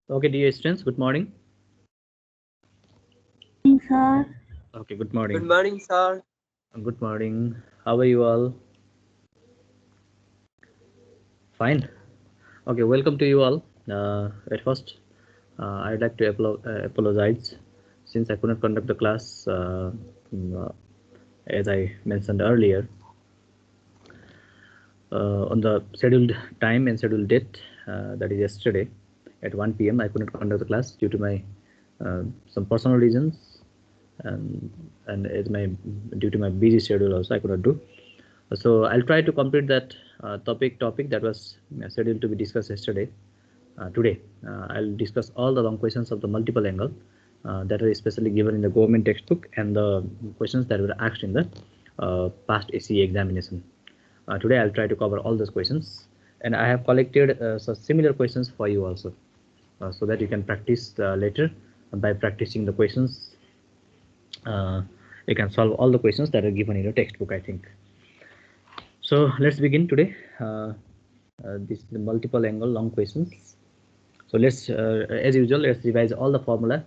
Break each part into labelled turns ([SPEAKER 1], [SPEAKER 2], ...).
[SPEAKER 1] Okay, dear students, good morning.
[SPEAKER 2] Sir.
[SPEAKER 1] Okay, good
[SPEAKER 3] Good
[SPEAKER 1] morning.
[SPEAKER 3] morning, sir.
[SPEAKER 1] Good morning. How are you all? Fine. Okay, welcome to you all. At first, I'd like to apologize since I could not conduct the class as I mentioned earlier on the scheduled time and scheduled date, that is yesterday at 1 p.m. I could not conduct the class due to my some personal reasons and as my due to my busy schedule also I could not do. So I'll try to complete that topic that was scheduled to be discussed yesterday. Today, I'll discuss all the long questions of the multiple angle that are especially given in the government textbook and the questions that were asked in the past ACE examination. Today, I'll try to cover all those questions, and I have collected some similar questions for you also, so that you can practice later by practicing the questions. You can solve all the questions that are given in your textbook, I think. So let's begin today. This is the multiple angle long questions. So let's, as usual, let's revise all the formula.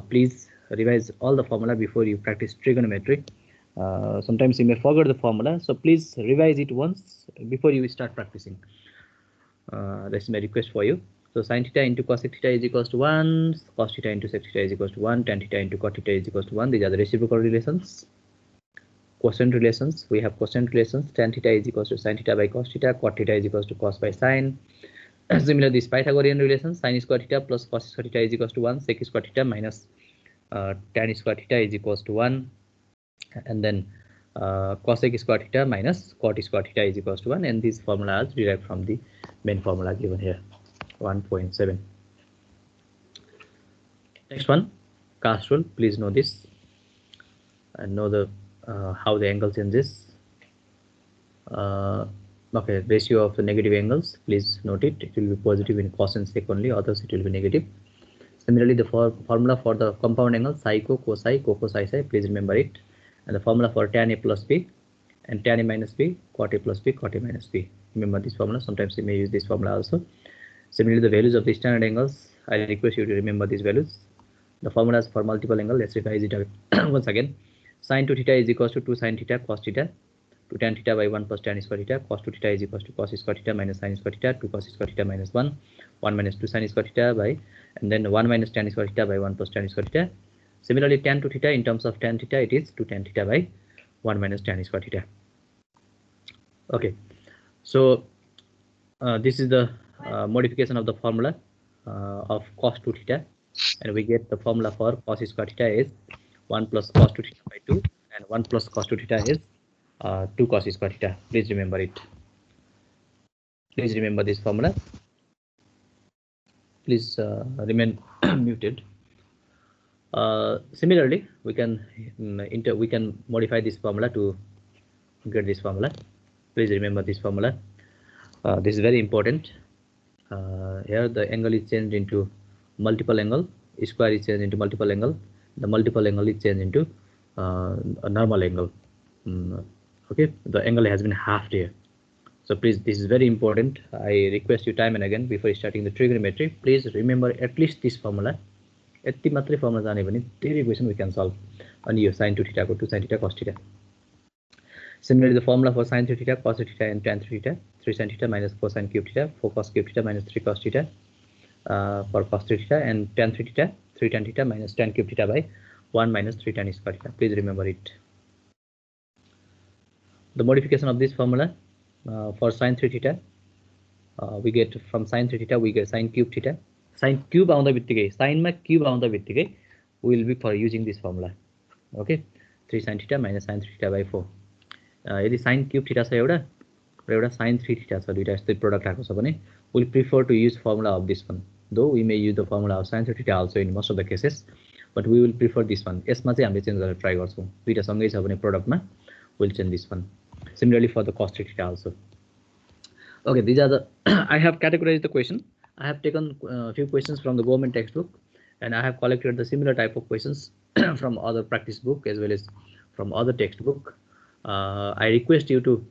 [SPEAKER 1] Please revise all the formula before you practice trigonometry. Sometimes you may forget the formula, so please revise it once before you start practicing. That's my request for you. So sin theta into cos theta is equals to 1, cos theta into sec theta is equals to 1, tan theta into cot theta is equals to 1. These are the reciprocal relations. Quotient relations, we have quotient relations. Tan theta is equals to sin theta by cos theta, cot theta is equals to cos by sin. Similarly, this Pythagorean relation, sin square theta plus cos square theta is equals to 1, sec square theta minus tan square theta is equals to 1, and then cosec square theta minus cot square theta is equals to 1, and these formulas derived from the main formula given here, 1.7. Next one, cast rule. Please know this and know the how the angle changes. Okay, ratio of the negative angles, please note it. It will be positive in cos and sec only, others it will be negative. Similarly, the formula for the compound angle psi co cosine co cosine psi, please remember it. And the formula for tan a plus b and tan a minus b, cot a plus b, cot a minus b. Remember this formula. Sometimes you may use this formula also. Similarly, the values of the standard angles, I request you to remember these values. The formulas for multiple angle, let's revise it once again. Sin 2 theta is equals to 2 sin theta cos theta, 2 tan theta by 1 plus tan square theta, cos 2 theta is equals to cos square theta minus sin square theta, 2 cos square theta minus 1, 1 minus 2 sin square theta by, and then 1 minus tan square theta by 1 plus tan square theta. Similarly, tan 2 theta, in terms of tan theta, it is 2 tan theta by 1 minus tan square theta. Okay, so this is the modification of the formula of cos 2 theta, and we get the formula for cos square theta is 1 plus cos 2 theta by 2, and 1 plus cos 2 theta is 2 cos square theta. Please remember it. Please remember this formula. Please remain muted. Similarly, we can modify this formula to get this formula. Please remember this formula. This is very important. Here the angle is changed into multiple angle. Square is changed into multiple angle. The multiple angle is changed into a normal angle. Okay, the angle has been halved here. So please, this is very important. I request you time and again before starting the trigonometry, please remember at least this formula. यति मात्रै formula जाने भने धेरै question we can solve. अनि यो sin 2 theta को 2 sin theta cos theta. Similarly, the formula for sin 3 theta, cos theta, and tan 3 theta, 3 sin theta minus 4 sin cube theta, 4 cos cube theta minus 3 cos theta for cos 3 theta, and tan 3 theta, 3 tan theta minus tan cube theta by 1 minus 3 tan square theta. Please remember it. The modification of this formula for sin 3 theta, we get from sin 3 theta, we get sin cube theta. Sin cube आउँदा बित्तिकै sin मा cube आउँदा बित्तिकै we will be for using this formula. Okay, 3 sin theta minus sin 3 theta by 4. यदि sin cube theta छ एउटा र एउटा sin 3 theta छ, दुईटा यस्तै प्रोडक्ट आएको छ भने we will prefer to use formula of this one. Though we may use the formula of sin 3 theta also in most of the cases, but we will prefer this one. यसमा चाहिँ हामीले change गरेर try गर्छौं. दुईटा सँगै छ भने प्रोडक्टमा we will change this one. Similarly for the cos 3 theta also. Okay, these are the I have categorized the question. I have taken a few questions from the government textbook, and I have collected the similar type of questions from other practice book as well as from other textbook. I request you to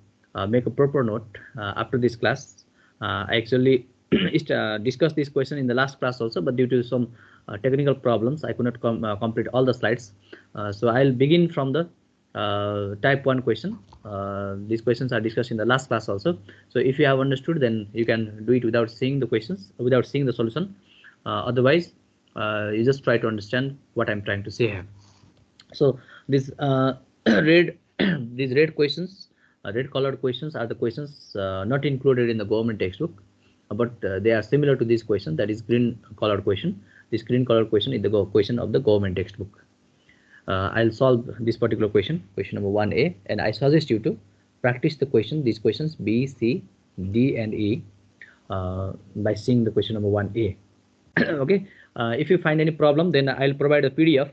[SPEAKER 1] make a proper note after this class. I actually discussed this question in the last class also, but due to some technical problems, I could not complete all the slides. So I'll begin from the type 1 question. These questions are discussed in the last class also. So if you have understood, then you can do it without seeing the questions, without seeing the solution. Otherwise, you just try to understand what I'm trying to say here. So these these red questions, red colored questions are the questions not included in the government textbook, but they are similar to this question, that is green colored question. This green colored question is the question of the government textbook. I'll solve this particular question, question number 1A, and I suggest you to practice the question, these questions B, C, D, and E by seeing the question number 1A. Okay. If you find any problem, then I'll provide a PDF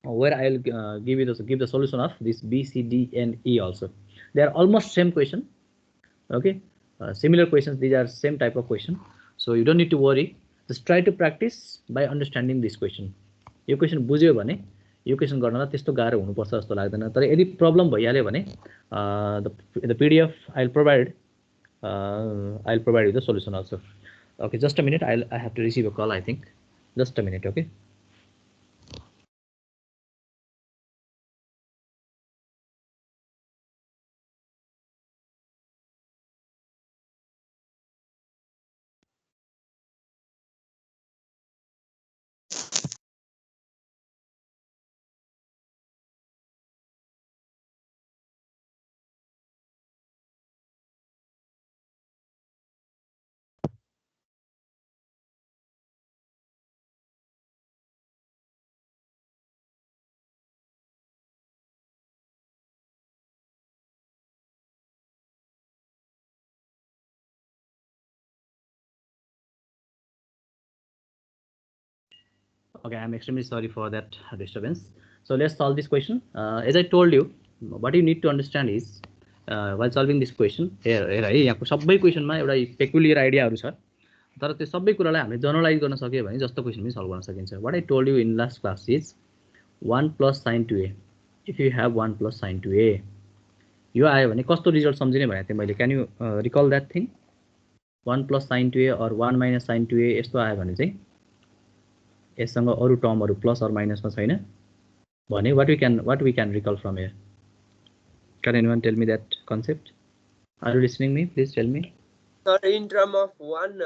[SPEAKER 1] where I'll give the solution of this B, C, D, and E also. They are almost same question. Okay, similar questions. These are same type of question. So you don't need to worry. Just try to practice by understanding this question. यो question बुझ्यो भने यो question गर्नलाई त्यस्तो गाह्रो हुनुपर्छ जस्तो लाग्दैन. तर यदि problem भइहाल्यो भने the PDF I'll provide you the solution also. Okay, just a minute. I have to receive a call, I think. Just a minute. Okay. Okay, I'm extremely sorry for that disturbance. So let's solve this question. As I told you, what you need to understand is while solving this question, here यहाँको सबै क्वेशनमा एउटा peculiar आइडियाहरु छ, तर त्यो सबै कुरालाई हामीले generalise गर्न सक्यो भने जस्तो क्वेशन पनि सल्भ गर्न सकिन्छ. What I told you in last class is 1 plus sin 2a. If you have 1 plus sin 2a, यो आयो भने कस्तो रिजल्ट सम्झिने भने चाहिँ मैले, can you recall that thing? 1 plus sin 2a or 1 minus sin 2a यस्तो आयो भने चाहिँ यससँग अरु टर्महरु प्लस और माइनसमा छैन भने what we can recall from here? Can anyone tell me that concept? Are you listening me? Please tell me.
[SPEAKER 2] So in term of 1,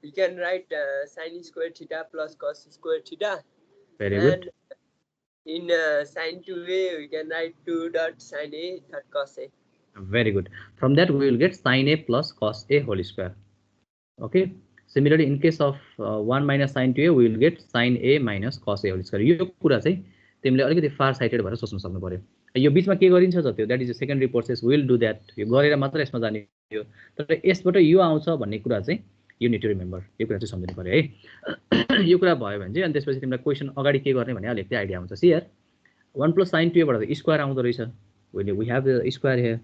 [SPEAKER 2] you can write sin square theta plus cos square theta.
[SPEAKER 1] Very good.
[SPEAKER 2] And in sin 2a, we can write 2 dot sin a dot cos a.
[SPEAKER 1] Very good. From that, we will get sin a plus cos a whole square. Okay. Similarly, in case of 1 minus sin 2a, we will get sin a minus cos a whole square. यो कुरा चाहिँ तिमीले अलिकति far cited भएर सोच्न सक्नु पर्यो. यो बीचमा के गरिन्छ जति that is a secondary process, will do that. यो गरेर मात्र यसमा जाने हो. तर यसबाट यो आउँछ भन्ने कुरा चाहिँ यु नीड टु रिमेम्बर. यो कुरा चाहिँ सम्झनु पर्यो है. यो कुरा भयो भने चाहिँ अनि त्यसपछि तिमीलाई क्वेशन अगाडि के गर्ने भने अलिकति आइडिया हुन्छ. See here 1 plus sin 2a बाट स्क्वायर आउँदो रहेछ. We have the square here.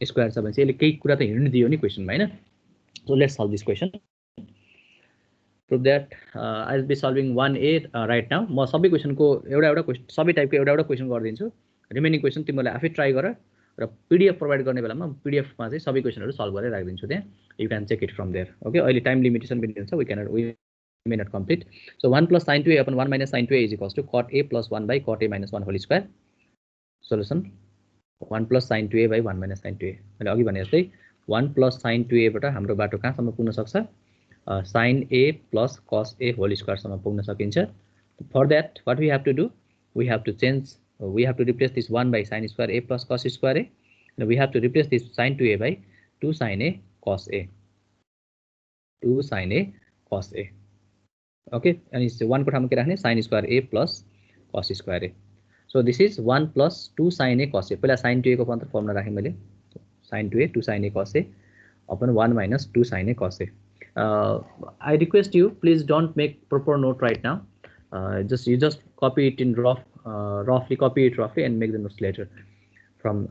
[SPEAKER 1] Square छ भने चाहिँ यसले केही कुरा त हिन्ट दियो नि क्वेशनमा, हैन? So let's solve this question. Prove that I'll be solving 1A right now. म सबै क्वेशनको एउटा क्वेशन, सबै टाइपको एउटा क्वेशन गरिदिन्छु. रिमेनिङ क्वेशन तिमीले आफै ट्राई गर र पीडीएफ प्रोवाइड गर्ने बेलामा पीडीएफ मा चाहिँ सबै क्वेशनहरु सल्भ गरेर राखिदिन्छु त्यहाँ. You can check it from there. Okay, अहिले टाइम लिमिटेसन पनि हुन्छ. we may not complete. So 1 plus sin 2a upon 1 minus sin 2a is equals to cot a plus 1 by cot a minus 1 whole square. Solution 1 plus sin 2a by 1 minus sin 2a. मैले अघि भने जस्तै 1 plus sin 2a बाट हाम्रो बाटो कहाँसम्म पुग्न सक्छ? Sin a plus cos a whole square सम्म पुग्न सकिन्छ. For that, what we have to do? We have to replace this 1 by sin square a plus cos square a. And we have to replace this sin 2a by 2 sin a cos a. 2 sin a cos a. Okay, and it's 1 को ठाउँमा के राख्ने? sin square a plus cos square a. So this is 1 plus 2 sin a cos a. पहिला sin 2a को formula राखेँ मैले. sin 2a 2 sin a cos a upon 1 minus 2 sin a cos a. I request you, please don't make proper note right now. You just copy it in roughly copy it roughly and make the notes later from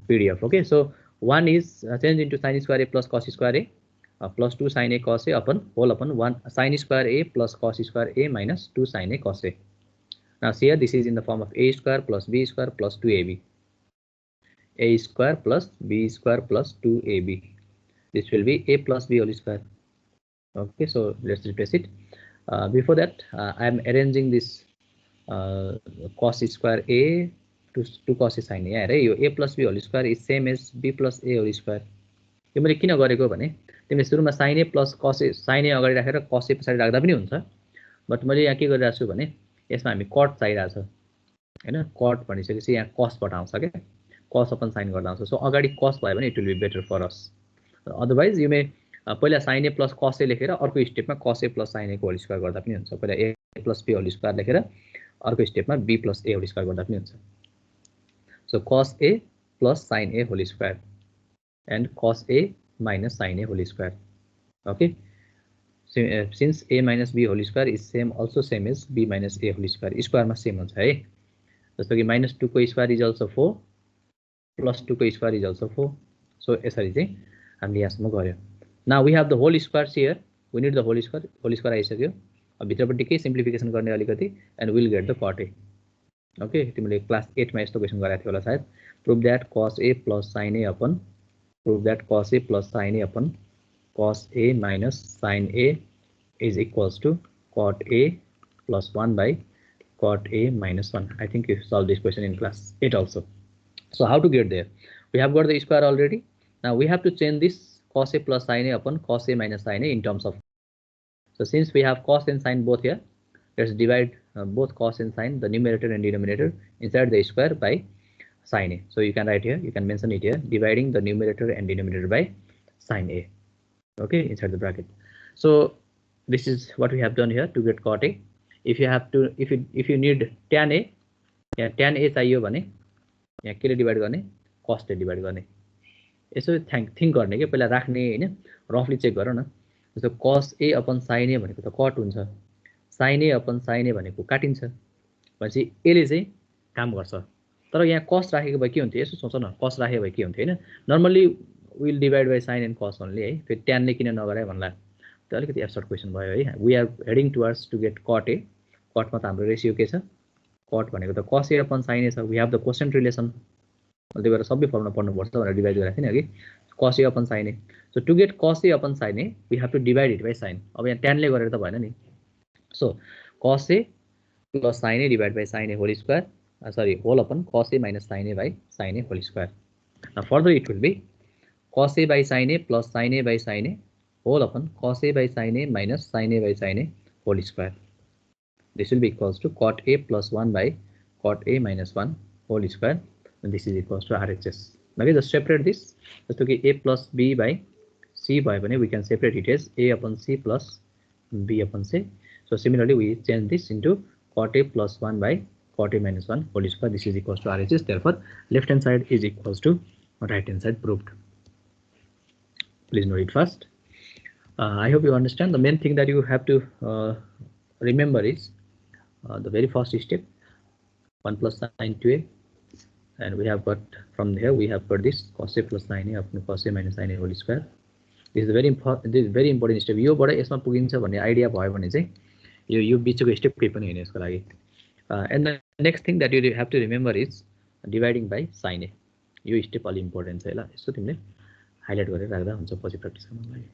[SPEAKER 1] PDF. Okay, so 1 is changed into sin square a plus cos square a plus 2 sin a cos a upon 1 sin square a plus cos square a minus 2 sin a cos a. Now see here, this is in the form of a square plus b square plus 2ab. A square plus b square plus 2ab. This will be a plus b whole square. Okay, so let's replace it. Before that, I am arranging this cos square a to cos sin a है यो a plus b whole square is same as b plus a whole square. यो मैले किन गरेको भने तिमीले सुरुमा sin a plus cos a sin a अगाडि राखेर cos a पछाडि राख्दा पनि हुन्छ, बट मैले यहाँ के गरिरहेको छु भने यसमा हामी cot चाहिरहेको छ हैन. cot भनिसकेपछि यहाँ cos बाट आउँछ के, cos अपन sin गर्दा आउँछ. सो अगाडि cos भयो भने it will be better for us. Otherwise you may पहिला sin a plus cos a लेखेर अर्को स्टेपमा cos a plus sin a को होल स्क्वायर गर्दा पनि हुन्छ. पहिला a plus b whole square लेखेर अर्को स्टेपमा b plus a whole square गर्दा पनि हुन्छ. So cos a plus sin a whole square and cos a minus sin a whole square. Okay, so, since a minus b whole square is also same as b minus a whole square, square मा same हुन्छ है. जस्तो कि -2 को square is also 4 plus 2 को square is also 4. So यसरी चाहिँ हामीले यहाँसम्म गर्यो. Now we have the whole squares here, we need the whole square आइसक्यो. अब भित्रपट्टि के सिम्प्लिफिकेसन गर्ने अलिकति and will get the cot a. Okay, तिमीले क्लास 8 मा यस्तो क्वेशन गराएको थियो होला सायद. Prove that cos a plus sin a upon prove that cos a plus sin a upon cos a minus sin a is equals to cot a plus 1 by cot a minus 1. I think you solved this question in class 8 also. So how to get there? We have got the square already. Now we have to change this cos a plus sin a upon cos a minus sin a in terms of. So since we have cos and sin both here, let's divide both cos and sin, the numerator and denominator, inside the square by sin a. So you can write here, you can mention it here, dividing the numerator and denominator by sin a. Okay, inside the bracket. So this is what we have done here to get cot a. If you have to, if you need tan a, यहाँ tan a चाहियो भने यहाँ केले divide गर्ने, cos ले divide गर्ने. यसो think गर्ने के पहिला राख्ने हैन, रफली चेक गर न. जस्तो cos a upon sin a भनेको त cot हुन्छ, sin a upon sin a भनेको काटिन्छ. भनेपछि a ले चाहिँ काम गर्छ. तर यहाँ cos राखेको भए के हुन्थ्यो, यसो सोच न, cos राखेको भए के हुन्थ्यो हैन. Normally will divide by sin and cos only है. फेरि tan ले किन नगरे भन्ला, त अलिकति एब्सर्ड क्वेशन भयो है. We are heading towards to get cot a. cot मा त हाम्रो रेशियो के छ, cot भनेको त cos a upon sin a छ. We have the cosecant relation. त्यही भएर सबै फर्मुला पढ्नुपर्छ भनेर डिवाइड गरेको थिएँ नि अघि. cos a upon sin a. So to get cos a upon sin a we have to divide it by sin. अब यहाँ tan ले गरेर त भएन नि. So cos a plus sin a divided by sin a whole square, sorry, whole upon cos a minus sin a by sin a whole square. Now further it will be cos a by sin a plus sin a by sin a whole upon cos a by sin a minus sin a by sin a whole square. This will be equals to cot a plus 1 by cot a minus 1 whole square, and this is equals to RHS. Okay, just separate this. Just to get a plus b by c by one, we can separate it as a upon c plus b upon c. So similarly we change this into cot a plus 1 by cot a minus 1 whole square. This is equals to RHS. Therefore left hand side is equals to right hand side proved. Please note it first. I hope you understand. The main thing that you have to remember is the very first step, 1 plus sin 2a, and we have got from here we have got this cos a plus sin a upon cos a minus sin a whole square. This is very important step. यो बाट यसमा पुगिन्छ भन्ने idea भयो भने चाहिँ यो बिचको स्टेप केही पनि हैन यसको लागि. And the next thing that you have to remember is dividing by sin a. यो स्टेप अलि इम्पोर्टेन्ट छ ल. यसो तिमीले हाइलाइट गरेर राख्दा हुन्छ पछि प्र्याक्टिस गर्नको लागि.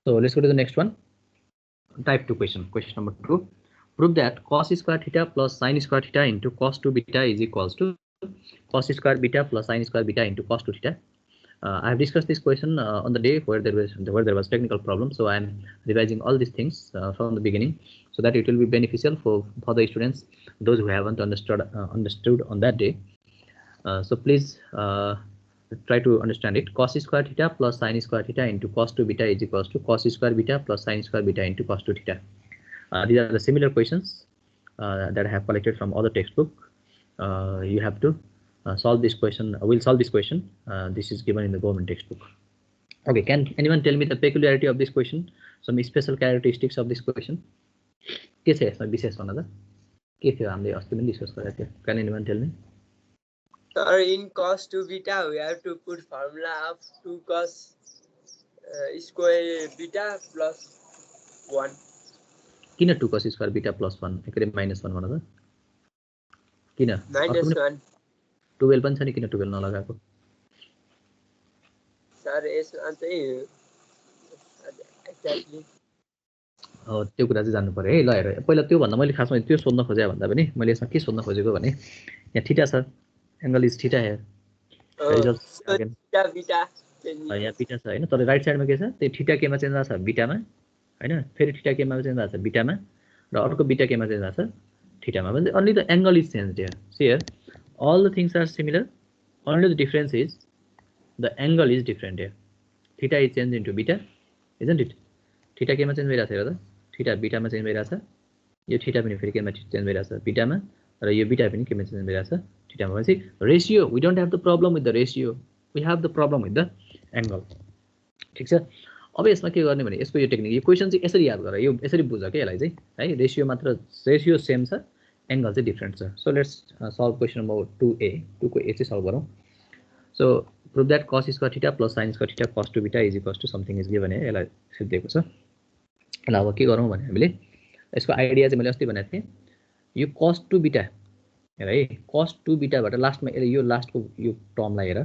[SPEAKER 1] So let's go to the next one. Type 2 question. Question number 2. Prove that cos square theta plus sin square theta into cos 2 beta is equals to cos square beta plus sin square beta into cos 2 theta. I have discussed this question on the day where there was technical problem, so I am revising all these things from the beginning so that it will be beneficial for the students, those who haven't understood on that day. So please try to understand it. Cos square theta plus sin square theta into cos 2 beta is equals to cos square beta plus sin square beta into cos 2 theta. These are the similar questions that I have collected from other textbook. You have to solve this question. We'll solve this question. This is given in the government textbook. Okay, can anyone tell me the peculiarity of this question? Some special characteristics of this question? के छ यसमा विशेष भन्न त के थियो, हामीले अस्ति पनि डिस्कस गरेको थियो. Can anyone tell me?
[SPEAKER 2] Sir, in cos 2 beta we have to put formula of 2 cos square beta plus 1.
[SPEAKER 1] किन 2 cos square beta plus 1 एकरे minus 1 भन त किन
[SPEAKER 2] minus 1
[SPEAKER 1] 12 पनि छ नि, किन 12 नलगाएको?
[SPEAKER 2] सर यसमा चाहिँ एक्ज्याक्टली
[SPEAKER 1] त्यो कुरा चाहिँ जान्नु पर्यो है। ल हेर पहिला त्यो भन्दा मैले खासमा त्यो सोध्न खोजे भन्दा पनि मैले यसमा के सोध्न खोजेको भने यहाँ थीटा छ, एंगल इज थीटा है,
[SPEAKER 2] थीटा बीटा
[SPEAKER 1] यहाँ बीटा छ हैन, तर राइट साइडमा के छ, त्यो थीटा केमा चेन्ज भएको छ बीटामा हैन, फेरि थीटा केमा चेन्ज भएको छ बीटामा, र अर्को बीटा केमा चेन्ज भएको छ थीटामा। भने only the angle is changed here. See here, all the things are similar, only the difference is the angle is different here. Theta is changed into beta, isn't it? Theta केमा change भइरहेछ हेर त, theta बीटामा change भइरहेछ, यो theta पनि फेरि केमा change भइरहेछ बीटामा, र यो बीटा पनि केमा चेन्ज भइरहेछ थीटामा। भनेपछि ratio, we don't have the problem with the ratio, we have the problem with the angle. ठीक छ, अब यसमा के गर्ने भने यसको यो टेक्निक, यो क्वेशन चाहिँ यसरी याद गर, यो यसरी बुझ के यसलाई चाहिँ है, रेशियो मात्र, रेशियो सेम छ, एंगल चाहिँ डिफरेन्ट छ। So let's solve question number 2A, 2 को A चाहिँ सल्भ गरौँ। So prove that cos square theta plus sin square theta cos 2 beta is equals to something is given है, यसलाई यसरी दिएको छ। ल अब के गरौँ भने हामीले यसको आइडिया चाहिँ मैले अस्ति भनेको थिएँ, यो cos 2 बीटा हेर है, cos 2 बीटाबाट लास्टमा यो लास्टको यो टर्मलाई हेर,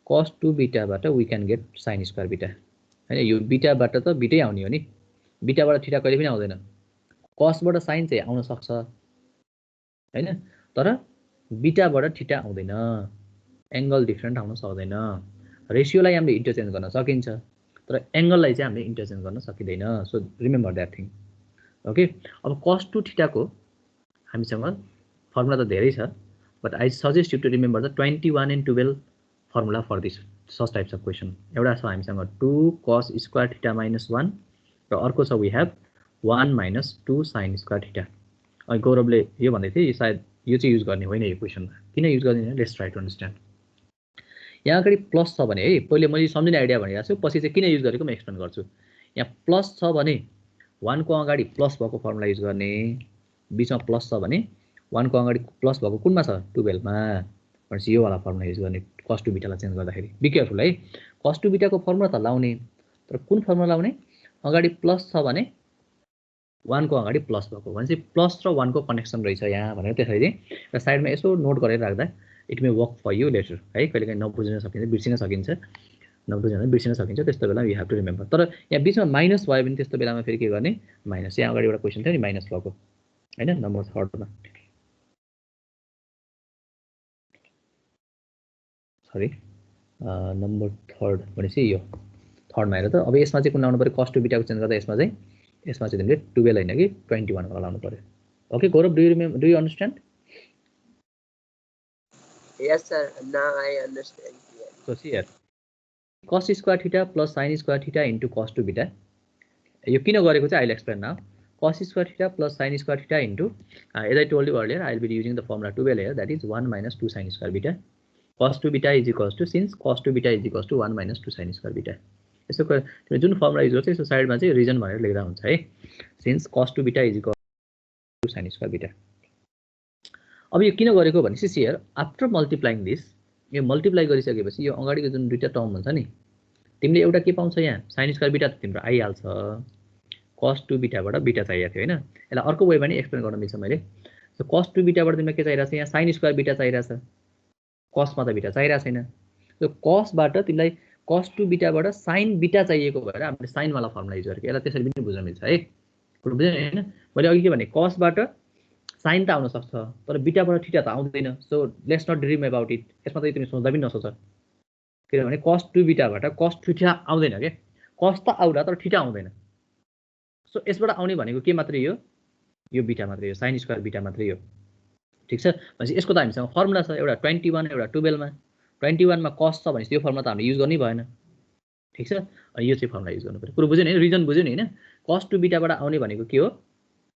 [SPEAKER 1] cos 2 बीटाबाट we can get sin square beta हैन। यो बीटाबाट त बीटै आउने हो नि, बीटाबाट थीटा कहिले पनि आउँदैन, cosबाट sin चाहिँ आउन सक्छ हैन, तर बीटाबाट थीटा आउँदैन, एंगल डिफरेन्ट आउन सक्दैन। रेशियोलाई हामीले इन्टरचेन्ज गर्न सकिन्छ, तर एंगललाई चाहिँ हामीले इन्टरचेन्ज गर्न सकिँदैन। So remember that thing. Okay, अब cos 2 थीटा को हामीसँग फर्मुला त धेरै छ, but I suggest you to remember the 21 and 12 formula for this such types of question. एउटा छ हामीसँग 2 cos स्क्वायर थीटा माइनस 1, र अर्को छ we have 1 minus 2 sin square theta. अनि गौरवले यो भन्दै थिए सायद यो चाहिँ युज गर्ने होइन यो क्वेसनमा, किन युज गर्ने, लेट्स ट्राई टु अन्डरस्ट्यान्ड। यहाँ अगाडि प्लस छ भने है, पहिले मैले सम्झिने आइडिया भनिरहेको छु, पछि चाहिँ किन युज गरेको म एक्सप्लेन गर्छु। यहाँ प्लस छ भने 1 को अगाडि प्लस भएको फर्मुला युज गर्ने, बीचमा प्लस छ भने 1 को अगाडि प्लस भएको कुनमा छ 12 मा, भनेपछि यो वाला फर्मुला युज गर्ने cos 2 बीटालाई चेन्ज गर्दाखेरि। बी केयरफुल है, cos 2 बीटाको फर्मुला त लाउने, तर कुन फर्मुला लाउने, अगाडि प्लस छ भने 1 को अगाडि प्लस भएको, भनेपछि प्लस र 1 को कनेक्सन रहेछ यहाँ भनेर त्यसरी चाहिँ र साइडमा यसो नोट गरेर राख्दा it may work for you later है। कहिलेकाहीँ नबुझ्न सकिन्छ, बिर्सिन सकिन्छ, नबुझ्न बिर्सिन सकिन्छ, त्यस्तो बेला यु हेभ टु रिमेम्बर। तर यहाँ बिचमा माइनस भयो भने त्यस्तो बेलामा फेरि के गर्ने, माइनस। यहाँ अगाडि एउटा क्वेसन थियो नि माइनस भएको हैन, नम्बर 3 मा, सरी नम्बर 3 भनेपछि यो 3 मा हेर त। अब यसमा चाहिँ कुन लाउनु पर्यो, cos 2 बीटाको चेन्ज गर्दा यसमा चाहिँ तिमीले 12 हैन कि 21 वाला लाउनु पर्यो। Okay Gaurav, do you understand?
[SPEAKER 2] Yes sir, now I understand.
[SPEAKER 1] So see here, cos square theta plus sin square theta into cos 2 beta, यो किन गरेको चाहिँ I will explain now. cos square theta plus sin square theta into, as I told you earlier, I will be using the formula 12 here, that is 1 minus 2 sin square beta, cos 2 beta is equals to, since cos 2 beta is equals to 1 minus 2 sin square beta. यसो तिमीले जुन formula use गर्छ यसो साइडमा चाहिँ reason भनेर लेख्दा हुन्छ है, since cos 2 beta is equal to sin square beta. अब यो किन गरेको भनेपछि हियर आफ्टर मल्टिप्लाइङ दिस, यो मल्टिप्लाई गरिसकेपछि यो अगाडिको जुन दुईटा टर्म हुन्छ नि, तिमीले एउटा के पाउँछ यहाँ sin स्क्वायर बीटा त तिम्रो आइहाल्छ, cos 2 बीटाबाट बीटा चाहिएको थियो हैन। यसलाई अर्को वेमा नि एक्सप्लेन गर्न मिल्छ मैले। सो cos 2 बीटाबाट तिमीलाई के चाहिरहेछ, यहाँ sin स्क्वायर बीटा चाहिरहेछ, cos मा त बीटा चाहिरहेको छैन। सो cos बाट तिमीलाई cos 2 बीटाबाट sin बीटा चाहिएको भएर हामीले sin वाला फर्मुला युज गरेको, यसलाई त्यसरी पनि बुझ्न मिल्छ है। बुझ्यो हैन, मैले अघि के भने cos बाट sin त आउन सक्छ, तर बीटाबाट थीटा त आउँदैन। So let's not dream about it, यसमा त तिमी सोच्दा पनि नसोच, किनभने cos 2 बीटाबाट cos थीटा आउँदैन के, cos त आउला तर थीटा आउँदैन। सो यसबाट आउने भनेको के मात्रै हो, यो बीटा मात्रै हो, sin स्क्वायर बीटा मात्रै हो। ठीक छ, भनेपछि यसको त हामीसँग फर्मुला छ, एउटा 21 एउटा 12 मा, 21 मा cos छ भनेपछि यो फर्मुला त हामीले युज गर्नै भएन। ठीक छ, अनि यो चाहिँ फर्मुला युज गर्नु पर्यो। कुरो बुझ्यो नि, रिजन बुझ्यो नि हैन। cos 2 बीटाबाट आउने भनेको के हो,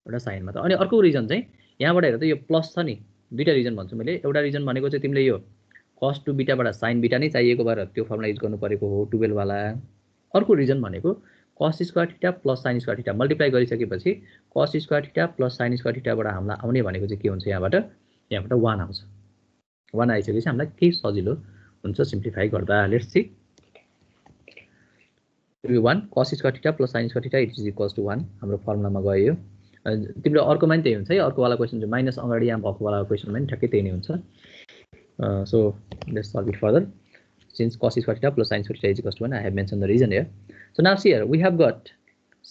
[SPEAKER 1] एउटा sin मा त। अनि अर्को रिजन चाहिँ यहाँबाट हेर त यो प्लस छ नि, दुईटा रिजन भन्छु मैले। एउटा रिजन भनेको चाहिँ तिमीले यो cos 2 बीटाबाट sin बीटा नै चाहिएको भएर त्यो फर्मुला युज गर्नु परेको हो 12 वाला। अर्को रिजन भनेको cos square theta plus sin square theta multiply गरिसकेपछि cos square theta plus sin square थीटाबाट हामीलाई आउने भनेको चाहिँ के हुन्छ, यहाँबाट 1 आउँछ। 1 आइसकेपछि हामीलाई के सजिलो हुन्छ सिम्प्लिफाई गर्दा। Let's see 1 cos square theta plus sin square theta it is equals to 1, हाम्रो फर्मुलामा गयो। तिम्रो अर्कोमा पनि त्यही हुन्छ है, अर्को वाला क्वेसन चाहिँ माइनस अगाडि यहाँ भएको वाला क्वेसनमा पनि ठ्याक्कै त्यही नै हुन्छ। So let's solve it further. Since cos square theta plus sin square theta is equals to 1, I have mentioned the reason here. So now see here, we have got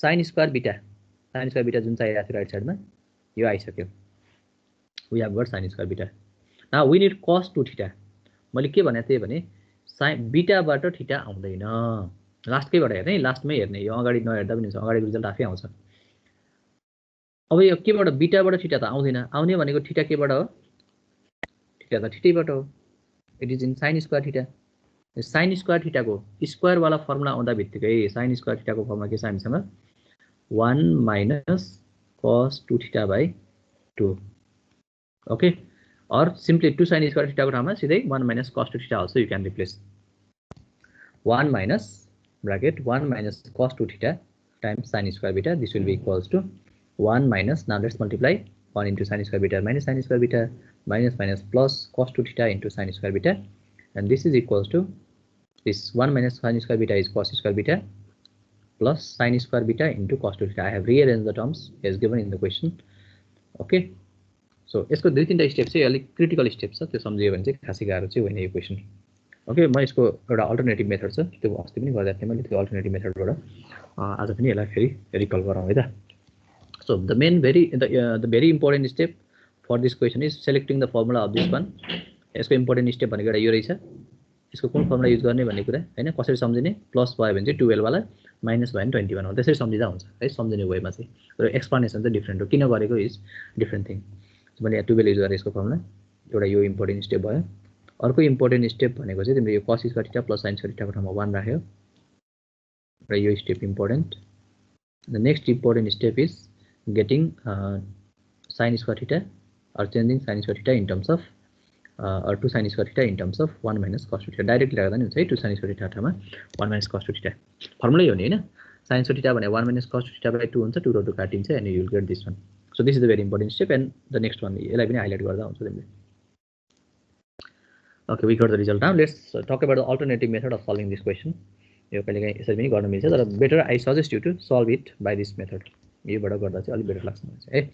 [SPEAKER 1] sin square beta जुन चाहिरहेको थियो right साइडमा यो आइसक्यो we have got sin square beta. Now we need cos 2 theta. मैले के भनेको थिएँ भने sin बीटा बाट थीटा आउँदैन लास्ट केबाट हेर्ने लास्टमै हेर्ने यो अगाडि नहेर्दा पनि हुन्छ अगाडिको रिजल्ट आफै आउँछ अब यो केबाट बीटाबाट थीटा त आउँदैन आउने भनेको थीटा केबाट हो थीटा त थीटैबाट हो it is in sin square theta sin square theta को स्क्वायर वाला फर्मुला आउँदा बित्तिकै sin square theta को फर्मुला के छ हामीसँग 1 minus cos 2 theta by 2 okay or simply 2 sin square theta को ठाउँमा सिधै 1 minus cos 2 theta also you can replace 1 minus bracket 1 minus cos 2 theta times sin square beta this will be equals to 1 minus now let's multiply 1 into sin square beta minus sin square beta minus plus cos 2 theta into sin square beta and this is equals to this 1 minus sin square beta is cos square beta plus sin square beta into cos 2 theta. I have rearranged the terms as given in the question. Okay. So यसको दुई तीनटा step चाहिँ अलिक critical step छ त्यो सम्झियो भने चाहिँ खासै गाह्रो चाहिँ होइन यो क्वेसन ओके म यसको एउटा अल्टरनेटिभ मेथड छ त्यो अस्ति पनि गर्दा थिएँ मैले त्यो अल्टरनेटिभ मेथडबाट आज पनि यसलाई फेरि रिकल गरौँ है त so the very important step for this question is selecting the formula of this one यसको इम्पोर्टेन्ट स्टेप भनेको एउटा यो रहेछ यसको कुन फर्मुला युज गर्ने भन्ने कुरा हैन कसरी सम्झिने प्लस भयो भने चाहिँ 12 वाला माइनस भयो भने 21 हो त्यसरी सम्झिँदा हुन्छ है सम्झिने वेमा चाहिँ र एक्सप्लेनेसन चाहिँ डिफरेन्ट हो किन गरेको इज डिफरेन्ट थिङ मैले 12 युज गरेँ यसको फर्मुला एउटा यो इम्पोर्टेन्ट स्टेप भयो अर्को इम्पोर्टेन्ट स्टेप भनेको चाहिँ तिम्रो यो cos square theta plus sin square theta को ठाउँमा 1 राख्यो र यो step important the next important step is getting sin square theta or changing sin square theta in terms of or 2 sin square theta in terms of 1 minus cos 2 theta directly राख्दा नि हुन्छ है 2 sin square theta ठाउँमा 1 minus cos 2 theta फर्मुलै हो नि हैन sin square theta भने 1 minus cos 2 theta by 2 हुन्छ 2 र 2 काटिन्छ and you will get this one. So this is the very important step and the next one यसलाई पनि हाइलाइट गर्दा हुन्छ तिमीले Okay, we got the result now. Let's talk about the alternative method of solving this question. यो कहिलेकाहीँ यसरी पनि गर्न मिल्छ तर better I suggest you to solve it by this method. योबाट गर्दा चाहिँ अलि बेटर लाग्छ मलाई चाहिँ है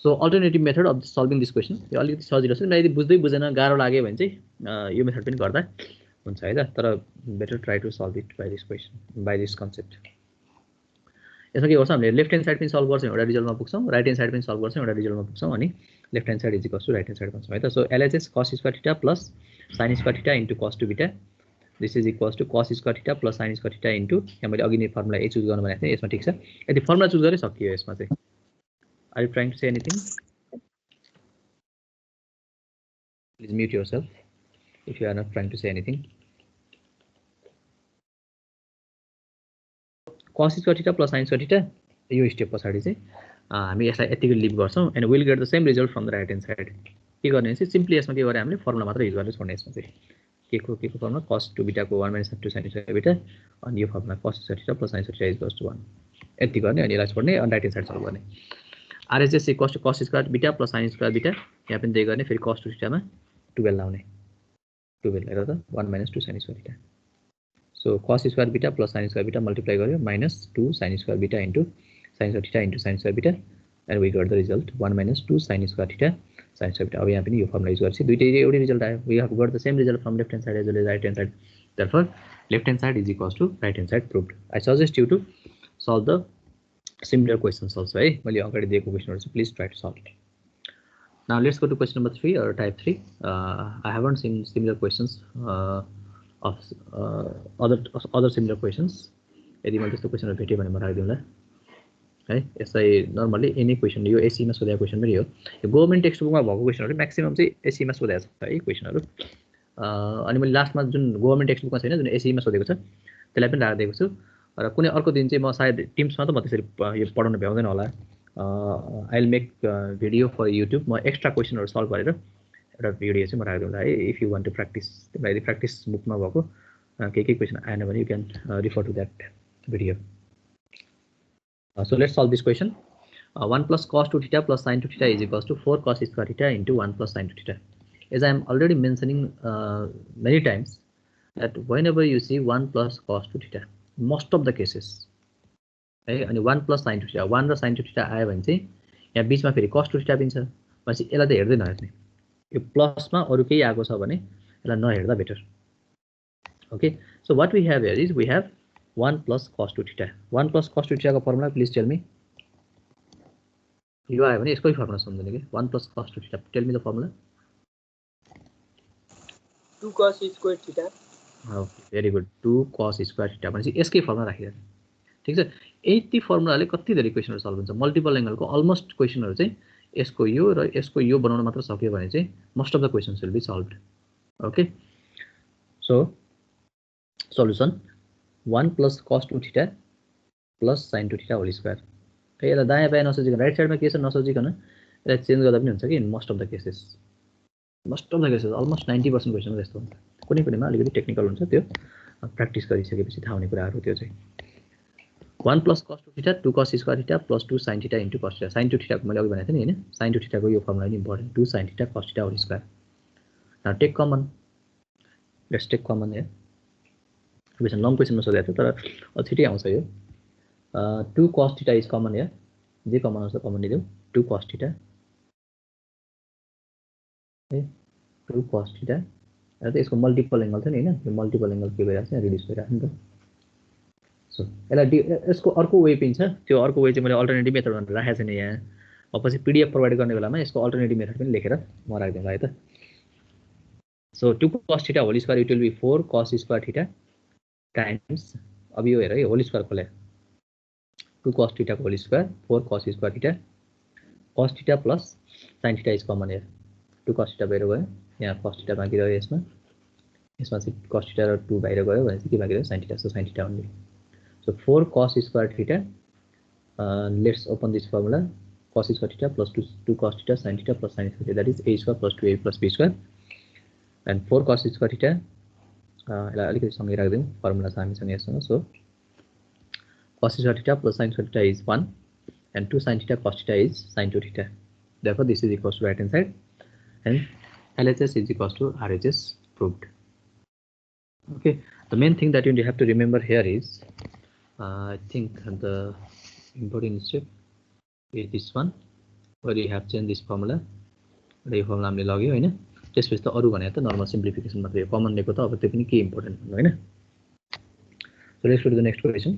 [SPEAKER 1] So alternative method of solving this question यो अलिकति सजिलो छ यदि बुझ्दै बुझेन गाह्रो लाग्यो भने चाहिँ यो मेथड पनि गर्दा हुन्छ है त तर better try to solve it by this question by this concept यसमा के गर्छौँ हामीले लेफ्ट ह्यान्ड साइड पनि सल्भ गर्छौँ एउटा रिजल्टमा पुग्छौँ राइट ह्यान्ड साइड पनि सल्भ गर्छौँ एउटा रिजल्टमा पुग्छौँ अनि left hand side is equals to right hand side भन्छौँ है त so LHS cos square theta plus sin square theta into cos 2 beta this is equals to cos square theta plus sin square theta into यहाँ मैले अघि नै formula ए choose गर्नु भनेको थिएँ यसमा ठिक छ यदि फर्मुला चुज गरे सकियो यसमा चाहिँ Are you trying to say anything? Please mute yourself if you are not trying to say anything. Cos square theta plus sin square theta यो स्टेप पछाडि चाहिँ हामी यसलाई यतिकै लिभ गर्छौँ and we'll get the same result from the right hand side. के गर्ने चाहिँ सिम्पली यसमा के गरे हामीले फर्मुला मात्र युज गरेर छोड्ने यसमा चाहिँ के को फर्मुला cos 2 beta को 1 minus 2 sin square beta अनि यो formula cos square theta plus sin square theta is equals to 1 यति गर्ने अनि यसलाई छोड्ने अनि राइट ह्यान्ड साइड सल्भ गर्ने RHS equals to cos square beta plus sin square beta यहाँ पनि त्यही गर्ने फेरि cos 2 theta मा 12 लाउने 12 हेर त 1 minus 2 sin square beta so cos square beta plus sin square beta multiply गर्यो minus 2 sin square beta into sin square theta into sin square beta and we got the result 1 minus 2 sin square theta sin square beta अब यहाँ पनि यो formula use गरेपछि दुईटै एउटै result आयो we have got the same result from left hand side as well as right hand side therefore left hand side is equals to right hand side proved. I suggest you to solve the similar questions also है मैले अगाडि दिएको क्वेशनहरु चाहिँ please try to solve it. Now let's go to question number 3 or type 3. I haven't seen similar questions of other similar questions. यदि मैले त्यस्तो क्वेशनहरु भेटे भने म राख्दिउँला है यसलाई नर्मली एनी क्वेशन यो एससी मा सोधेको क्वेशन पनि हो यो गभर्नमेन्ट टेक्स्ट बुकमा भएको क्वेशनहरु म्याक्सिमम चाहिँ एससी मा सोधेको छ है क्वेशनहरु अनि मैले लास्टमा जुन गभर्नमेन्ट टेक्स्ट बुकमा छैन जुन एससी मा सोधेको छ त्यसलाई पनि राखिदिएको छु र कुनै अर्को दिन चाहिँ म सायद टिम्समा त म त्यसरी यो पढाउन भ्याउँदैन होला I will make video for YouTube म एक्स्ट्रा क्वेशनहरु सल्भ गरेर एउटा भिडियो चाहिँ म राख्दिउँला है if you want to practice तिमीलाई यदि प्र्याक्टिस बुकमा भएको के क्वेशन आएन भने you can refer to that video so let's solve this question 1 plus cos 2 theta plus sin 2 theta is equals to 4 cos square theta into 1 plus sin 2 theta as I am already mentioning many times that whenever you see 1 plus cos 2 theta most of the cases है अनि 1 plus sin 2 theta 1 र sin 2 theta आयो भने चाहिँ यहाँ बीचमा फेरि cos 2 theta पनि छ भनेपछि यसलाई त हेर्दै नहेर्ने यो प्लसमा अरु केही आएको छ भने यसलाई नहेर्दा better okay so what we have here is we have 1 plus cos 2 theta. 1 plus cos 2 theta को फर्मुला प्लिज टेल मी. यो आयो भने यसकै फर्मुला सम्झिनु के 1 plus cos 2 theta. Tell me the formula.
[SPEAKER 2] 2 cos square theta.
[SPEAKER 1] Okay very good. 2 cos square theta भनेपछि यसकै formula राखिदिनु. ठीक छ. यति फर्मुलाले कति धेरै क्वेशनहरु सल्भ हुन्छ. मल्टिपल एंगलको अलमोस्ट क्वेशनहरु चाहिँ यसको यो र यसको यो बनाउन मात्र सक्यो भने चाहिँ most of the questions will be solved. Okay. So solution 1 plus cos 2 theta plus sin 2 theta whole square. यसलाई दायाँ बायाँ नसोचिकन राइट साइडमा के छ नसोचिकन यसलाई चेन्ज गर्दा पनि हुन्छ कि most of the cases. Most of the cases almost 90% question त्यस्तो हुन्छ. कुनै कुनैमा अलिकति टेक्निकल हुन्छ त्यो प्र्याक्टिस गरिसकेपछि थाहा हुने कुराहरु त्यो चाहिँ. 1 plus cos 2 theta 2 cos square theta plus 2 sin theta into cos theta. sin 2 theta को मैले अघि भनेको थिएँ नि हैन. sin 2 theta को यो फर्मुला नि important. 2 sin theta cos theta whole square. Now take common. Let's take common here. Question long क्वेशनमा सोधेको थियो तर छिटै आउँछ यो. 2 cos theta is common here. जे कमन आउँछ common लिदियौ. 2 cos theta. 2 cos theta. र यसको मल्टिपल एंगल छ नि हैन. यो मल्टिपल एंगल के भइराछ रिड्युस भइराछ नि त. सो यसलाई यसको अर्को वे पनि छ. त्यो अर्को वे चाहिँ मैले अल्टरनेटिभ मेथड भनेर राखेको छैन यहाँ. पछि पीडीएफ प्रोवाइड गर्ने बेलामा यसको अल्टरनेटिभ मेथड पनि लेखेर म राख्दिन्छु है त. So 2 cos theta whole square it will be 4 cos square theta times अब यो हेर है होल स्क्वायर खोले 2 cos theta whole square 4 cos square theta cos theta plus sin theta is common here. 2 cos theta बाहिर गयो. यहाँ cos theta बाँकी रह्यो यसमा. यसमा चाहिँ cos theta र 2 बाहिर गयो भने चाहिँ के बाँकी रह्यो sin theta. So sin theta only. So 4 cos square theta. Let's open this formula. Cos square theta plus 2 cos theta sin theta plus sin theta, that is a square plus 2a plus b square. And 4 cos square theta यसलाई अलिकति सँगै राख्दियौ. Formula छ हामीसँग यससँग. So cos square theta plus sin square theta is 1 and 2 sin theta cos theta is sin 2 theta. Therefore this is equals to right hand side and LHS is equals to RHS proved. Okay, the main thing that you have to remember here is I think the important step is this one where you have changed this formula. यो formula हामीले लग्यो हैन. त्यसपछि त अरु भने त normal simplification मात्रै हो. कमन लिएको त अब त्यो पनि के इम्पोर्टेन्ट हो हैन. So let's go to the next question.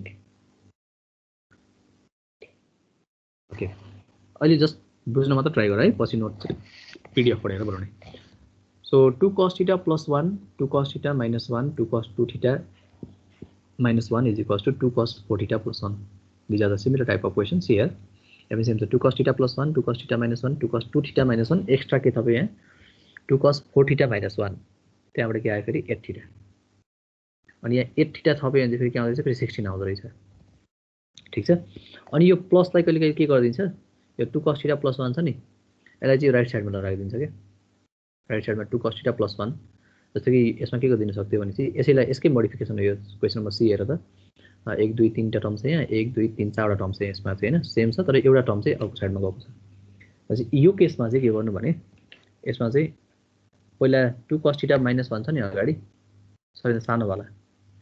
[SPEAKER 1] Okay, अहिले जस्ट बुझ्न मात्र ट्राई गर है. पछि नोट पीडीएफ पढेर बनाउने. So 2 cos theta plus 1 2 cos theta minus 1 2 cos 2 theta minus 1 is equals to 2 cos 4 theta plus 1. These are the similar type of questions here. Every same. So 2 cos theta plus 1 2 cos theta minus 1 2 cos 2 theta minus 1 extra के थप्यो यहाँ 2 cos 4 theta minus 1. त्यहाँबाट के आयो फेरि 8 theta. अनि यहाँ 8 theta थप्यो भने फेरि के आउँदैछ फेरि 16 आउँदै रहेछ. ठीक छ. अनि यो प्लसलाई कहिले के गरिदिन्छ यो 2 cos theta plus 1 छ नि यसलाई चाहिँ राइट साइडमा राखिदिन्छ के. राइट साइडमा 2 cos theta plus 1 जस्तो कि यसमा के गरिदिन सक्थ्यो भने चाहिँ यसैलाई यसकै मोडिफिकेसन हो. यो क्वेशन नम्बर सी हेर त 1 2 3 टा टर्म छ यहाँ 1 2 3 4 टा टर्म छ यसमा चाहिँ हैन. सेम छ तर एउटा टर्म चाहिँ अर्को साइडमा गएको छ. पछि यो केसमा चाहिँ के गर्नु भने यसमा चाहिँ पहिला 2 cos theta minus 1 छ नि अगाडि सबैभन्दा सानो वाला.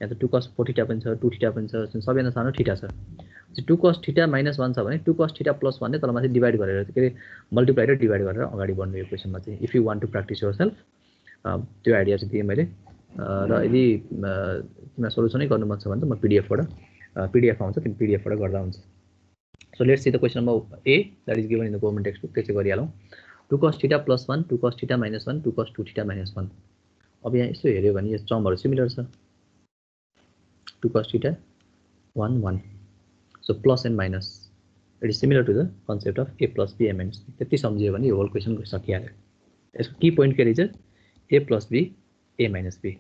[SPEAKER 1] यहाँ त 2 cos 4 theta पनि छ 2 theta पनि छ सबैभन्दा सानो थीटा छ. 2 cos theta minus 1 छ भने 2 cos theta plus 1 ने तलमाथि डिवाइड गरेर के रे मल्टिप्लाई र डिवाइड गरेर अगाडि बढ्नु यो क्वेशनमा चाहिँ. If you want to practice yourself त्यो आइडिया चाहिँ दिएँ मैले. र यदि तिमीलाई सोल्युसनै गर्नु मन छ भने त म पीडीएफ आउँछ तिमी पीडीएफबाट गर्दा हुन्छ. So let's see the question number A that is given in the government text book. त्यसै गरिहालौँ. 2 cos theta plus 1 2 cos theta minus 1 2 cos 2 theta minus 1. अब यहाँ यसो हेर्यो भने यो टर्महरु सिमिलर छ. 2 cos theta 1 1. So plus and minus it is similar to the concept of a plus b a minus b. त्यति सम्झियो भने यो होल क्वेशन सकिहाल्यो. यसको की पोइन्ट के रहेछ a plus b a minus b.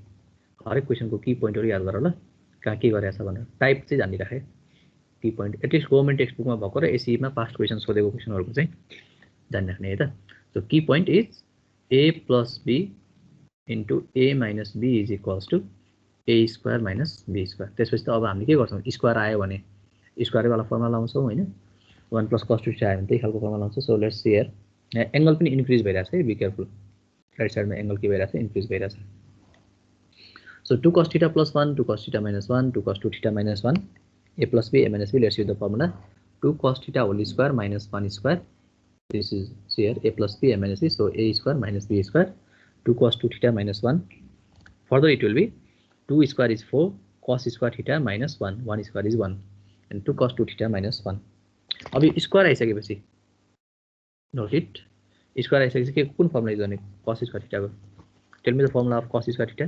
[SPEAKER 1] हरेक क्वेशनको की पोइन्टहरु याद गर ल. कहाँ के गरेछ भनेर टाइप चाहिँ जानिराखे. की पोइन्ट एटलिस्ट गभर्नमेन्ट टेक्स्ट बुकमा भएको र एसई मा पास्ट क्वेशन सोधेको क्वेशनहरुको चाहिँ जानिराख्ने है त. So key point is a plus b into a minus b is equals to a square minus b square. त्यसपछि त अब हामीले के गर्छौं स्क्वायर आयो भने स्क्वायर वाला फर्मुला लाउँछौं हैन. 1 plus cos 2 theta आयो भने त्यही खालको फर्मुला लाउँछौं. So let's see here angle पनि इन्क्रिज भइराछ है. Be careful. राइट साइडमा एंगल के भइराछ इन्क्रिज भइराछ. So 2 cos theta plus 1 2 cos theta minus 1 2 cos 2 theta minus 1 a plus b a minus b. Let's use the formula 2 cos theta whole square minus 1 square. This is here a plus b a minus b. So a square minus b square 2 cos 2 theta minus 1. Further it will be 2 square is 4 cos square theta minus 1 1 square is 1 and 2 cos 2 theta minus 1 अब यो square आइसकेपछि note it square आइसकेपछि के कुन formula use गर्ने cos square theta को tail me the formula of cos square theta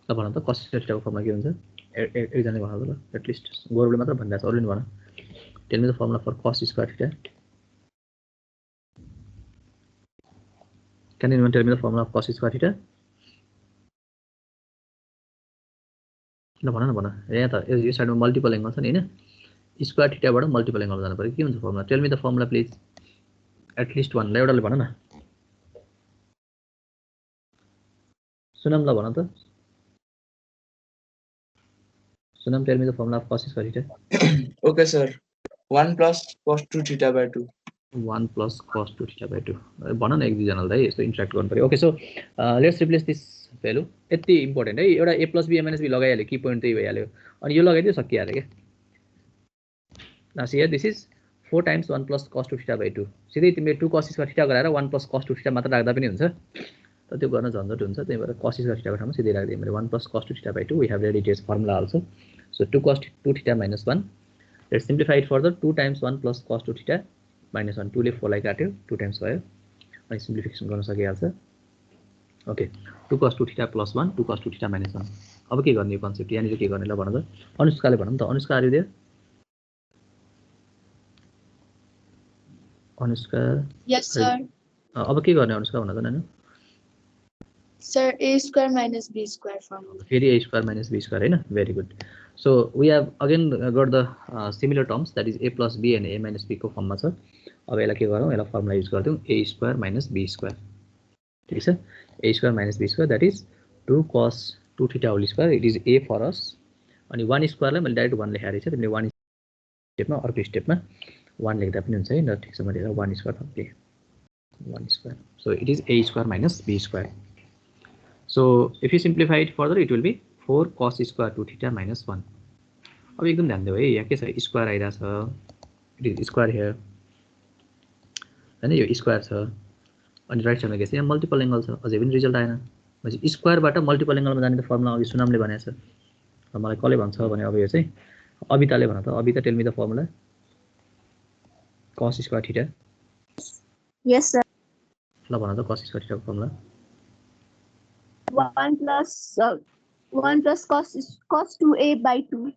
[SPEAKER 1] ल भन त cos square theta को फर्मुला के हुन्छ एकजनाले भन त ल एटलिस्ट गौरवले मात्र भन्दैछ अरूले भन tell me the formula for cos square theta Can anyone tell me the formula of cos square theta? ल भन न भन यहाँ त यो साइडमा मल्टिपल एंगल छ नि हैन स्क्वायर थीटा बाट मल्टिपल एंगल जानु पर्यो के हुन्छ formula tell me the formula please at least one ल एउटाले भन न सुनम ल भन त सुनम tell me the formula of cos square theta
[SPEAKER 3] Okay, sir. 1 plus cos 2 theta by 2.
[SPEAKER 1] 1 plus cos 2 theta by 2 भन न एक दुई जनाले दाइ यस्तो इन्टरेक्ट गर्नु पर्यो okay so let's replace this value यति इम्पोर्टेन्ट है एउटा a plus b a minus b लगाइहाल्यो की पोइन्ट त्यही भइहाल्यो अनि यो लगाइदियो सकिहाल्यो के now see here this is 4 times 1 plus cos 2 theta by 2 सिधै तिमीले 2 cos square theta गराएर 1 plus cos 2 theta मात्र राख्दा पनि हुन्छ त त्यो गर्न झन्झट हुन्छ त्यही भएर cos square theta को ठाउँमा सिधै राख्दिए मैले 1 plus cos 2 theta by 2 we have ready this formula also so 2 cos 2 theta minus 1 let's simplify it further 2 times 1 plus cos 2 theta minus 1 2 ले 4 लाई काट्यो 2 टाइम्स भयो अनि सिम्प्लिफिकेसन गर्न सकिहाल्छ okay 2 cos 2 theta plus 1 2 cos 2 theta minus 1 अब के गर्ने यो कन्सेप्ट यानी के गर्ने ल भन त अनुष्काले भनौं त Anushka are you there Anushka
[SPEAKER 4] Yes, sir.
[SPEAKER 1] अब के गर्ने अनुष्का भन त नानु
[SPEAKER 4] Sir, a square minus b square formula.
[SPEAKER 1] फेरि a square minus b square हैन very good so we have again got the similar terms that is a plus b and a minus b को फर्ममा छ अब यसलाई के गरौँ यसलाई फर्मुला युज गर्दियौ a square minus b square ठीक छ a square minus b square that is 2 cos 2 theta whole square it is a for us अनि 1 square लाई मैले डाइरेक्ट 1 लेखेर छ तिमीले 1 स्टेपमा अर्को स्टेपमा 1 लेख्दा पनि हुन्छ है ल ठीक छ मैले 1 square थपे 1 square so it is a square minus b square so if you simplify it further it will be 4 cos square 2 theta minus 1 अब एकदम ध्यान दियौ है यहाँ के छ स्क्वायर आइरा छ इट इज स्क्वायर हियर हैन यो स्क्वायर छ अनि राइट साइडमा के छ यहाँ मल्टिपल एंगल छ अझै पनि रिजल्ट आएन भनेपछि स्क्वायरबाट मल्टिपल एंगलमा जाने त फर्मुला अघि सुनामले भनेछ र मलाई कसले भन्छ भने अब यो चाहिँ अबिताले भन त Abita tell me the formula cos square theta
[SPEAKER 4] Yes, sir.
[SPEAKER 1] ल भन त cos square theta को formula
[SPEAKER 4] 1 plus cos 2a by 2.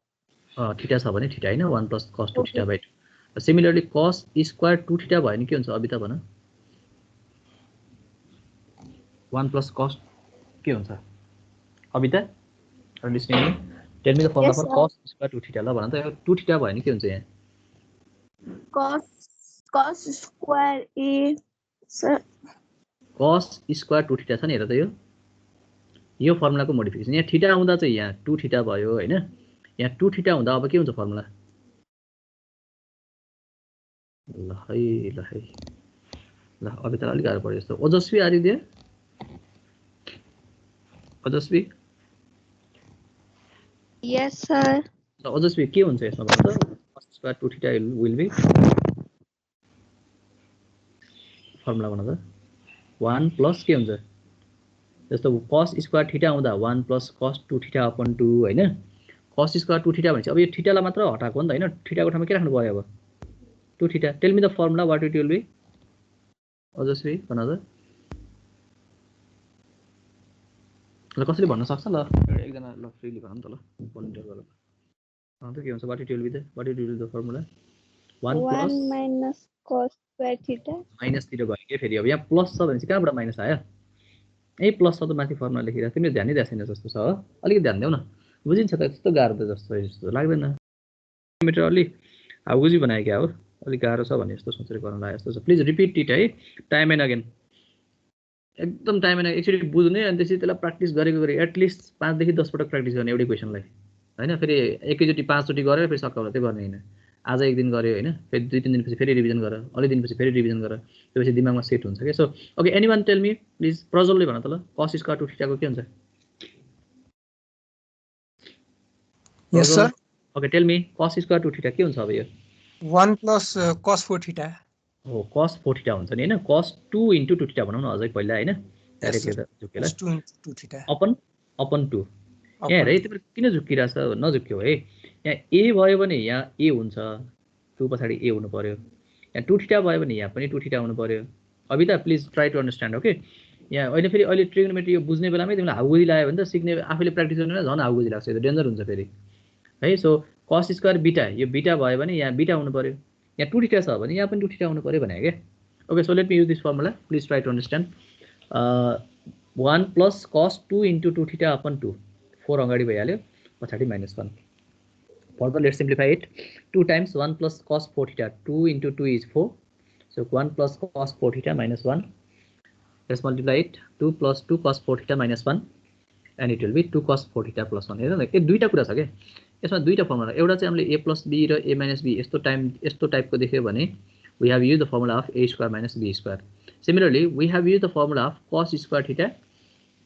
[SPEAKER 1] Theta छ भने थीटा हैन 1 plus cos 2 theta by 2 similarly cos square 2 theta भयो नि के हुन्छ अबिता भन 1 plus cos के हुन्छ Abita are listening tell me the formula for cos square 2 theta ल भन त 2 theta भयो नि के हुन्छ यहाँ
[SPEAKER 4] Cos square a sir.
[SPEAKER 1] cos square 2 theta छ नि हेर त यो फर्मुलाको मोडिफिकेसन यहाँ थीटा आउँदा चाहिँ यहाँ 2 थीटा भयो हैन यहाँ 2 थीटा हुँदा अब के हुन्छ फर्मुला ल अब त अलि गाह्रो पर्यो जस्तो ओजस्वी आर यु देयर ओजस्वी
[SPEAKER 4] Yes, sir.
[SPEAKER 1] ल ओजस्वी के हुन्छ यसमा भन त cos square 2 theta will be formula भन त 1 प्लस के हुन्छ जस्तो cos square theta आउँदा 1 plus cos 2 theta upon 2 हैन cos square 2 theta भनेपछि अब यो थीटालाई मात्र हटाएको हो नि त हैन थीटाको ठाउँमा के राख्नु पर्यो अब 2 theta tell me the formula what it will be Ojaswi भन त ल कसैले भन्न सक्छ ल एकजना ल फ्रीली भन त ल भोलन्टियर गरेर अन्त के हुन्छ what it will be the formula 1 plus
[SPEAKER 4] minus cos square theta.
[SPEAKER 1] Minus तिर गयो के फेरि अब यहाँ प्लस छ भनेपछि कहाँबाट माइनस आयो ए प्लस छ त माथि फर्मुला लेखिरा तिमीले ध्यान दिएको छैन जस्तो छ अलिकति ध्यान देऊ न बुझिन्छ त त्यस्तो गाह्रो त जस्तो लाग्दैन मिटर अलि हाउजी बनाए क्या हो अलि गाह्रो छ भने जस्तो सोचेर गर्न लाग्यो जस्तो छ प्लिज रिपिट इट है टाइम एन्ड अगेन एकदम टाइम एन्ड एक्चुअली बुझ्ने अनि त्यसपछि त्यसलाई प्र्याक्टिस गरेको गरे एटलिस्ट 5 देखि 10 पटक प्र्याक्टिस गर्ने एउटै क्वेसनलाई हैन फेरि एकैचोटि 5 चोटि गरेर फेरि सक्का मात्रै गर्ने हैन आज एक दिन गर्यो हैन फेरि 2-3 दिनपछि फेरि रिभिजन गर अलि दिनपछि फेरि रिभिजन गर त्यसपछि दिमागमा सेट हुन्छ के so okay anyone tell me please प्रज्वलले भन त ल cos square 2 theta को के हुन्छ
[SPEAKER 5] Yes, sir.
[SPEAKER 1] Okay tell me cos square 2 theta के हुन्छ अब यो
[SPEAKER 5] 1 plus cos 4 theta.
[SPEAKER 1] हो cos 4 theta हुन्छ नि हैन cos 2 into 2 theta भनौं न अझै पहिला हैन डाइरेक्टली त झुकेला
[SPEAKER 5] Plus 2 into 2 theta.
[SPEAKER 1] अपन 2 यहाँ
[SPEAKER 5] Upon
[SPEAKER 1] हेर है तिम्रो किन झुकिरहेछ नझुक्यो है यहाँ ए भयो भने यहाँ ए हुन्छ 2 पछाडि ए हुनु पर्यो यहाँ 2 थीटा भयो भने यहाँ पनि 2 थीटा हुनु पर्यो Abita please try to understand okay यहाँ अहिले फेरि अहिले ट्रिग्नोमेट्री यो बुझ्ने बेलामै तिमीलाई हाउगुजी लाग्यो भने त सिक्ने आफैले प्र्याक्टिस गर्ने झन् हाउगुजी लाग्छ यो डेन्जर हुन्छ फेरि है सो cos स्क्वायर बीटा यो बीटा भयो भने यहाँ बीटा हुनु पर्यो यहाँ 2 थीटा छ भने यहाँ पनि 2 थीटा हुनु पर्यो भने के okay so let me use this formula please try to understand 1 plus cos 2 into 2 theta upon 2 4 अगाडि भइहाल्यो पछाडि -1 further let's simplify it 2 times 1 plus cos 4 theta 2 into 2 is 4 so 1 plus cos 4 theta minus 1 let's multiply it 2 plus 2 cos 4 theta minus 1 and it will be 2 cos 4 theta plus 1 हेर्नु न यो दुईटा कुरा छ के यसमा दुईटा फर्मुला एउटा चाहिँ हामीले a plus b र a minus b यस्तो टाइपको देख्यो भने we have used the formula of a square minus b square. Similarly, we have used the formula of cos square theta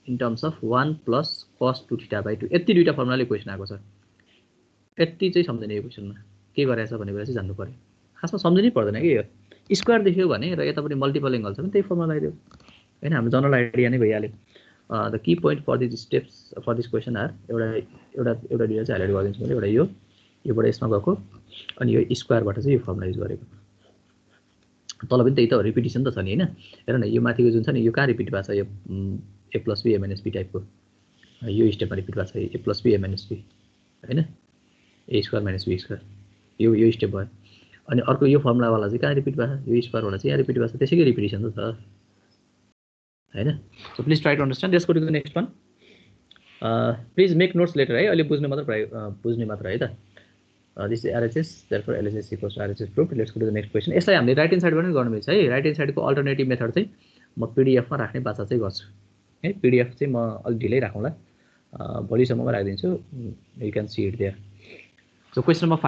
[SPEAKER 1] in terms of 1 plus cos 2 theta by 2. यति दुईटा फर्मुलाले question आएको छ यति चाहिँ सम्झिने यो क्वेशनमा के गरेछ भन्ने कुरा चाहिँ जान्नु पर्यो खासमा सम्झिनै पर्दैन के यो स्क्वायर देख्यो भने र यता पनि मल्टिपल एंगल छ भने त्यही फर्मुला लगाइदियो हैन हाम्रो जनरल आइडिया नै भइहाल्यो the key point for this steps for this question are एउटा डिटेल चाहिँ हाइलाइट गरिदिन्छु मैले एउटा योबाट यसमा गएको अनि यो स्क्वायरबाट चाहिँ यो फर्मुला युज गरेको तल पनि त्यही त रिपिटिसन त छ नि हैन हेर न यो माथिको जुन छ नि यो कहाँ रिपिट भएको छ यो a plus b a minus b टाइपको यो स्टेपमा रिपिट भएको छ a plus b a minus b हैन a square minus b square यो स्टेप भयो अनि अर्को यो फर्मुला वाला चाहिँ कहाँ रिपिट भएको छ यो स्क्वायर वाला चाहिँ यहाँ रिपिट भएको छ त्यसैको रिपिटिसन त छ हैन so please try to understand let's go to the next one please make notes later है अहिले बुझ्ने मात्र है त this is RHS therefore LHS equals to RHS proved. Let's go to the next question. यसलाई हामीले राइट ह्यान्ड साइडबाट पनि गर्नु मिल्छ है राइट ह्यान्ड साइडको अल्टरनेटिभ मेथड चाहिँ म पीडीएफ मा राख्ने बाचा चाहिँ गर्छु है पीडीएफ चाहिँ म अलि ढिलै राखौँला भोलिसम्ममा राखिदिन्छु you can see it there so question number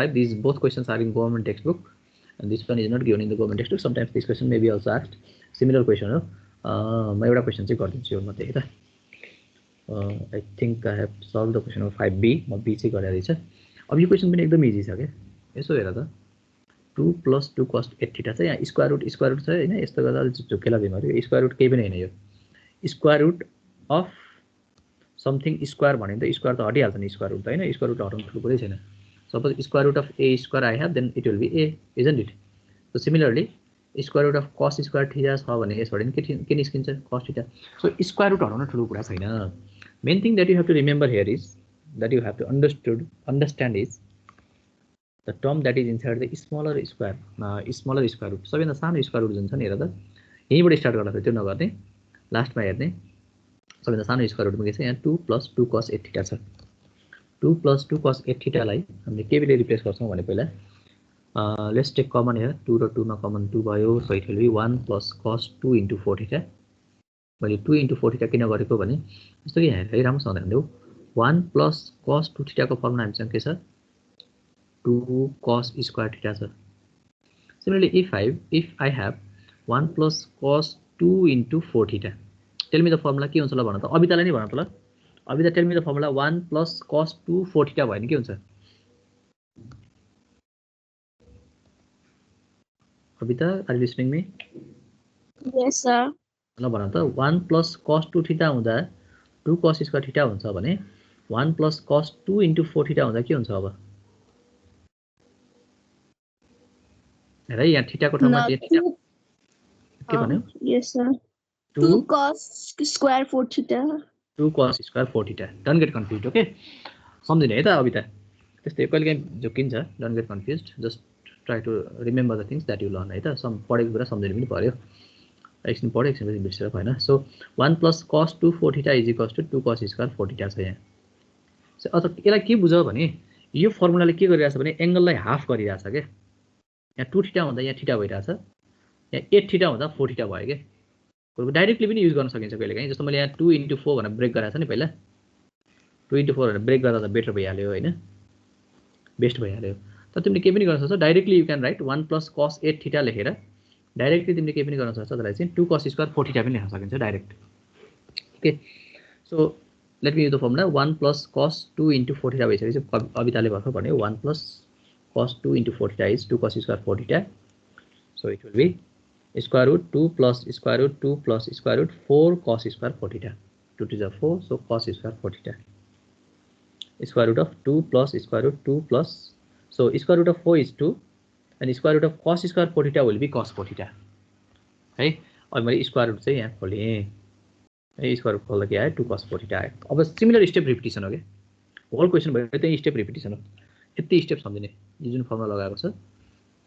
[SPEAKER 1] 5 these both questions are in government textbook and this one is not given in the government textbook sometimes this question may be also asked similar question हो म एउटा question चाहिँ गरिदिन्छु यो मध्ये है त I think I have solved the question of 5b म b चाहिँ गरेरै छ अब यो क्वेशन पनि एकदम इजी छ के यसो हेर त 2 plus 2 cos 8 थीटा छ यहाँ स्क्वायर रुट छ हैन यस्तो गर्दा अलि झुकेला बिमारी स्क्वायर रुट केही पनि हैन यो square root of something square भने त स्क्वायर त हटिहाल्छ नि स्क्वायर रुट हैन स्क्वायर रुट हटाउनु ठुलो कुरै छैन suppose square root of a square I have then it will be a isn't it so similarly square root of cos square theta छ भने यसबाट के निस्किन्छ cos theta so square root हटाउन ठुलो कुरा छैन main thing that you have to remember here is that you have to understand is the term that is inside the smaller square root सबैभन्दा सानो स्क्वायर रुट जुन छ नि हेर त यहीँबाट स्टार्ट गर्दा फेरि त्यो नगर्ने लास्टमा हेर्ने सबैभन्दा सानो स्क्वायर रुटमा के छ यहाँ 2 plus 2 cos 8 थीटा छ 2 plus 2 cos 8 थीटा लाई हामीले केले रिप्लेस गर्छौं भने पहिला लेट्स टेक कमन हियर 2 र 2 मा कमन 2 भयो so it will be 1 plus cos 2 into 4 theta मैले 2 into 4 थीटा किन गरेको भने जस्तो कि यहाँ है राम्रोसँग हेर्नु 1 plus cos 2 थीटा को फर्मुला हामीसँग के छ 2 cos स्क्वायर थीटा छ similarly if I have 1 plus cos 2 into 4 theta tail me the formula के हुन्छ ल भन त अबितालाई नै भन त ल Abita tell me the formula 1 plus cos 2 4 theta भयो नि के हुन्छ Abita are you listening me
[SPEAKER 4] Yes, sir.
[SPEAKER 1] ल भन त 1 plus cos 2 थीटा हुँदा 2 cos स्क्वायर थीटा हुन्छ भने 1 plus cos 2 into 4 थीटा हुँदा के हुन्छ अब हेर यहाँ थीटाको ठाउँमा के भन्यो
[SPEAKER 4] Yes, sir. 2 cos square 4 theta.
[SPEAKER 1] 2 cos square 4 theta don't get confused okay सम्झिने है त अबिता त्यस्तै कहिलेकाहीँ झुकिन्छ don't get confused just try to remember the things that you learn है त पढेको कुरा सम्झिनु पनि पर्यो एकछिन पढ्यो एकछिन पछि बिर्सेर भएन so 1 plus cos 2 4 theta is equals to 2 cos square 4 theta छ यहाँ सो अझ यसलाई के बुझ भने यो फर्मुलाले के गरिरहेछ भने एंगललाई हाफ गरिरहेछ के यहाँ 2 थीटा हुँदा यहाँ थीटा भइरहेछ यहाँ 8 थीटा हुँदा 4 थीटा भयो के डाइरेक्टली पनि युज गर्न सकिन्छ कहिलेकाहीँ जस्तो मैले यहाँ 2 into 4 भनेर ब्रेक गराएको छ नि पहिला 2 into 4 भनेर ब्रेक गर्दा त बेटर भइहाल्यो हैन बेस्ट भइहाल्यो तर तिमीले के पनि गर्न सक्छौ directly you can right 1 plus cos 8 theta लेखेर डाइरेक्टली तिमीले के पनि गर्न सक्छौ त्यसलाई चाहिँ 2 cos स्क्वायर 4 थीटा पनि लेख्न सकिन्छ direct okay so let me use the formula 1 plus cos 2 into 4 theta भइसकेपछि अबिताले भर्खर भन्यो 1 plus cos 2 into 4 theta is 2 cos square 4 theta so it will be square root 2 plus square root 2 plus square root 4 cos square 4 theta. 2 to the 4, so cos square 4 theta. Square root of 2 plus square root 2 plus, so square root of 4 is 2 and square root of cos square 4 theta will be cos 4 theta. है अब मैले square root चाहिँ यहाँ खोलेँ है, square root खोल्दा के आयो 2 cos 4 theta आयो. अब सिमिलर स्टेप रिपिटिसन हो के होल क्वेसन भयो, त्यही स्टेप रिपिटिसन हो. यति स्टेप सम्झिने, यो जुन फर्मुला लगाएको छ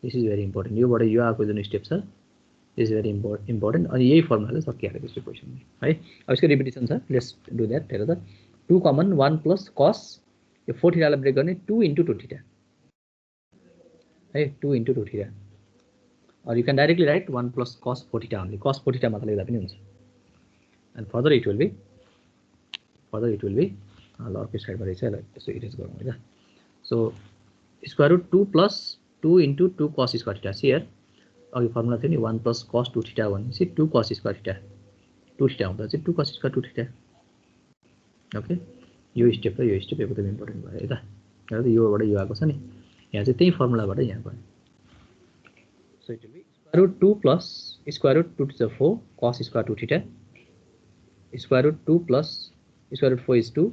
[SPEAKER 1] दिस इज भेरी इम्पोर्टेन्ट. योबाट यो आएको जुन स्टेप छ दिस इज भेरी इम्पोर्टेन्ट. अनि यही फर्मुलाले सकिहाल्यो त्यसको क्वेसन है. अब यसको रिपिटिसन छ, लेट्स डु द्याट. हेर त 2 कमन 1 प्लस cos, यो 4 थीटालाई ब्रेक गर्ने 2 into 2 थीटा है, 2 into 2 theta. or you can directly write 1 plus cos 4 theta only. Cos 4 theta मात्र लेख्दा पनि हुन्छ. And further it will be ल अर्को साइडबाट चाहिँ यसो इरेज गरौँ है त. So square root 2 plus 2 into 2 cos square theta. See here अघि फर्मुला थियो नि 1 plus cos 2 theta भनेपछि 2 cos square theta. 2 theta हुँदा चाहिँ 2 cos square 2 theta. ओके, यो स्टेप र यो स्टेप एकदम इम्पोर्टेन्ट भयो है त. हेर त योबाट यो आएको छ नि, यहाँ चाहिँ त्यही फर्मुलाबाट यहाँ भयो. So it will be square root 2 plus square root 2 to the 4 cos square 2 theta. Square root 2 plus square root 4 is 2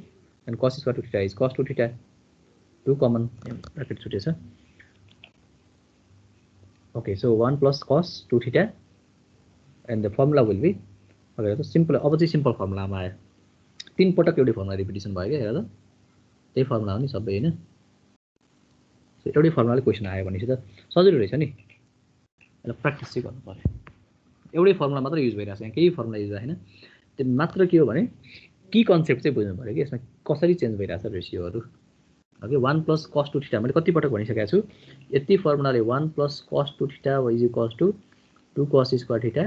[SPEAKER 1] and cos square 2 theta is cos 2 theta. 2 common bracket छुटेछ. Okay, so 1 plus cos 2 theta and the formula will be, अब हेर त simple, अब चाहिँ simple फर्मुलामा आयो. 3 पटक एउटै formula रिपिटिसन भयो के. हेर त त्यही फर्मुला हो नि सबै हैन. सो एउटै फर्मुलाले क्वेसन आयो भनेपछि त सजिलो रहेछ नि. यसलाई प्र्याक्टिस चाहिँ गर्नु पर्यो. एउटै फर्मुला मात्र युज भइरहेछ, यहाँ केही फर्मुला युज भएन. त्यो मात्र के हो भने की कन्सेप्ट चाहिँ बुझ्नु पर्यो कि यसमा कसरी चेन्ज भइरहेछ रेसियोहरू. ओके, 1 प्लस cos 2 थीटा मैले कति पटक भनिसकेको छु. यति फर्मुलाले 1 plus cos 2 theta is equals to 2 cos square theta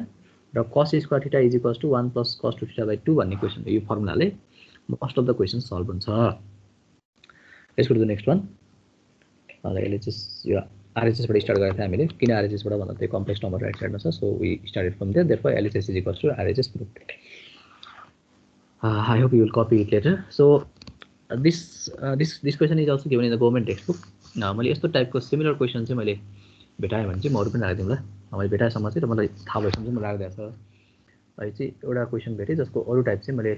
[SPEAKER 1] र cos square theta is equals to 1 plus cos 2 theta by 2 भन्ने क्वेसन. यो फर्मुलाले most of the question solve हुन्छ. Let's go to the next one. यसले चाहिँ यो RHS बाट start गरेको थियो हामीले. किन RHS बाट भन्दा त्यो कम्प्लेक्स नम्बर राइट साइडमा छ. So we started from there. Therefore LHS is equals to RHS proved. I hope you will copy it later. So this question is also given in the government textbook. मैले यस्तो टाइपको similar question चाहिँ मैले भेटाएँ भने चाहिँ म अरू पनि राख्दिउँ ल. मैले भेटाएसम्म चाहिँ र मलाई थाहा भएसम्म चाहिँ म राख्दैछ. अहिले चाहिँ एउटा क्वेसन भेटेँ जसको अरू टाइप चाहिँ मैले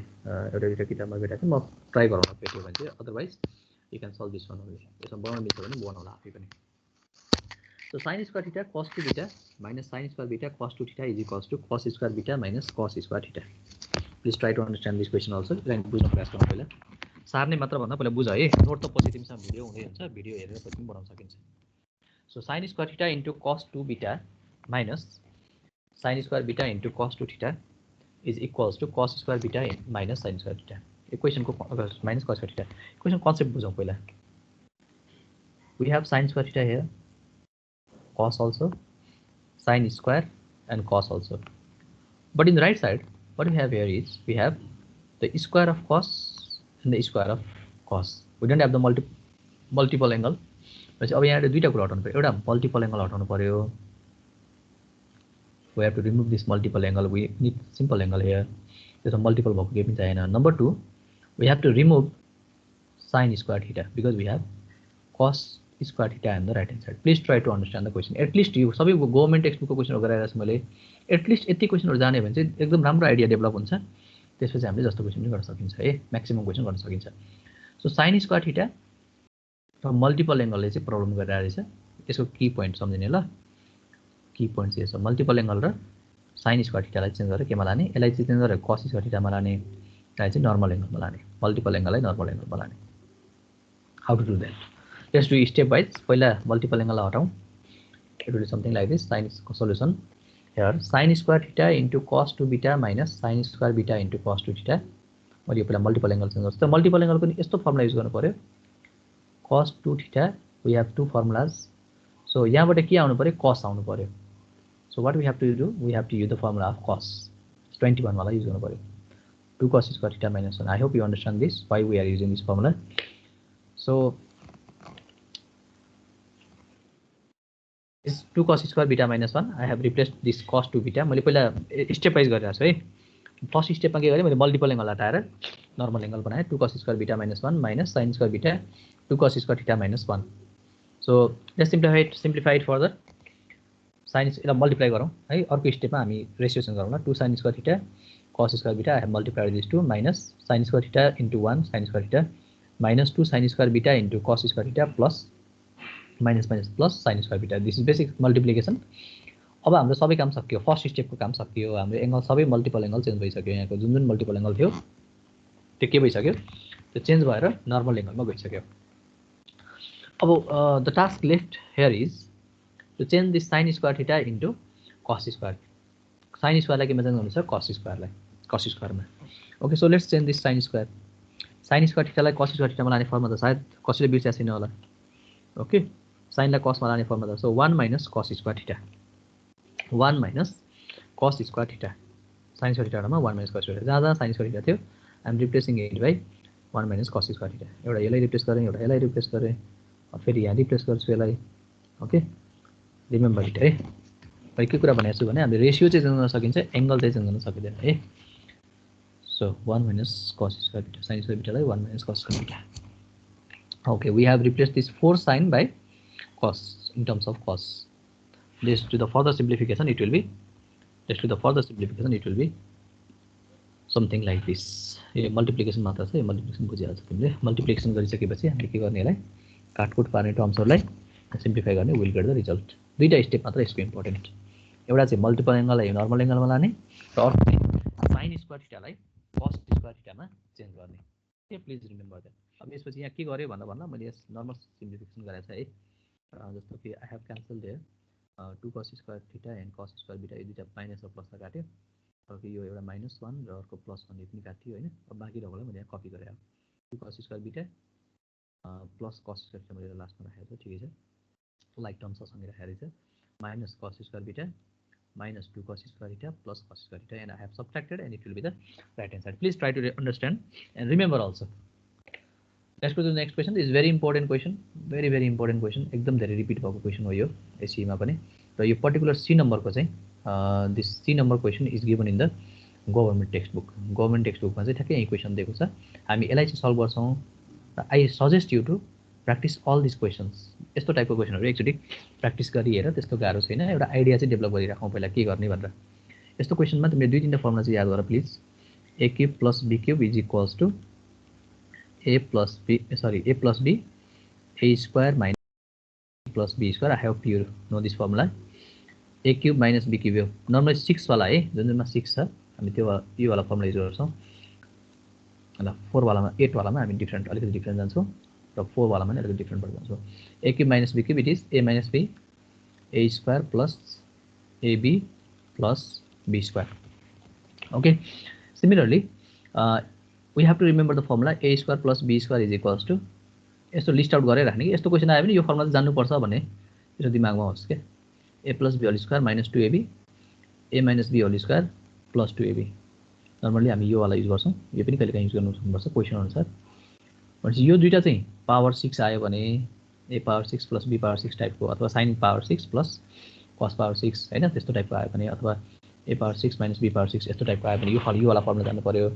[SPEAKER 1] एउटा किताबमा भेटाएको थिएँ. म ट्राई गराउन भेट्यो भने चाहिँ, otherwise you can solve this one only. यसमा बनाउन मिल्छ भने बनाउला आफै पनि. So sin square theta cos 2 beta minus sin square beta cos 2 theta is equals to cos square beta minus cos square theta. Please try to understand this question also. बुझ्न प्रयास गर्नु पहिला. सार्ने मात्र भन्दा पहिला बुझ है. नोट त पछि तिमीसँग भिडियो हुँदै हुन्छ, भिडियो हेरेर पछि पनि बनाउन सकिन्छ. So sin square theta into cos 2 beta minus sin square beta into cos 2 theta is equals to cos square beta minus sin square theta. Equation को minus cos square theta. Equation concept बुझौँ पहिला. We have sin square theta here, cos also, sin square and cos also. But in the right side, what we have here is we have the square of cos and the square of cos. We don't have the multiple angle. अब यहाँ दुईटा कुरा हटाउनु पर्यो. एउटा multiple angle हटाउनु पर्यो. We have to remove this multiple angle. We need simple angle here. त्यसमा मल्टिपल भएको केही पनि चाहिएन. Number 2, we have to remove sin square theta because we have cos square theta on the right hand side. Please try to understand the question. At least you सबै government text बुकको क्वेसनहरु गराइरहेको छु मैले. At least यति क्वेसनहरु जाने भने चाहिँ एकदम राम्रो आइडिया डेभलप हुन्छ. त्यसपछि हामीले जस्तो क्वेसन पनि गर्न सकिन्छ है. म्याक्सिमम क्वेसन गर्न सकिन्छ. सो sin square theta र मल्टिपल एंगलले चाहिँ प्रब्लम गरिरहेको रहेछ. यसको की पोइन्ट सम्झिने ल. की पोइन्ट चाहिँ यसो मल्टिपल एंगल र sin square theta लाई चेन्ज गरेर केमा लाने, यसलाई चाहिँ चेन्ज गरेर cos square theta मा लाने, यसलाई चाहिँ नर्मल एंगलमा लाने, मल्टिपल एंगललाई नर्मल एंगलमा लाने. How to do that? Let's do step wise. पहिला मल्टिपल एंगल हटाउँ. It will be something like this. Sin solution here, sin square theta into cos 2 beta minus sin square beta into cos 2 theta. मैले यो पहिला multiple angle change गर्छु. त multiple angle पनि यस्तो formula use गर्नु पर्यो. cos 2 theta, we have two formulas. So यहाँबाट के आउनु पर्यो? cos आउनु पर्यो. So what we have to do? We have to use the formula of cos. 21 वाला युज गर्नु पर्यो. 2 cos square theta minus 1. I hope you understand this, why we are using this formula. So this 2 cos square beta minus 1, I have replaced this cos 2 beta. मैले पहिला step wise गरिरहेको छु है. First स्टेपमा के गरेँ मैले मल्टिपल एंगल हटाएर normal angle बनाएँ. 2 cos square beta minus 1 minus sin square beta 2 cos square theta minus 1. So let's simplify it further. Sine यसलाई मल्टिप्लाई गरौँ है। अर्को स्टेपमा हामी रेसियोसँग गरौँ ल। 2 sin square theta cos square beta, I have multiplied this to minus sin square theta into 1 sin square theta minus 2 sin square beta into cos square theta plus minus minus plus sin square beta. This is basic multiplication. अब हाम्रो सबै काम सकियो, first स्टेपको काम सकियो। हाम्रो angle सबै multiple angle change भइसक्यो। यहाँको जुन जुन मल्टिपल एंगल थियो त्यो के भइसक्यो, त्यो चेन्ज भएर नर्मल एंगलमा गइसक्यो। अब the task left here is to change this sin square theta into cos square. sin स्क्वायरलाई केमा चेन्ज गर्नु छ, cos स्क्वायरलाई cos स्क्वायरमा। Okay, so let's change this sin square. sin square थीटालाई cos स्क्वायर थीटामा लाने फर्ममा त सायद कसैले बिर्सेको छैन होला। ओके, साइनलाई cosमा लाने फर्ममा त, so 1 minus cos square theta, 1 minus cos square theta. sin square थीटामा 1 माइनस cos स्क्वायर थीटा, जहाँ sin स्क्वायर थीटा थियो I am replacing it by 1 minus cos square theta. एउटा यसलाई रिप्लेस गरेँ, एउटा यसलाई रिप्लेस गरेँ, फेरि यहाँ रिप्लेस गर्छु यसलाई। ओके, रिमेम्बर इट है। मैले के कुरा भनेको छु भने हामीले रेसियो चाहिँ चेन्ज गर्न सकिन्छ, एंगल चाहिँ चेन्ज गर्न सकिँदैन है। So 1 minus cos square theta, sin square थीटालाई 1 minus cos square theta. Okay, we have replaced this 4 sin by cos in terms of cos. This to the further simplification it will be, something like this. यो multiplication मात्र छ, यो multiplication बुझिहाल्छ तिमीले। Multiplication गरिसकेपछि हामीले के गर्ने, यसलाई काटकुट पार्ने टर्म्सहरुलाई सिम्प्लिफाई गर्ने, विल गेट द रिजल्ट। दुईटा स्टेप मात्र यसको इम्पोर्टेन्ट। एउटा चाहिँ मल्टिपल एंगललाई नर्मल एंगलमा लाने र अर्को चाहिँ sin स्क्वायर थीटालाई cos स्क्वायर थीटामा चेन्ज गर्ने। Okay, please remember that. अब यसपछि यहाँ के गर्यो भन्दा मैले यस नर्मल सिम्प्लिफिकेसन गरेको छ है। जस्तो कि I have cancel there 2 cos square theta and cos square beta, यो दुईटा माइनस र प्लस काट्यो। अब यो एउटा -1 र अर्को +1 यति काट्यो हैन। अब बाँकी रहेकोलाई मैले यहाँ कपी गरेँ। 2 cos square beta plus cos square theta मैले लास्टमा राखेको छु, ठिकै छ। लाइक टर्म्स सँगै राखेको छ, minus cos square beta minus 2 cos square theta plus cos square theta, and I have subtracted, and it will be the right hand side. Please try to understand and remember also. Let's go to the next question. This is very important question, very important question. एकदम धेरै repeat भएको question हो यो SC मा पनि। र यो particular C number को चाहिँ this C number question is given in the government text book. Government text बुकमा चाहिँ ठ्याक्कै यही क्वेशन दिएको छ। हामी यसलाई चाहिँ सल्भ गर्छौं। I suggest you to practice all these questions. यस्तो टाइपको क्वेशनहरु एकचोटी प्र्याक्टिस गरिहेर, त्यस्तो गाह्रो छैन। एउटा आइडिया चाहिँ डेभलप गरिराखौं पहिला के गर्ने भनेर। यस्तो क्वेशनमा तिमीले दुई तीनटा फर्मुला चाहिँ याद गर please. a cube plus b cube is equals to a plus b a square minus plus b square. I have you know this formula. a cube minus b cube, normally 6 वाला है, जुनमा 6 छ हामी त्यो यो वाला फर्मुला युज गर्छौं। ल 4 वालामा 8 वालामा हामी डिफरेन्ट अलिकति डिफरेन्ट जान्छौं र 4 वालामा नि अलिकति डिफरेन्ट पर्छ। So a cube minus b cube it is a minus b a square plus ab plus b square. Okay, similarly we have to remember the formula a square plus b square is equals to. यस्तो list out गरेर राख्ने कि यस्तो question आयो भने यो formula जान्नु पर्छ भन्ने यो दिमागमा होस् के। a plus b whole square minus 2ab a minus b whole square plus 2ab। Normally हामी यो वाला युज गर्छौं, यो पनि कहिले काहीँ युज गर्नुपर्छ क्वेशन अनुसार। भनेपछि यो दुईटा चाहिँ पावर 6 आयो भने a power 6 plus b power 6 टाइपको, अथवा sin power 6 plus cos power 6 हैन, त्यस्तो टाइपको आयो भने, अथवा a power 6 minus b power 6 यस्तो टाइपको आयो भने यो वाला फर्मुला जान्नु पर्यो।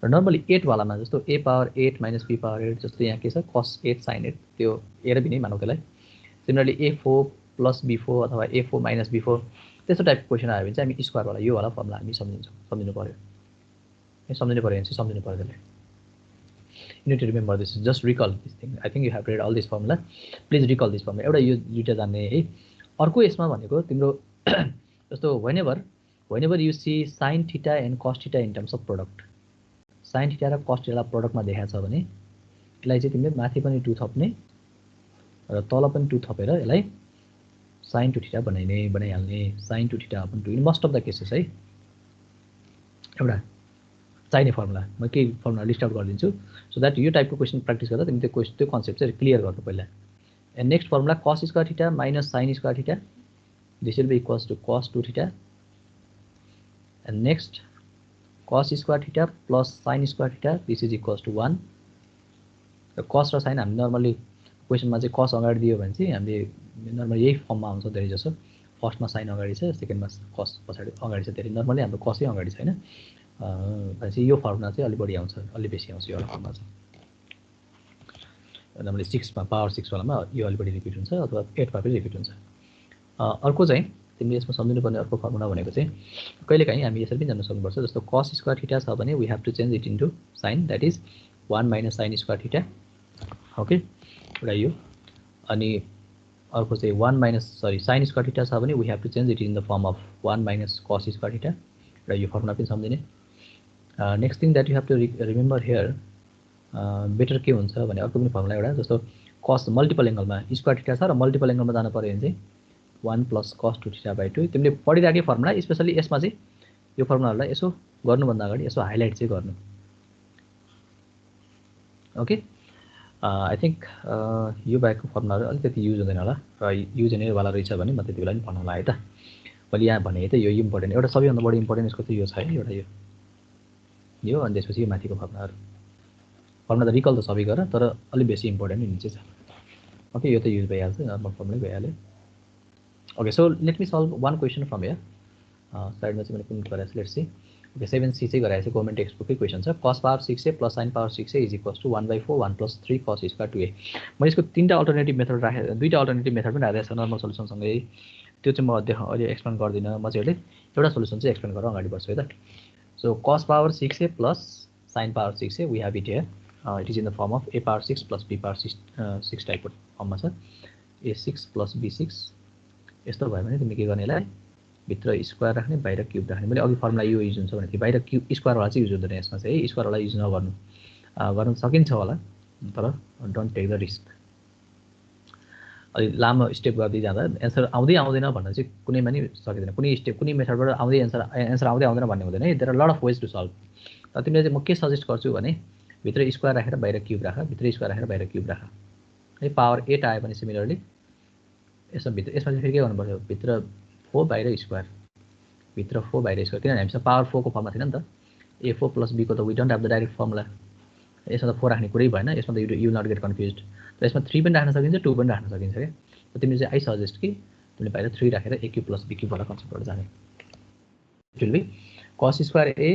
[SPEAKER 1] र नर्मली 8 वालामा जस्तो a power 8 minus b power 8 जस्तो यहाँ के छ cos 8 sin 8, त्यो a र b नै मानौ त्यसलाई। सिमिलरली a4 प्लस b4 अथवा a4 माइनस b4 त्यस्तो टाइपको क्वेशन आयो भने चाहिँ हामी स्क्वायर वाला यो वाला फर्मुला हामी सम्झिनु पर्यो। सम्झिनु पर्यो भने चाहिँ सम्झिनु पर्यो त्यसलाई। You need to remember this. Just recall this thing. I think you have read all this formula. Please recall this formula. एउटा यो दुईटा जान्ने है। अर्को यसमा भनेको तिम्रो जस्तो whenever you see sin theta and cos theta in terms of product, sin theta र cos theta लाई प्रोडक्टमा देखाएको छ भने यसलाई चाहिँ तिमीले माथि पनि 2 थप्ने र तल पनि 2 थपेर यसलाई sin 2 theta बनाइहाल्ने। sin 2 theta upon 2 in most of the cases है। एउटा चाहिने फर्मुला म के फर्मुला लिस्ट आउट गरिदिन्छु, सो दैट यो टाइपको क्वेशन प्र्याक्टिस गर्दा तिमी त्यो कन्सेप्ट चाहिँ क्लियर गर्नु पहिला। And next formula cos square theta minus sin square theta, this will be equals to cos 2 theta. And next cos square theta plus sin square theta, this is equals to 1। र cos र sin हामी normally क्वेशनमा चाहिँ cos अगाडि दियो भने चाहिँ हामीले normally यही फर्ममा आउँछ धेरै जसो। फर्स्टमा sin अगाडि छ, सेकेन्डमा cos पछाडि अगाडि छ, धेरै नर्मली हाम्रो cos नै अगाडि छ हैन। भनेपछि यो फर्मुला चाहिँ अलि बढी आउँछ, अलि बेसी आउँछ यो फर्मुला चाहिँ। नर्मली 6 मा पावर 6 वालामा यो अलि बढी रिपिट हुन्छ, अथवा 8 मा पनि रिपिट हुन्छ। अर्को चाहिँ तिमीले यसमा सम्झिनुपर्ने अर्को फर्मुला भनेको चाहिँ कहिलेकाहीँ हामी यसरी पनि जान्न सक्नुपर्छ। जस्तो cos स्क्वायर थीटा छ भने we have to change it into sin, that is 1 minus sin square theta. Okay, एउटा यो। अनि अर्को चाहिँ 1 minus sin स्क्वायर थीटा छ भने we have to change it in the form of 1 minus cos square theta. र यो formula पनि सम्झिने। Next thing that you have to remember here, better के हुन्छ भने अर्को पनि फर्मुला एउटा, जस्तो cos मल्टिपल एङ्गलमा स्क्वायर थीटा छ र मल्टिपल एङ्गलमा जानु पर्यो भने चाहिँ 1 plus cos 2 थीटा by 2। तिमीले पढिराखे फर्मुला, स्पेशली यसमा चाहिँ यो फर्मुलाहरूलाई यसो गर्नुभन्दा अगाडि यसो हाइलाइट चाहिँ गर्नु। ओके, आई थिङ्क यो बाहेकको फर्मुलाहरू अलिकति युज हुँदैन होला, र युज हुनेवाला रहेछ भने म त्यति बेला पनि भन्नु होला है त। मैले यहाँ भने त यो इम्पोर्टेन्ट, एउटा सबैभन्दा बढी इम्पोर्टेन्ट यसको चाहिँ यो छ है, एउटा यो अनि त्यसपछि यो माथिको फर्मुला त रिकल त सबै गर, तर अलिक बेसी इम्पोर्टेन्ट हुने चाहिँ छ। ओके, यो त युज भइहाल्छ, नर्मल फर्मुलै भइहाल्यो। Okay, so let me solve one question from here. Slide में से मैंने प्रिंट करा है, let's see. Okay, 7C से करा है, गवर्नमेंट टेक्स्ट बुक की क्वेश्चन है। cos power 6a plus sin power 6a is equals to 1/4 1 plus 3 cos square 2a। मैं इसको तीनटा अल्टरनेटिभ मेथड राखे, दुईटा अल्टरनेटिभ मेथड पनि राखेको छु नर्मल सल्युसन सँगै। त्यो चाहिँ म अहिले एक्सप्लेन गर्दिन, म चाहिँ अहिले एउटा सल्युसन चाहिँ एक्सप्लेन गरेर अगाडि बढ्छु है त। So cos power 6a plus sin power 6a we have it here. It is in the form of a power 6 plus b power 6 टाइपको फर्ममा छ। a6 plus b6 यस्तो भयो भने तिमीले के गर्ने, यसलाई भित्र स्क्वायर राख्ने, बाहिर क्युब राख्ने। मैले अघि फर्मुला यो युज हुन्छ भने थियो, बाहिर क्युब स्क्वायरवाला चाहिँ युज हुँदैन यसमा चाहिँ है, स्क्वायरवाला युज नगर्नु। गर्न सकिन्छ होला तर डोन्ट टेक द रिस्क। अलि लामो स्टेप गर्दै जाँदा एन्सर आउँदै आउँदैन भन्न चाहिँ कुनैमा नि सकिँदैन। कुनै स्टेप कुनै मेथडबाट आउँदै एन्सर आउँदै आउँदैन भन्ने हुँदैन है। There are lot of ways to solve. तर तिमीले चाहिँ म के सजेस्ट गर्छु भने भित्र स्क्वायर राखेर बाहिर क्युब राख, भित्र स्क्वायर राखेर बाहिर क्युब राख है। पावर 8 आयो भने सिमिलरली यसमा भित्र, यसमा चाहिँ फेरि के गर्नुपर्छ, भित्र 4 बाहिर स्क्वायर, भित्र 4 बाहिर स्क्वायर, किनभने हामीसँग पावर 4 को फर्मुला थिएन नि त। a4 plus b को त we don't have the direct formula. यसमा त 4 राख्ने कुरै भएन, यसमा त यु नट गेट कन्फ्युज्ड। र यसमा 3 पनि राख्न सकिन्छ, 2 पनि राख्न सकिन्छ क्या। त तिमीले चाहिँ आई सजेस्ट कि तिमीले बाहिर 3 राखेर a cube plus b cube वाला कन्सेप्टबाट जाने। It will be cos square a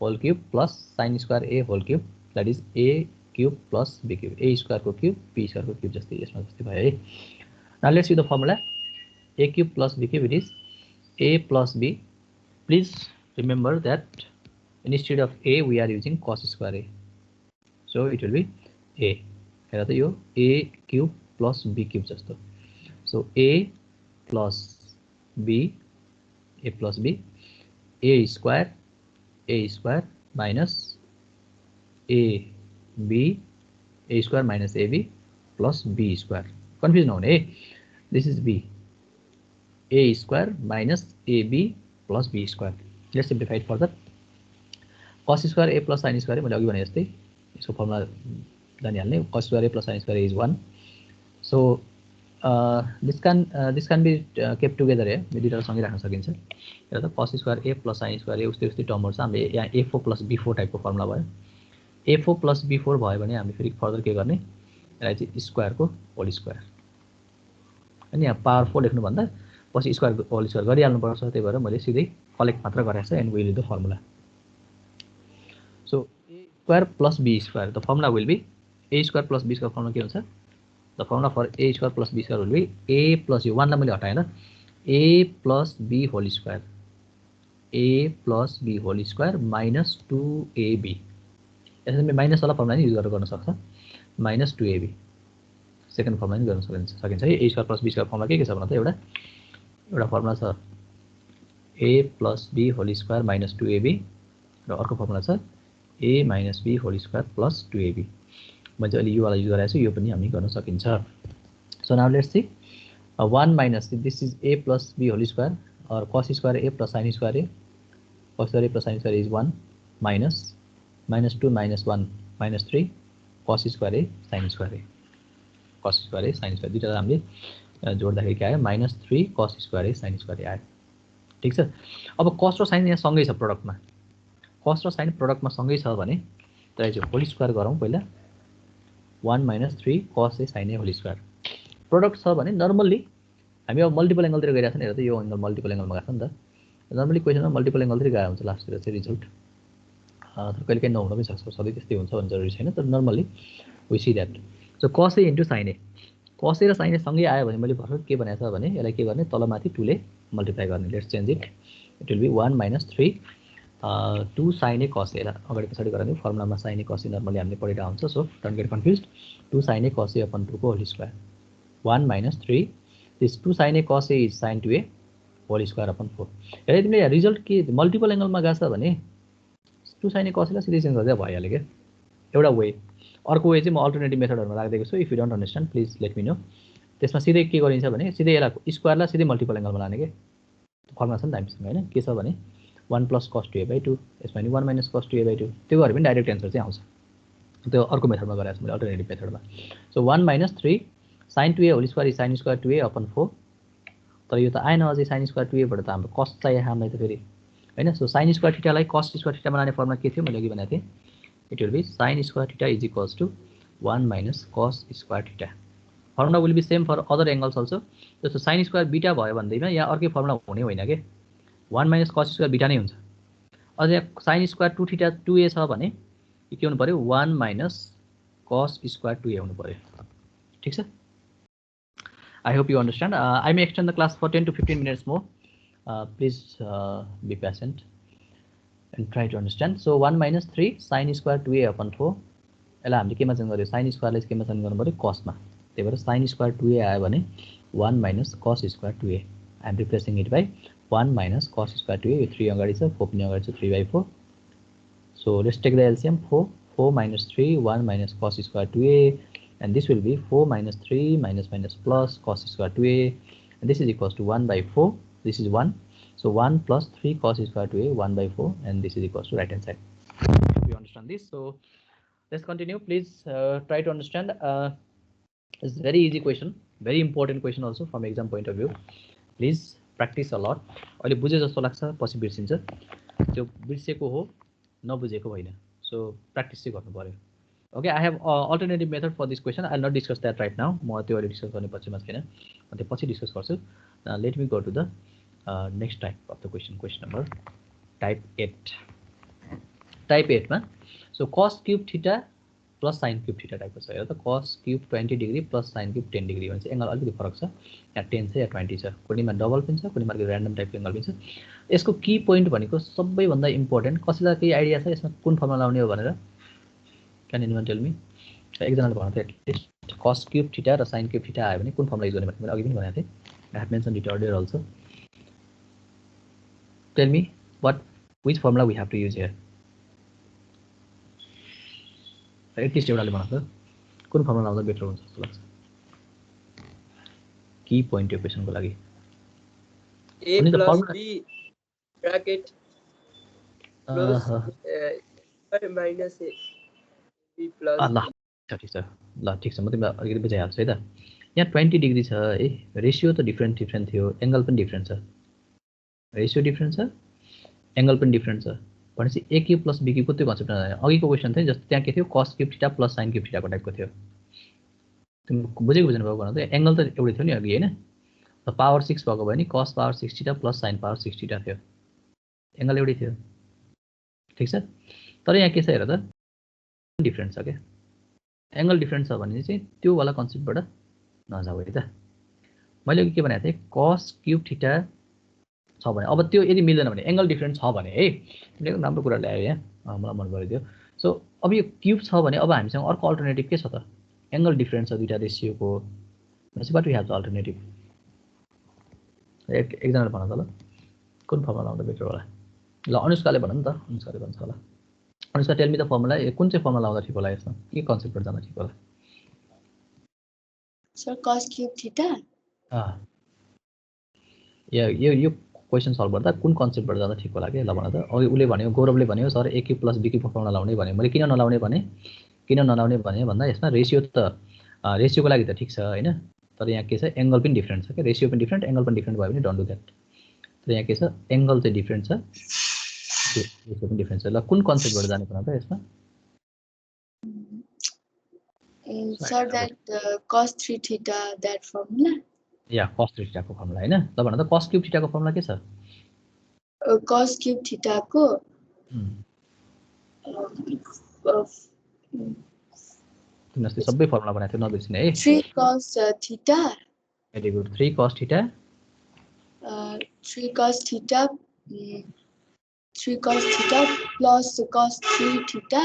[SPEAKER 1] whole cube plus sin square a whole cube, that is a cube plus b cube. a square को क्युब b स्क्वायर को cube जस्तै यसमा जस्तै भयो है। Now let's see the formula. A cube plus b cube, it is a plus b. Please remember that instead of a we are using cos square a, so it will be a. हेर त यो a cube plus b cube जस्तो। So a plus b a square minus a square minus ab plus b square। Confuse नहुने, this is b, a square minus ab plus b square. Let's simplify it further. cos square a plus sin square, मैले अघि भने जस्तै यसको formula जानिहाल्ने। cos square a plus sin square is 1। So this can be kept together है, यो दुईटा सँगै राख्न सकिन्छ। हेर त cos square a plus sin square उस्तै उस्तै टर्महरू छ। हामीले यहाँ a4 प्लस b4 टाइपको फर्मुला भयो। a4 प्लस b4 भयो भने हामी फेरि फर्दर के गर्ने, यसलाई चाहिँ स्क्वायरको होल स्क्वायर, अनि यहाँ पावर 4 लेख्नुभन्दा पछि स्क्वायर होल स्क्वायर गरिहाल्नुपर्छ। त्यही भएर मैले सिधै कलेक्ट मात्र गरेको छु and will the formula. So a square plus b square, the formula will be a square plus b square. Formula के हुन्छ, the formula for a square plus b square will be a plus, यो 1 लाई मैले हटाएँ ल, a plus b whole square, a plus b whole square minus 2ab। यसरी minus वाला formula use गरेर गर्न सक्छ, माइनस 2ab। सेकेन्ड फर्मुला पनि गर्न सकिन्छ है। a square plus b square formula के छ भन्दा त एउटा फर्मुला छ a plus b whole square minus 2ab, र अर्को फर्मुला छ a minus b whole square plus 2ab। मैले अहिले यो वाला युज गरेको छु, यो पनि हामी गर्न सकिन्छ। So now let's see 1 minus, this is a plus b whole square और cos square a plus sin square a, cos square a plus sin square is 1 minus minus 2 minus 1 minus 3 cos square a sin square a, cos square a sin square दुईटा हामीले जोड्दाखेरि के आयो, minus 3 cos square a sin square a आयो। ठिक छ। अब cos र sin यहाँ सँगै छ प्रोडक्टमा, cos र sin प्रोडक्टमा सँगै छ भने त्यसलाई चाहिँ होल स्क्वायर गरौँ पहिला। 1 minus 3 cos a sin a whole square. Product छ भने नर्मल्ली हामी अब मल्टिपल एङ्गलतिर गइरहेको छ नि, हेर त यो एङ्गल मल्टिपल एङ्गलमा गएको छ नि त। नर्मली क्वेसनमा मल्टिपल एङ्गलतिर गएको हुन्छ लास्टतिर चाहिँ रिजल्ट, तर कहिले काहीँ नहुन पनि सक्छ, सधैँ त्यस्तै हुन्छ भने जरुरी छैन, तर normally we see that. So cos a into sin a, cos a र sin a सँगै आयो भने मैले भर्खर के भनेको छ भने यसलाई के गर्ने, तलमाथि 2 ले मल्टिप्लाई गर्ने let's change it it will be 1 minus 3 2 sin a cos a अगाडि पछाडि गर्ने फर्मुलामा sin a cos a normally हामीले पढिरहेको हुन्छ so don't get confused 2 sin a cos a upon 2 को whole square 1 minus 3 this 2 sin a cos a is sin 2a whole square upon 4 हेरे तिमीले रिजल्ट के मल्टिपल एंगलमा गएको छ भने 2 sin a cos a लाई सिधै चेन्ज गर्दै भइहाल्यो के एउटा वे अर्को वे चाहिँ म अल्टरनेटिभ मेथडहरुमा राख्दिएको छु if you don't understand please let me no त्यसमा सिधै के गरिन्छ भने सिधै यसलाई स्क्वायरलाई सिधै मल्टिपल एंगलमा लाने के फर्मुला छ नि हामीसँग हैन के छ भने 1 plus cos 2a/2 यसमा नि 1 minus cos 2a/2 त्यो गरे पनि डाइरेक्ट एन्सर चाहिँ आउँछ त्यो अर्को मेथडमा गरेको छु मैले अल्टरनेटिभ मेथडमा so 1 minus 3 sin 2a whole square is sin square 2a upon 4 तर यो त आएन अझै sin स्क्वायर 2a बाट त हाम्रो cos चाहियो हामीलाई त फेरि हैन सो sin स्क्वायर थीटा लाई cos स्क्वायर थीटा बनाउने फर्मुला के थियो मैले अघि भनेको थिएँ it will be sin square theta is equals to 1 minus cos square theta formula will be same for other angles also जस्तो sin स्क्वायर बीटा भयो भन्दैमा यहाँ अर्कै फर्मुला हुने होइन के 1 minus cos स्क्वायर बीटा नै हुन्छ अझ यहाँ sin स्क्वायर 2 थीटा 2a छ भने के हुनु पर्यो 1 minus cos स्क्वायर 2a हुनु पर्यो ठीक छ I hope you understand I may extend the class for 10 to 15 minutes more please be patient and try to understand so 1 minus 3 sin square 2a upon 4 यसलाई हामीले केमा चेन्ज गर्यो sin square लाई केमा चेन्ज गर्नु पर्यो cos मा त्यही भएर sin स्क्वायर 2a आयो भने 1 minus cos square 2a I am replacing it by 1 minus cos square 2a 3 अगाडि छ 4 पनि अगाडि छ 3/4 so let's take the LCM 4 minus 3 1 minus cos square 2a and this will be 4 minus 3 minus plus cos square 2a and this is equals to 1/4 this is 1 so 1 plus 3 cos square 2a 1/4 and this is equals to right hand side if you understand this so let's continue please try to understand it's a very easy question very important question also from exam point of view please practice a lot अहिले बुझे जस्तो लाग्छ पछि बिर्सिन्छ त्यो बिर्सेको हो नबुझेको होइन सो प्र्याक्टिस चाहिँ गर्नु पर्यो okay I have alternative method for this question I will not discuss that right now म त्यो अहिले डिस्कस गर्ने पछिमा छैन त्यो पछि डिस्कस गर्छु let me go to the next type of the question number type 8 मा so cos cube theta plus sin cube theta टाइपको छ हेर त cos cube 20 degree plus sin cube 10 degree भने चाहिँ एंगल अलिकति फरक छ यहाँ 10 छ या 20 छ कुनैमा डबल पनि छ कुनैमा र्यान्डम टाइपको एंगल पनि छ यसको की पोइन्ट भनेको सबैभन्दा इम्पोर्टेन्ट कसैलाई केही आइडिया छ यसमा कुन फर्मुला लाउने हो भनेर क्यान एनीवन टेल मी एकजनाले भन्नु त एटलिस्ट cos क्यूब थीटा र sin क्यूब थीटा आयो भने कुन फर्मुला युज गर्ने भने मैले अघि पनि भनेको थिएँ I have mention it earlier also tell me what which formula we have to use here at least एउटाले भन्नु त कुन फर्मुला लाउँदा बेटर हुन्छ जस्तो लाग्छ की पोइन्ट यो क्वेशनको लागि
[SPEAKER 2] a plus b bracket plus minus a b plus
[SPEAKER 1] ल ठिक छ ल ठिक छ म तिमीलाई अलिकति बुझाइहाल्छु है त यहाँ 20 डिग्री छ है रेशियो त डिफरेन्ट थियो एंगल पनि डिफरेन्ट छ रेशियो डिफरेन्ट छ एंगल पनि डिफरेन्ट छ भनेपछि a cube plus b cube त्यो कन्सेप्ट अघिको क्वेसन थियो जस्तो त्यहाँ के थियो cos cube theta plus sin cube थीटाको टाइपको थियो तिमी बुझ्नु भएको भन त एंगल त एउटै थियो नि अघि हैन त पावर 6 भएको भयो नि cos power 6 theta plus sin power 6 theta थियो एंगल एउटै थियो ठीक छ तर यहाँ के छ हेर त डिफरेन्ट छ के एंगल डिफरेन्ट छ भने चाहिँ त्यो वाला कन्सेप्टबाट नजाऊ है त मैले के भनेको थिएँ cos क्यूब थीटा छ भने अब त्यो यदि मिल्दैन भने एंगल डिफरेन्ट छ भने है तिमीले एकदम राम्रो कुरा ल्यायो यहाँ मलाई मन परेको थियो सो अब यो क्यूब छ भने अब हामीसँग अर्को अल्टरनेटिभ के छ त एंगल डिफरेन्ट छ दुईटा रेशियोको भनेपछि what we have the alternative एकजनाले भन त ल कुन फर्मुला लाउँदा बेटर होला ल अनुष्काले भन नि त अनुष्काले भन्छ होला Anushka tail me the formula कुन चाहिँ फर्मुला लाउँदा ठिक होला यसमा के कन्सेप्टबाट जाँदा ठिक होला
[SPEAKER 6] सर cos क्यूब थीटा
[SPEAKER 1] यो क्वेशन सल्भ गर्दा कुन कन्सेप्टबाट जाँदा ठिक होला के ल भन त अघि उसले भन्यो गौरवले भन्यो sir a cube plus b cube formula लाउने भन्यो मैले किन नलाउने भने भन्दा यसमा रेशियो त रेशियोको लागि त ठिक छ हैन तर यहाँ के छ एंगल पनि डिफरेन्ट छ के रेशियो पनि डिफरेन्ट एंगल पनि डिफरेन्ट भयो भने डोन्ट डु दैट तर यहाँ के छ एंगल चाहिँ डिफरेन्ट छ रेशियो पनि डिफरेन्ट छ ल कुन कन्सेप्टबाट जाने पर्छ त यसमा
[SPEAKER 6] sir that cos 3 theta that formula
[SPEAKER 1] या cos 3 थीटाको फर्मुला हैन ल भन त cos क्यूब थीटाको फर्मुला के छ
[SPEAKER 6] cos क्यूब थीटाको
[SPEAKER 1] तिमीले सबै फर्मुला बनाएको थियो नबिर्सिने है
[SPEAKER 6] 3 cos theta
[SPEAKER 1] very good 3 cos theta
[SPEAKER 6] 3 cos theta 3 cos theta plus cos 3 theta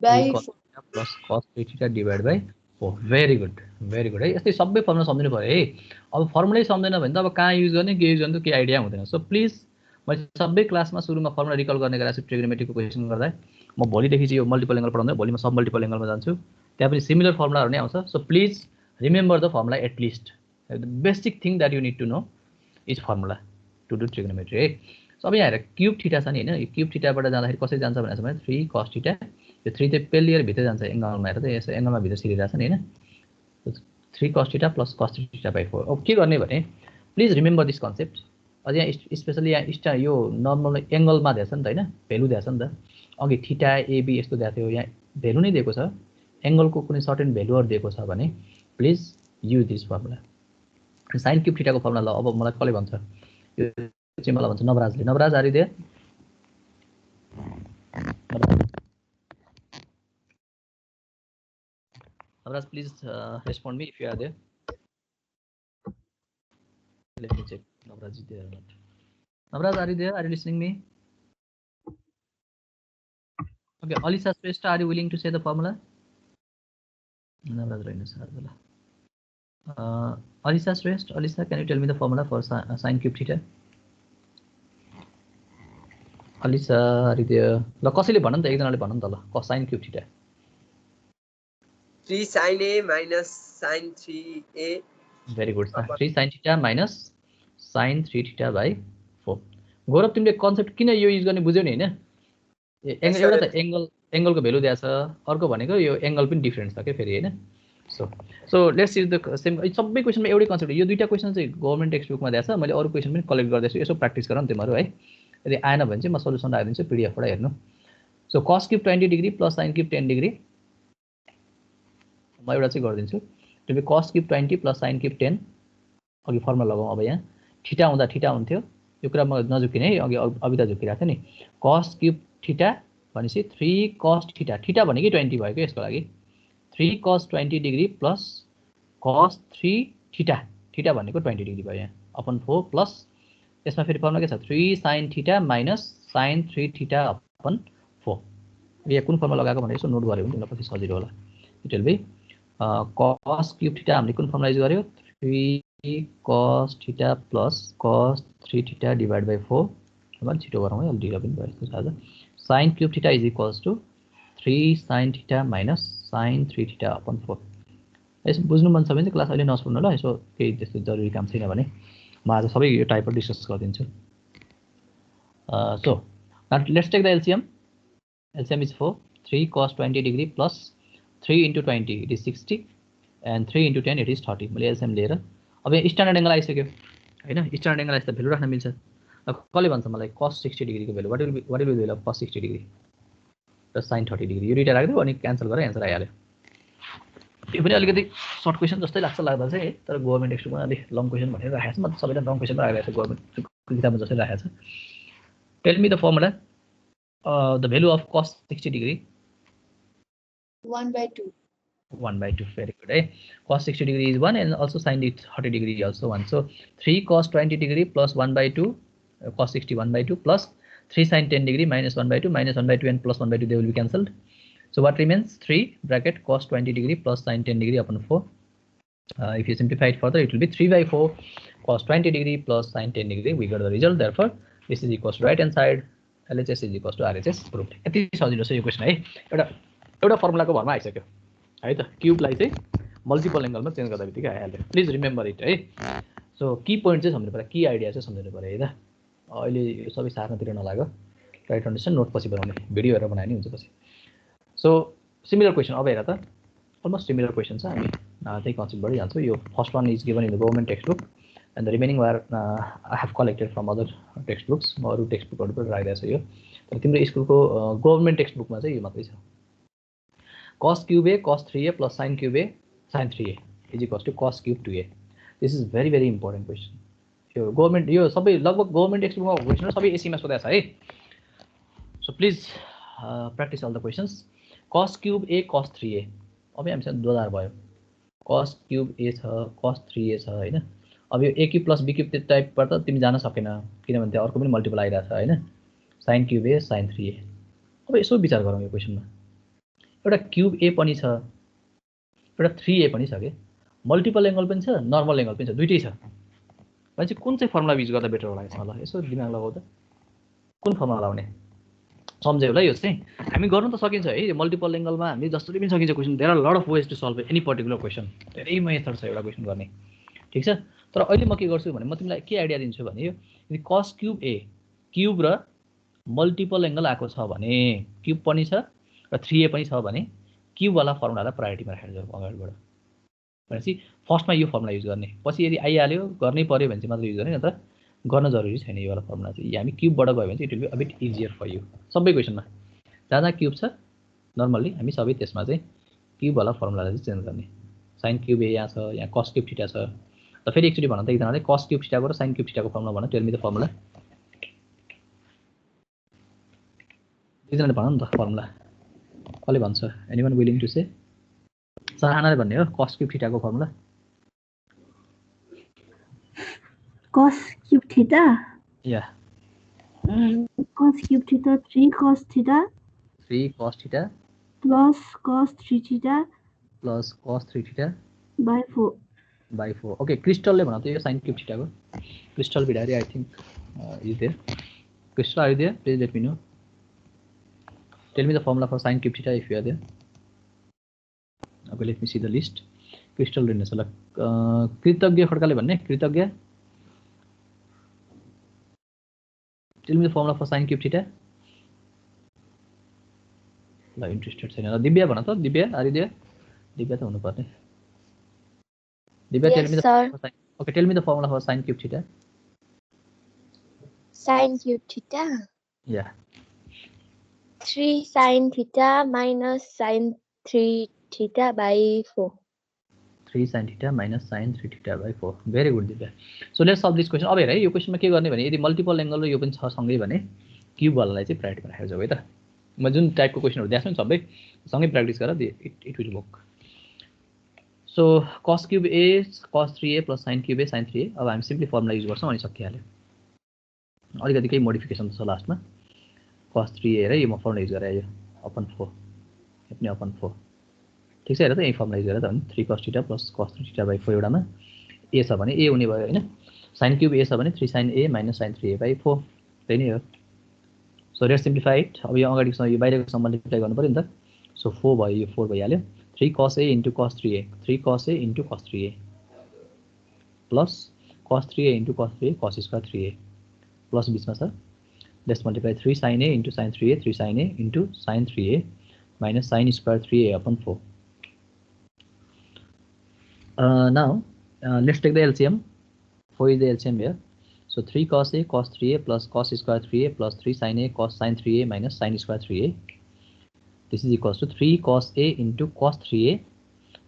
[SPEAKER 6] by
[SPEAKER 1] 3 cos theta plus cos 3 theta divided by 4. Very good है। यस्तै सबै फर्मुला सम्झिनु पर्यो है। अब फर्मुलै सम्झेन भने त अब कहाँ युज गर्ने के युज गर्ने त के आइडिया हुँदैन। सो प्लिज मैले सबै क्लासमा सुरुमा फर्मुला रिकल गर्ने गराएको छु ट्रिगोनोमेट्रीको क्वेसन गर्दा। म भोलिदेखि चाहिँ यो मल्टिपल एंगल पढाउँदै भोलि म सब मल्टिपल एंगलमा जान्छु। त्यहाँ पनि सिमिलर फर्मुलाहरु नै आउँछ। So please remember the formula at least. The basic thing that you need to know is formula to do trigonometry है। सो अब यहाँ हेर क्यूब थीटा छ नि हैन, यो क्यूब थीटाबाट जाँदाखेरि कसरी जान्छ भनेको छ भने 3 cos थीटा, यो 3 चाहिँ पेलियर भित्र जान्छ एंगलमा हेर त, यसो एंगलमा भित्र सिरिरहेछ नि हैन। 3 cos theta plus cos 3 theta by 4. अब के गर्ने भने प्लिज रिमेम्बर दिस कन्सेप्ट। अझ यहाँ स्पेशली यहाँ यो नर्मल एंगलमा दिएछ नि त हैन, भ्यालु दिएछ नि त। अघि थीटा एबी यस्तो दिएको थियो, यहाँ भ्यालु नै दिएको छ, एंगलको कुनै सर्टेन भ्यालुहरु दिएको छ भने please use this formula. sin cube थीटाको फर्मुला ल अब मलाई कसले भन्छ, यो चाहिँ मलाई भन्छ नवराजले। Navraj are you there? Navraj, please respond me if you are there. Let me check. Navraj is there or not? Navraj, are you there? Are you listening me? Okay, Alisa Shrestha, are you willing to say the formula? Navraj Raina sir. Alisa Shrestha, Alisa, can you tell me the formula for sin cube theta? Alisa, are you there? ल कसैले भन्न नि त, एकजनाले भन्न नि त ल, sin cube theta.
[SPEAKER 2] 3 sin A minus sin 3A.
[SPEAKER 1] Very good. 3 sin theta minus sin 3 theta by 4. गौरव तिमीले कन्सेप्ट किन यो युज गर्ने बुझ्यौ नि हैन? एउटा त एंगलको भ्यालु दिएको छ, अर्को भनेको यो एंगल पनि डिफरेन्ट छ के फेरि हैन। So let's use the same. सबै क्वेशनमा एउटै कन्सेप्ट। यो दुईटा क्वेशन चाहिँ गभर्नमेन्ट टेक्स्ट बुकमा दिएको छ, मैले अरु क्वेशन पनि कलेक्ट गर्दैछु, यसो प्र्याक्टिस गर न तिमीहरु है। यदि आएन भने चाहिँ म सल्युसन राखिदिन्छु पीडीएफ बाट हेर्नु। So cos cube 20 degree plus sin cube 10 degree म एउटा चाहिँ गर्दिन्छु। तिमी cos cube 20 plus sin cube 10 अघि फर्मुला लगाऊ। अब यहाँ थीटा हुँदा थीटा हुन्थ्यो, यो कुरा म नझुकिने है, अघि अबिता झुकिराथे नि। cos क्यूब थीटा भनेपछि 3 cos थीटा, थीटा भनेकै 20 भयो के यसको लागि। 3 cos 20 degree plus cos 3 theta, theta भनेको 20 डिग्री भयो यहाँ अपन 4 प्लस यसमा फेरि फर्मुला के छ 3 sin theta minus sin 3 theta upon 4। यहाँ कुन फर्मुला लगाएको भने यसो नोट गर्यो भने तिमीलाई पछि सजिलो होला। It will be cos cube theta हामीले कुन फर्मुला युज गर्यो 3 cos theta plus cos 3 theta divide by 4। अब छिटो गरौँ है, अलि ढिलो पनि भयो जस्तो छ। sin cube theta is equals to 3 sin theta minus sin 3 theta upon 4। यसो बुझ्नु मन छ भने चाहिँ क्लास अहिले नसुन्नु ल, यसो केही त्यस्तो जरुरी काम छैन भने म आज सबै यो टाइपमा डिस्कस गरिदिन्छु। So let's take the LCM. LCM is 4। 3 cos 20 degree plus 3 into 20 it is 60 and 3 into 10 it is 30। मैले एलसीएम लिएर अब यहाँ स्ट्यान्डर्ड एंगल आइसक्यो हैन। स्ट्यान्डर्ड एंगल आइस त भ्यालु राख्न मिल्छ। अब कसले भन्छ मलाई cos 60 डिग्री को value what will be value of cos 60 degree र sin 30 डिग्री, यो दुईटा राख्दियो अनि क्यान्सल गरेर एन्सर आइहाल्यो। यो पनि अलिकति सर्ट क्वेशन जस्तै लाग्छ लाग्दा चाहिँ है, तर गभर्नमेन्ट टेक्स्टबुकमा अलि लङ क्वेशन भनेर राखेको छ। म सबैलाई लङ क्वेशन राखेको छु, गभर्नमेन्ट किताबमा जस्तै राखेको छ। Tail me the formula the value of cos 60 degree
[SPEAKER 6] 1/2.
[SPEAKER 1] 1/2, very good है। cos 60 degree is 1 and also sin 30 degree also 1. So 3 cos 20 degree plus 1/2 cos 60 1/2 plus 3 sin 10 degree minus 1/2 minus 1/2 and plus 1/2 they will be cancelled. So what remains 3 bracket cos 20 degree plus sin 10 degree upon 4. If you simplify it further it will be 3/4 cos 20 degree plus sin 10 degree. We got the result. Therefore this is equals to right hand side LHS is equals to RHS proved. यति सजिलो छ यो question है। एउटा फर्मुलाको भरमा आइसक्यो है त। क्यूबलाई चाहिँ मल्टिपल एंगलमा चेन्ज गर्दा बित्तिकै आइहाल्यो। प्लिज रिमेम्बर इट है। सो की पोइन्ट चाहिँ सम्झिनु पर्यो, की आइडिया चाहिँ सम्झिनु पर्यो है त। अहिले यो सबै सार्नतिर नलाग्यो, राइट अन्डरस्ट्यान्ड नोट पछि बनाउने, भिडियो हेरेर बनाए नि हुन्छ पछि। सो सिमिलर क्वेशन अब हेर त, अलमोस्ट सिमिलर क्वेशन छ। हामी त्यही कन्सेप्टबाटै जान्छौँ। यो first one is given in the government text book and the remaining were I have collected from other text books. म अरू टेक्स्ट बुकहरू पनि राखिदिएको छु यो, तर तिम्रो स्कुलको गभर्नमेन्ट टेक्स्ट बुकमा चाहिँ यो मात्रै छ। cos cube A cos 3A plus sin cube A sin 3A is equals to cos cube 2A. This is very very important question. यो गभर्नमेन्ट यो सबै लगभग गभर्नमेन्ट टेक्स्ट बुकमा क्वेशन सबै एसीमा सोधेको छ है। So please practice all the questions. cos cube A cos 3A अब हामीसँग दोधार भयो। cos cube A छ cos 3A छ हैन। अब यो a cube plus b cube त्यो टाइपबाट तिमी जान सकेन किनभने त्यहाँ अर्को पनि मल्टिपल आइरहेछ हैन sin cube a sin 3a अब यसो विचार गरौँ यो क्वेशनमा एउटा क्यूब a पनि छ एउटा 3a पनि छ के मल्टिपल एंगल पनि छ नर्मल एंगल पनि छ दुईटै छ भनेपछि कुन चाहिँ फर्मुला युज गर्दा बेटर होला यसमा ल यसो दिमाग लगाउ त कुन फर्मुला लाउने सम्झ्यौ होला यो चाहिँ हामी गर्न त सकिन्छ है मल्टिपल एंगलमा हामी जसरी पनि सकिन्छ question there are lot of ways to solve any particular question धेरै मेथड छ एउटा क्वेशन गर्ने ठीक छ तर अहिले म के गर्छु भने म तिमीलाई के आइडिया दिन्छु भने यो यदि cos क्यूब a क्यूब र मल्टिपल एंगल आएको छ भने क्यूब पनि छ र 3a पनि छ भने क्यूब वाला फर्मुलालाई प्रायोरिटीमा राखेर जाऊ अगाडिबाट भनेपछि फर्स्टमा यो फर्मुला युज गर्ने पछि यदि आइहाल्यो गर्नै पर्यो भने चाहिँ मात्र युज गर्ने नत्र गर्न जरुरी छैन यो वाला फर्मुला चाहिँ हामी क्यूबबाट गयो भने चाहिँ it will be a bit easier for you सबै क्वेशनमा जहाँ क्यूब छ नर्मली हामी सबै त्यसमा चाहिँ क्यूब वाला फर्मुलालाई चाहिँ चेन्ज गर्ने sin क्यूब a यहाँ छ यहाँ cos क्यूब थीटा छ त फेरि एकचोटी भन्न त एकजनाले cos क्यूब थीटाको र sin क्यूब थीटाको फर्मुला भन्न टेल मी द फर्मुला एकजनाले भन्न न त फर्मुला कसले भन्छ एनीवन विलिङ टु से चाहनाले भन्ने हो cos क्यूब थीटाको फर्मुला
[SPEAKER 4] cos cube theta.
[SPEAKER 1] या
[SPEAKER 4] Cos cube theta 3 cos theta
[SPEAKER 1] 3 cos theta
[SPEAKER 4] plus cos 3 theta
[SPEAKER 1] plus cos 3 theta
[SPEAKER 4] by 4.
[SPEAKER 1] by 4 okay क्रिस्टलले भन त यो sin क्यूब थीटाको क्रिस्टल भिडारी I think is there crystal are you there please let me know tell me the formula for sin cube theta if you are there okay let me see the list Crystal रहेछ ल कृतज्ञ खड्काले भन्ने Kritagya tell me the formula for sin cube theta ल interested छैन ल दिव्या भन त Divya are you there Divya त हुनु पर्ने Divya tell me the okay tell me the formula for sin cube theta
[SPEAKER 7] sin cube theta
[SPEAKER 1] yeah
[SPEAKER 7] 3 sin theta minus sin 3 theta by 4.
[SPEAKER 1] 3 sin theta minus sin 3 theta by 4 very good Divya so let's solve this question अब हेर है यो क्वेशनमा के गर्ने भने यदि multiple angle र यो पनि छ सँगै भने क्यूब वालालाई चाहिँ प्रायोरिटीमा राखेर जाऊ है त म जुन टाइपको क्वेशनहरु दिएको छु नि सबै सँगै प्र्याक्टिस गर it will work so cos cube a cos 3a plus sin cube a sin 3a अब हामी सिम्पली फर्मुला युज गर्छौं अनि सकिहाल्यो अलिकति केही मोडिफिकेसन छ लास्टमा cos 3a र यो म फर्मुला युज गरे यो अपन 4 यो पनि अपन 4 ठीक छ हेर त यही फर्मुला युज गरेर त भने 3 cos theta plus cos 3 theta by 4 एउटामा a छ भने a हुने भयो हैन sin क्यूब a छ भने 3 sin a minus sin 3a by 4 त्यही नै हो सो लेट्स सिम्प्लिफाई इट अब यो अगाडिको यो बाहिरको सम मल्टिप्लाई गर्नु पर्यो नि त सो 4 भयो यो 4 भइहाल्यो 3 cos a into cos 3a 3 cos a into cos 3a plus cos 3a into cos 3a cos square 3a plus बीचमा छ let's multiply 3 sin a into sin 3a 3 sin a into sin 3a minus sin square 3a upon 4 now let's take the LCM 4 is the LCM here so 3 cos a cos 3a plus cos square 3a plus 3 sin a cos sin 3a minus sin square 3a this is equals to 3 cos a into cos 3a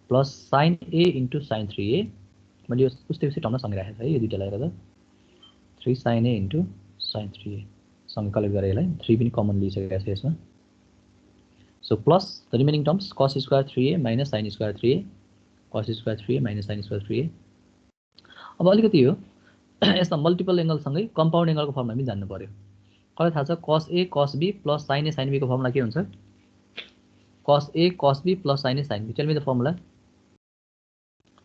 [SPEAKER 1] plus sin a into sin 3a मैले उस्तै उस्तै टर्ममा सँगै राखेको छ है यो दुईटालाई हेरेर 3 sin a into sin 3a सँगै कलेक्ट गरेर यसलाई 3 पनि कमन लिइसकेको छ यसमा so plus the remaining terms cos square 3a minus sin square 3a cos square 3a minus sin square 3a अब अलिकति हो यसमा मल्टिपल एंगल सँगै कम्पाउन्ड एंगलको फर्मुला पनि जान्नु पर्यो कसलाई थाहा छ cos a cos b plus sin a sin b को फर्मुला के हुन्छ cos a cos b plus sin a sin b tail me the formula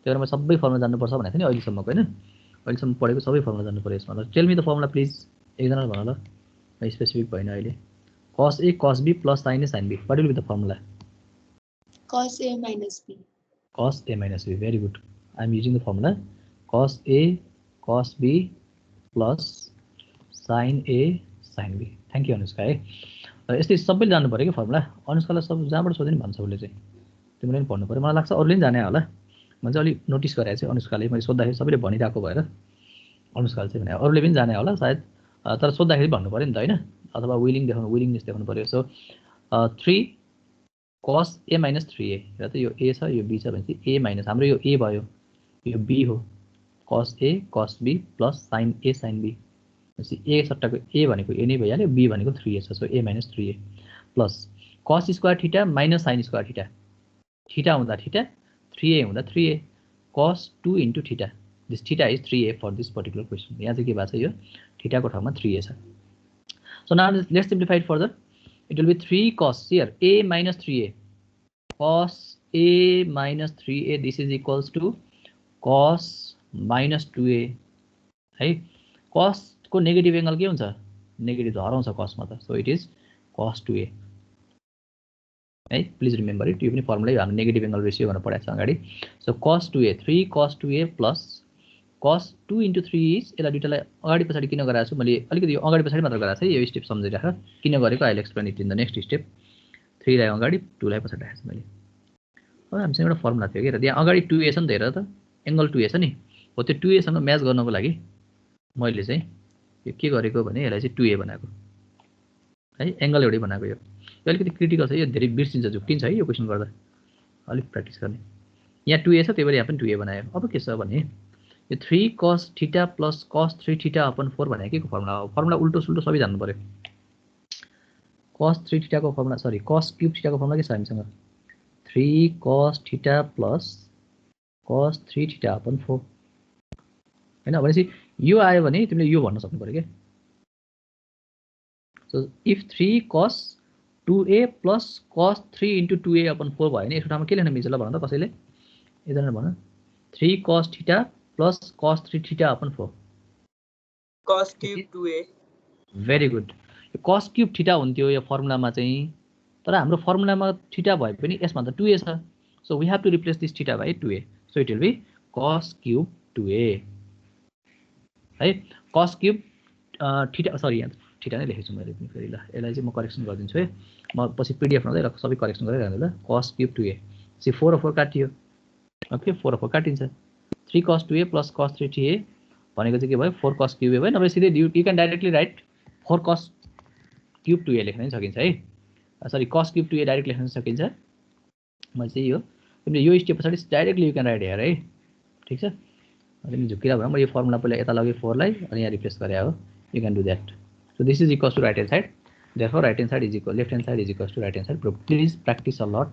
[SPEAKER 1] त्यही भएर म सबै फर्मुला जान्नु पर्छ भनेको थिएँ नि अहिलेसम्मको हैन अहिलेसम्म पढेको सबै फर्मुला जान्नु पर्यो यसमा tail me the formula please एकजनाले भन ल म स्पेसिफिक भइन अहिले cos a cos b plus sin a sin b what will be the formula
[SPEAKER 6] cos a minus b.
[SPEAKER 1] cos a minus b very good I am using the formula cos a cos b plus sin a sin b thank you Anushka है यस्तै सबैले जान्नु पर्यो के formula अनुष्कालाई सब जहाँबाट सोध्यो नि भन्छ उसले चाहिँ तिमीले पनि पढ्नु पर्यो मलाई लाग्छ अरूले पनि जाने होला म चाहिँ अलि नोटिस गरेको चाहिँ अनुष्काले मैले सोध्दाखेरि सबैले भनिरहेको भएर अनुष्काले चाहिँ भने अरूले पनि जाने होला सायद तर सोध्दाखेरि भन्नु पर्यो नि त हैन अथवा विलिङनेस देखाउनु पर्यो so 3 cos a minus 3a र त यो a छ यो b छ भनेपछि a minus हाम्रो यो a भयो यो b हो cos a cos b plus sin a sin b भनेपछि a सट्टाको a भनेको a नै भइहाल्यो b भनेको 3a छ सो a minus 3a plus cos square theta minus sin square theta theta हुँदा थीटा 3a हुँदा 3a cos 2 into theta this theta is 3a for this particular question. यहाँ चाहिँ के भएको छ, यो थीटा को ठाउँमा 3a छ। So now let's simplify it further. It will be 3 cos here a minus 3a, cos a minus 3a, this is equals to cos minus 2a है। cos को नेगेटिभ एंगल के हुन्छ, नेगेटिभ हराउँछ cos मा त, so it is cos 2a है। Please remember it, यो पनि फर्मुला हामी नेगेटिभ एंगल रेसियो भनेर पढाएको छ अगाडि। So cos 2a 3 cos 2a plus cos 2 into 3 is, यसलाई दुईटालाई अगाडि पछाडि किन गराएको छु मैले, अलिकति यो अगाडि पछाडि मात्र गराएको छ, यो स्टेप सम्झिराख किन गरेको, I will explain it in the next step. 3 लाई अगाडि 2 लाई पछाडि राखेको छु मैले। अब हामीसँग एउटा फर्मुला थियो के, त्यहाँ अगाडि 2a छ नि त, हेर त एंगल 2a छ नि, हो त्यो 2a सँग म्याच गर्नको लागि मैले चाहिँ यो के गरेको भने यसलाई चाहिँ 2a बनाएको है, एंगल एउटै बनाएको। यो अलिकति क्रिटिकल छ, यो धेरै बिर्सिन्छ, झुक्टिन्छ है यो क्वेसन गर्दा, अलिक प्र्याक्टिस गर्ने। यहाँ 2a छ, त्यही भएर यहाँ पनि 2a बनायो। अब के छ भने यो 3 cos theta plus cos 3 theta upon 4 भने के को फर्मुला हो, फर्मुला उल्टो सुल्टो सबै जान्नु पर्यो। cos 3 थीटा को formula, sorry cos cube theta को फर्मुला के छ हामीसँग, 3 cos theta plus cos 3 theta upon 4 हैन। भनेपछि यो आयो भने तिमीले यो भन्न सक्नु पर्यो के। So if 3 cos 2a plus cos 3 into 2a upon 4 भयो भने यसको ठाउँमा के लेख्न मिल्छ ल भन त कसैले, एकजना भन। 3 cos theta plus cos 3 theta upon 4,
[SPEAKER 2] cos cube 2a।
[SPEAKER 1] Very good. यो cos क्यूब थीटा हुन्थ्यो यो फर्मुलामा चाहिँ, तर हाम्रो फर्मुलामा थीटा भए पनि यसमा त 2a छ, so we have to replace this theta by 2a, so it will be cos cube 2a है। cos क्यूब थीटा, सरी यहाँ थीटा नै लेखेको छु मैले पनि फेरि, ल यसलाई चाहिँ म करेक्सन गरिदिन्छु है, म पछि पीडीएफ नदै सबै करेक्सन गरिरहनु ल। cos क्यूब 2a सी 4 और 4 काटियो, ओके 4 और 4 काटिन्छ। 3 cos 2a plus cos 3 3a भनेको चाहिँ के भयो, 4 cos क्यूब a भयो। नभए सिधै you can directly right 4 cos cube 2a लेख्न पनि सकिन्छ है, sorry cos cube 2a direct लेख्न सकिन्छ। म चाहिँ यो तिमीले यो स्टेप पछाडि directly you can write here है, ठिक छ। तिमी झुकिरा भन, म यो फर्मुला पहिला यता लगे 4 लाई अनि यहाँ रिप्लेस गरे हो, you can do that. So this is equals to right hand side, therefore right hand side is equal, left hand side is equals to right hand side. Please practice a lot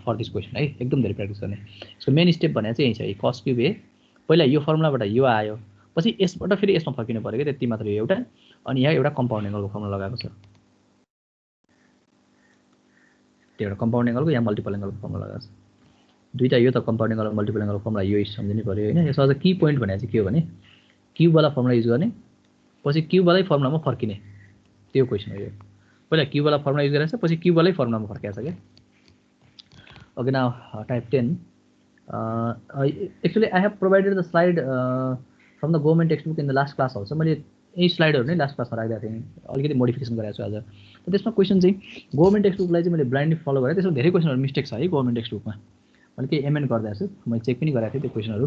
[SPEAKER 1] for this question है, एकदम धेरै practice गर्ने। So main step भने चाहिँ यही छ, cos cube a पहिला यो फर्मुलाबाट यो आयो, पछि यसबाट फेरि यसमा फर्किनु पर्यो कि, त्यति मात्र हो एउटा। अनि यहाँ एउटा कम्पाउन्ड एंगलको फर्मुला लगाएको छ, त्यो एउटा कम्पाउन्ड एंगलको, यहाँ मल्टिपल एंगलको फर्मुला लगाएको छ दुईटा। यो त कम्पाउन्ड एंगल मल्टिपल एंगलको फर्मुला यो सम्झिनु पर्यो हैन। यसमा अझ की पोइन्ट भने चाहिँ के हो भने क्यूब वाला फर्मुला युज गर्ने, पछि क्यूब वालै फर्मुलामा फर्किने, त्यो क्वेसन हो यो। पहिला क्यूब वाला फर्मुला युज गरेछ, पछि क्यूब वालै फर्मुलामा फर्किएको छ के। Okay now type 10। Actually I have provided the slide from the government text book in the last class also. मैले यही स्लाइडहरु नै लास्ट क्लासमा राखेको थिएँ, अलिकति मोडिफिकेसन गरेको छु आज। त त्यसमा क्वेसन चाहिँ गभर्नमेन्ट टेक्स्ट बुकलाई चाहिँ मैले ब्लाइन्डली फलो गरेँ, त्यसमा धेरै क्वेसनहरु मिस्टेक छ है गभर्नमेन्ट टेक्स्ट बुकमा। मैले के एमएन गर्दैछु, मैले चेक पनि गरेको थिएँ, त्यो क्वेसनहरु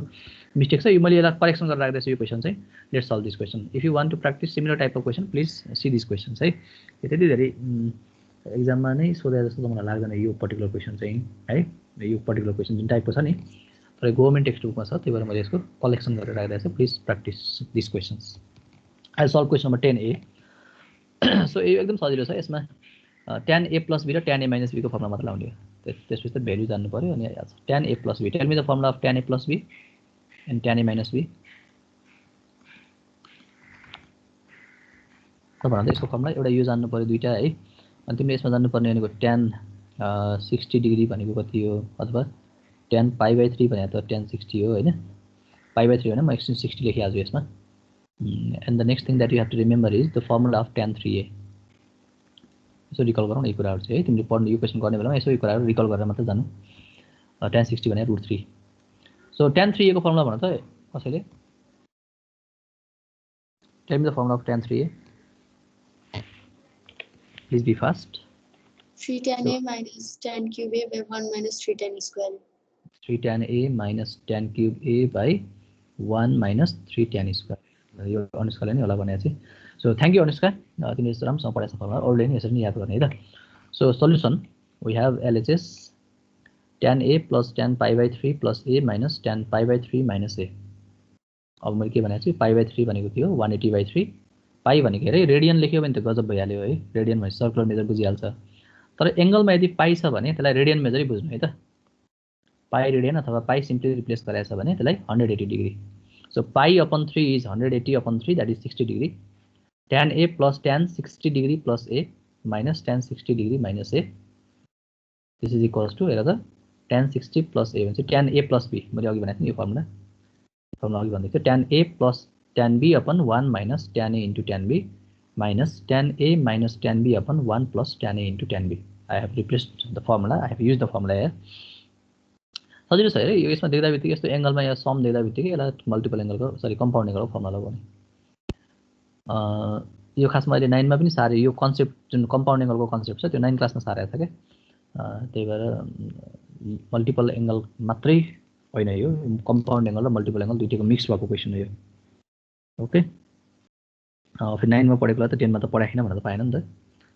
[SPEAKER 1] मिस्टेक छ। यो मैले यसलाई करेक्सन गरेर राख्दैछु। यो क्वेसन चाहिँ let's solve this question. If you want to practice similar type of question please see this questions है। यो त्यति धेरै एक्जाममा नै सोधे जस्तो त मलाई लाग्दैन यो पर्टिकुलर क्वेसन चाहिँ है। यो पर्टिकुलर क्वेसन जुन टाइपको छ नि, तर गभर्नमेन्ट टेक्स्ट बुकमा छ, त्यही भएर मैले यसको कलेक्सन गरेर राख्दैछु। Please practice this questions. I solve question number 10A। So यो एकदम सजिलो छ। यसमा tan a plus b र tan a minus b को फर्मुला मात्र लाउने हो। त्यसपछि त भ्यालु जान्नु पर्यो। अनि tan a plus b, tail me the formula of tan a plus b and tan a minus b। त भन्दा यसको फर्मुला एउटा यो जान्नु पर्यो, दुईटा है। अनि तिमीले यसमा जान्नु पर्ने भनेको tan 60 डिग्री भनेको कति हो, अथवा tan pi/3 भनेको त tan 60 हो हैन। pi/3 भने म 60 लेखिहाल्छु यसमा। And the next thing that you have to remember is the formula of tan 3a. यसो रिकल गरौँ न यो कुराहरु चाहिँ है। तिमीले पढ्ने यो क्वेसन गर्ने बेलामा यसो यो कुराहरु रिकल गरेर मात्र जानु। tan 60 भने √3। सो tan 3a को फर्मुला भन त कसैले। Tell me the formula of tan 3a. Please be fast.
[SPEAKER 6] 3 tan a minus tan cube a by 1 minus 3 tan square.
[SPEAKER 1] 3 tan a minus tan cube a by 1 minus 3 tan square. यो अनुष्काले नै होला भने चाहिँ। So thank you Anushka, तिमीले यस्तो राम्रोसँग पढाएको formula अरूले नि यसरी नै याद गर्ने है त। So solution we have LHS tan a plus tan pi/3 plus a minus tan pi/3 minus a। अब मैले के भनेको छु, pi/3 भनेको थियो 180/3। पाई भनेको रे रेडियन लेख्यो भने त गजब भइहाल्यो है। रेडियन भने सर्कुलर मेजर बुझिहाल्छ। तर एंगलमा यदि पाई छ भने त्यसलाई रेडियन मेजरै बुझ्नु है त। पाई रेडियन अथवा पाई सिम्पली रिप्लेस गराएछ भने त्यसलाई 180 degree. So pi upon 3 is 180 upon 3, that is 60 degree. Tan A plus tan 60 degree plus A minus tan 60 degree minus A. This is equals to another tan 60 plus A. So tan A plus B. मैले अघि भनेको थिएँ यो formula अघि भन्दै थियो tan A plus tan B upon 1 minus tan A into tan B minus tan A minus tan B upon 1 plus tan A into tan B. I have replaced the formula. I have used the formula here. सजिलो छ हेरे यो यसमा देख्दा बित्तिकै यस्तो एंगलमा या some देख्दा बित्तिकै यसलाई मल्टिपल एंगलको सरी कम्पाउन्ड एंगलको फर्मुला गर्ने यो खासमा अहिले 9 मा पनि सारे यो कन्सेप्ट जुन कम्पाउन्ड एंगलको कन्सेप्ट छ त्यो 9 क्लासमा सारेको छ के त्यही भएर मल्टिपल एंगल मात्रै होइन यो कम्पाउन्ड एंगल र मल्टिपल एंगल दुईटैको मिक्स भएको क्वेशन हो यो ओके फेरि 9 मा पढेकोलाई त 10 मा त पढाएन भनेर त पाएन नि त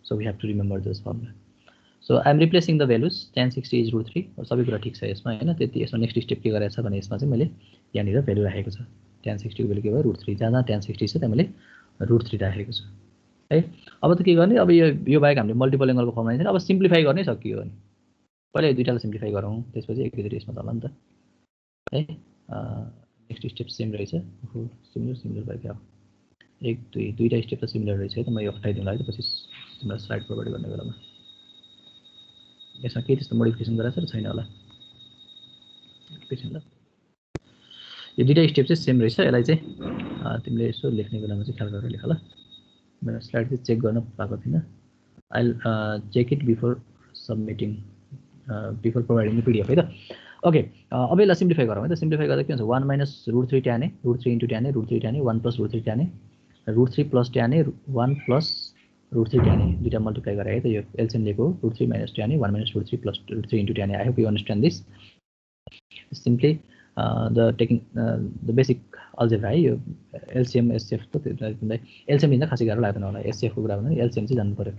[SPEAKER 1] so we have to remember this formula So I am replacing the values. Tan 60 is root 3. और सबै कुरा ठीक छ यसमा हैन त्यति यसमा नेक्स्ट स्टेप के गरेछ भने यसमा चाहिँ मैले यहाँनिर भ्यालु राखेको छ tan 60 को भ्यालु के भयो root 3 जहाँ tan 60 छ त्यहाँ मैले root 3 राखेको छु है अब त के गर्ने अब यो बाहेक हामीले मल्टिपल एंगलको फर्मुला छैन अब सिम्प्लिफाई गर्नै सकियो अनि पहिले दुईटालाई सिम्प्लिफाई गरौँ त्यसपछि एकैचोटी यसमा चल्ला नि त है नेक्स्ट स्टेप सेम रहेछ सिमिलर भयो क्या एक दुईटा स्टेप त सिमिलर रहेछ है त म यो हटाइदिउँला है त पछि तिमीलाई स्लाइड प्रोभाइड गर्ने बेलामा यसमा केही त्यस्तो मोडिफिकेसन गराएको छ र छैन होला एकैछिन ल यो दुईटा स्टेप चाहिँ सेम रहेछ यसलाई चाहिँ तिमीले यसो लेख्ने बेलामा चाहिँ ख्याल गरेर लेख ल मेरो स्लाइड चाहिँ चेक गर्न पाएको थिइनँ I will check it before submitting before providing PDF है त ओके अब यसलाई सिम्प्लिफाई गरौँ है त सिम्प्लिफाई गर्दा के हुन्छ 1 minus root 3 tan A root 3 into tan A root 3 tan A 1 plus root 3 tan A root 3 plus tan A 1 plus root 3 tan A दुईटा मल्टिप्लाई गरे है त यो एलसीएम लिएको root 3 minus tan A 1 minus root 3 plus root 3 into tan A I hope you understand this simply the taking the basic algebra है यो LCM SCF त तिमीलाई एलसीएम लिँदा खासै गाह्रो लाग्दैन होला एससीएफ को कुरा भन्दा एलसीएम चाहिँ जान्नु पर्यो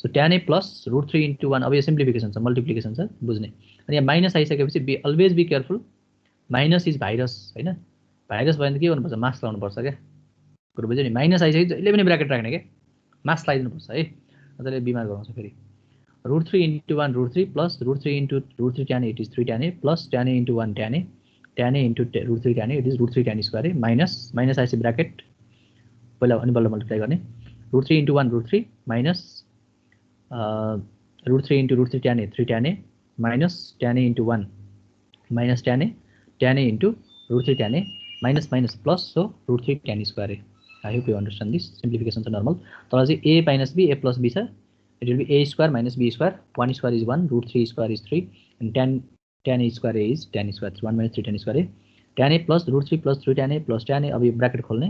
[SPEAKER 1] so tan A plus root 3 into 1 अब यो सिम्प्लिफिकेसन छ मल्टिप्लिकेसन छ बुझ्ने अनि यहाँ माइनस आइसकेपछि be always be careful minus is virus हैन भाइरस भयो भने के गर्नुपर्छ मास्क लाउनु पर्छ क्या कुरो बुझ्यो नि माइनस आइसकेपछि जहिले पनि ब्र्याकेट राख्ने के मास्क लगाइदिनु पर्छ है नत्र बिमार गराउँछ फेरि root 3 into 1 root 3 plus root 3 into root 3 tan A it is 3 tan A plus tan A into 1 tan A into root 3 tan A it is root 3 tan square A minus आइसकेपछि bracket पहिला अनि बल्ल multiply गर्ने root 3 into 1 root 3 minus root 3 into root 3 tan A 3 tan A minus tan A into 1 minus tan A into root 3 tan A minus plus so root 3 tan square A. I hope you understand this. Simplification is normal. So A minus B, A plus B sir. It will be A square minus B square. 1 square is 1, root 3 square is 3, and tan A square A is tan square. 1 minus 3 tan square A. Tan A plus root 3 plus 3 tan A plus tan A. अब यो bracket खोल्ने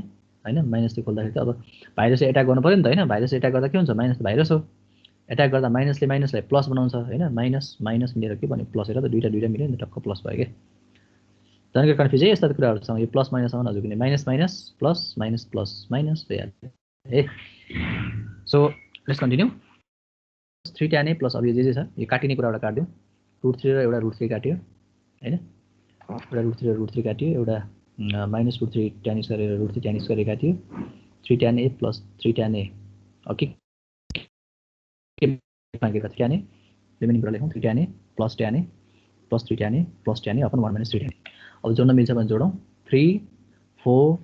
[SPEAKER 1] हैन minus चाहिँ खोल्दाखेरि त अब virus attack गर्नु पर्यो नि त हैन भाइरस एट्याक गर्दा के हुन्छ माइनस त भाइरस हो एट्याक गर्दा माइनसले माइनसलाई प्लस बनाउँछ हैन माइनस मिलेर के भने प्लस हेर त दुईटा मिल्यो नि टक्क प्लस भयो के जनके कन्फ्युज है यस्ता कुराहरुसँग यो प्लस माइनस आउन हजुर किन माइनस प्लस भइहाल्यो ए so let's continue 3 tan A plus अब यो जे छ यो काटिने कुराबाट काट्दियौ रुट 3 र एउटा रुट 3 काट्यो हैन एउटा रुट 3 र रुट 3 काट्यो एउटा माइनस रुट 3 tan स्क्वायर र रुट 3 tan स्क्वायर काट्यो 3 tan A plus 3 tan A okay मागेको tan A रिमेनिङ कुरा लेखौं 3 tan A plus 3 tan A plus tan A upon 1 minus 3 tan A अब जोड्न मिल्छ भने जोडौं 3 4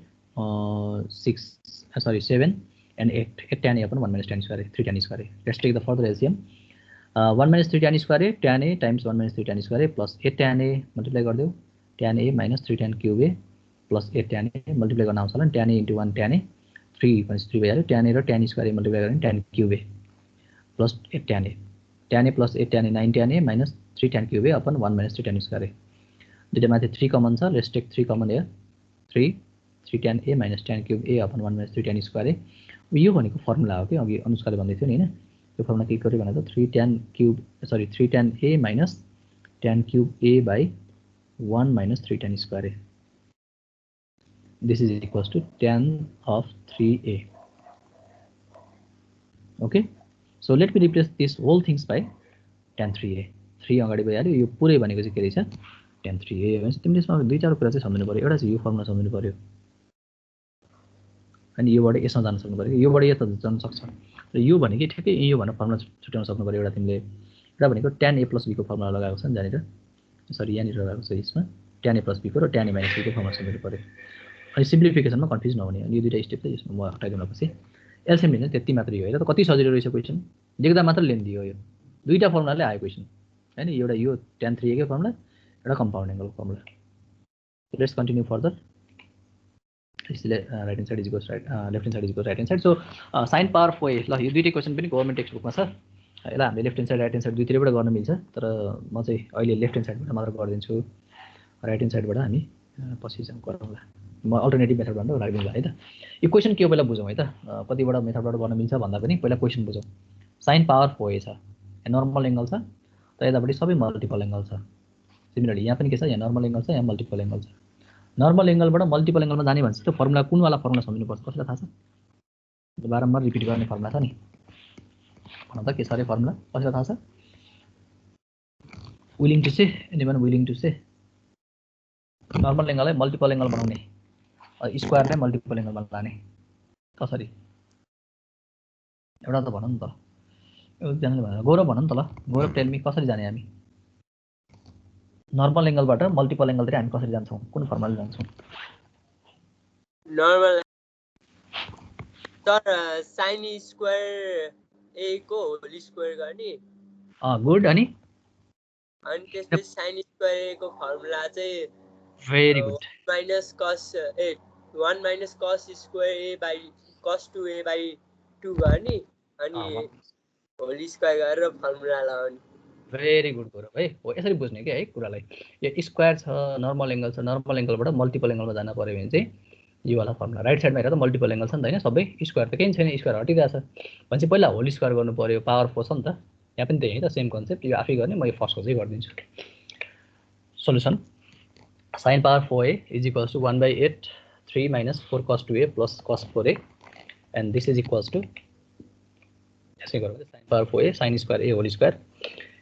[SPEAKER 1] 6 sorry 7 and 8 tan A upon 1 minus tan square 3 tan square. Let's take the further LCM. 1 minus 3 tan square tan A times 1 minus 3 tan square plus 8 tan A multiply गरिदेऊ tan A minus 3 tan cube A plus 8 tan A multiply गर्न आउँछ होला tan A into 1 tan A 3 minus 3 भइहाल्यो tan A र tan square A multiply गर्ने tan cube A plus 8 tan A plus 8 tan A 9 tan A minus 3 tan cube A upon 1 minus 3 tan square A. दुईटा माथि 3 common छ let's take 3 common here 3 tan A minus tan cube A upon 1 minus 3 tan square A. यो भनेको formula हो के अघि अनुष्काले भन्दै थियो नि हैन यो फर्मुला के गर्यो भने त 3 tan A minus tan cube A by 1 minus 3 tan square A. This is equals to tan of 3A. Okay, so let me replace this whole things by tan 3A. 3 अगाडि भइहाल्यो यो पुरै भनेको चाहिँ के रहेछ tan 3A भनेपछि तिमीले यसमा दुई चार कुरा चाहिँ सम्झनु पर्यो एउटा चाहिँ यो फर्मुला सम्झनु पर्यो अनि योबाट यसमा जान सक्नु पर्यो योबाट यता जान सक्छ र यो भनेकै ठ्याक्कै यो भनेर फर्मुला छुट्याउन सक्नु पर्यो एउटा तिमीले एउटा भनेको tan A plus B को फर्मुला लगाएको छ नि जानेर सरी यहाँनिर लगाएको छ यसमा tan A plus B को र tan A minus B को फर्मुला सम्झनु पर्यो अनि सिम्प्लिफिकेसनमा कन्फ्युज नहुने अनि यो दुईटा स्टेप चाहिँ यसमा म हटाइदिउँ पछि एलसिएम लिन्छ त्यति मात्रै हो हैन त कति सजिलो रहेछ क्वेशन देख्दा मात्र लेन्दी हो यो दुईटा फर्मुलाले आयो क्वेशन हैन एउटा यो tan 3a को फर्मुला एउटा कम्पाउन्ड एंगलको फर्मुला लेट्स कन्टिन्यू फर्दर यसले right hand side is equals right left hand side is equals right hand side so sin power 4a ल यो दुईटै क्वेशन पनि गभर्नमेन्ट टेक्स्ट बुकमा छ यसलाई हामीले left hand side right hand side दुईतिरबाट गर्न मिल्छ तर म चाहिँ अहिले लेफ्ट ह्यान्ड साइडबाट मात्र गरिदिन्छु राइट ह्यान्ड साइडबाट हामी पछि चाहिँ गरौँला म अल्टरनेटिभ मेथडबाट राखिदिन्छु है त यो क्वेशन के हो पहिला बुझौँ है त कतिवटा मेथडबाट गर्न मिल्छ भन्दा पनि पहिला क्वेशन बुझौँ sin पावर 4a छ नर्मल एंगल छ त यतापट्टि सबै मल्टिपल एंगल छ सिमिलरली यहाँ पनि के छ यहाँ नर्मल एंगल छ यहाँ मल्टिपल एंगल छ नर्मल एंगलबाट मल्टिपल एंगलमा जाने भन्छ त्यो फर्मुला कुन वाला फर्मुला सम्झिनु पर्छ कसलाई थाहा छ बारम्बार रिपिट गर्ने फर्मुला छ नि भन त के छ रे फर्मुला कसलाई थाहा छ willing to say anyone willing to say normal एंगललाई मल्टिपल एंगल बनाउने स्क्वायरलाई मल्टिपल एंगलमा लाने कसरी एउटा त भन नि त एकजनाले भनेर गौरव भन नि त ल गौरव टेल मी कसरी जाने हामी नर्मल एंगलबाट मल्टिपल एंगलतिर हामी कसरी जान्छौँ कुन फर्मुलाले जान्छौँ
[SPEAKER 2] नर्मल तर sin स्क्वायर a को होल स्क्वायर गर्ने
[SPEAKER 1] गुड अनि
[SPEAKER 2] त्यसपछि sin स्क्वायर a को फर्मुला चाहिँ
[SPEAKER 1] very good
[SPEAKER 2] minus cos 1 minus cos square a by cos 2a by 2 गर्ने अनि होल स्क्वायर गरेर फर्मुला लगाउने
[SPEAKER 1] भेरी गुड गौरव है हो यसरी बुझ्ने के है कुरालाई यो स्क्वायर छ नर्मल एंगल छ नर्मल एंगलबाट मल्टिपल एंगलमा जान पर्यो भने चाहिँ यो वाला फर्मुला राइट साइडमा हेर्दा त मल्टिपल एंगल छ नि त हैन सबै स्क्वायर त केही छैन स्क्वायर हटिरहेछ भनेपछि पहिला होल स्क्वायर गर्नु पर्यो पावर 4 छ नि त यहाँ पनि त्यही है त सेम कन्सेप्ट यो आफै गर्ने म यो फर्स्टको चाहिँ गरिदिन्छु solution sin power 4a is equals to 1/8 3 minus 4 cos 2a plus cos 4a and this is equals to यसै गरौँ sin power 4a sin square a whole square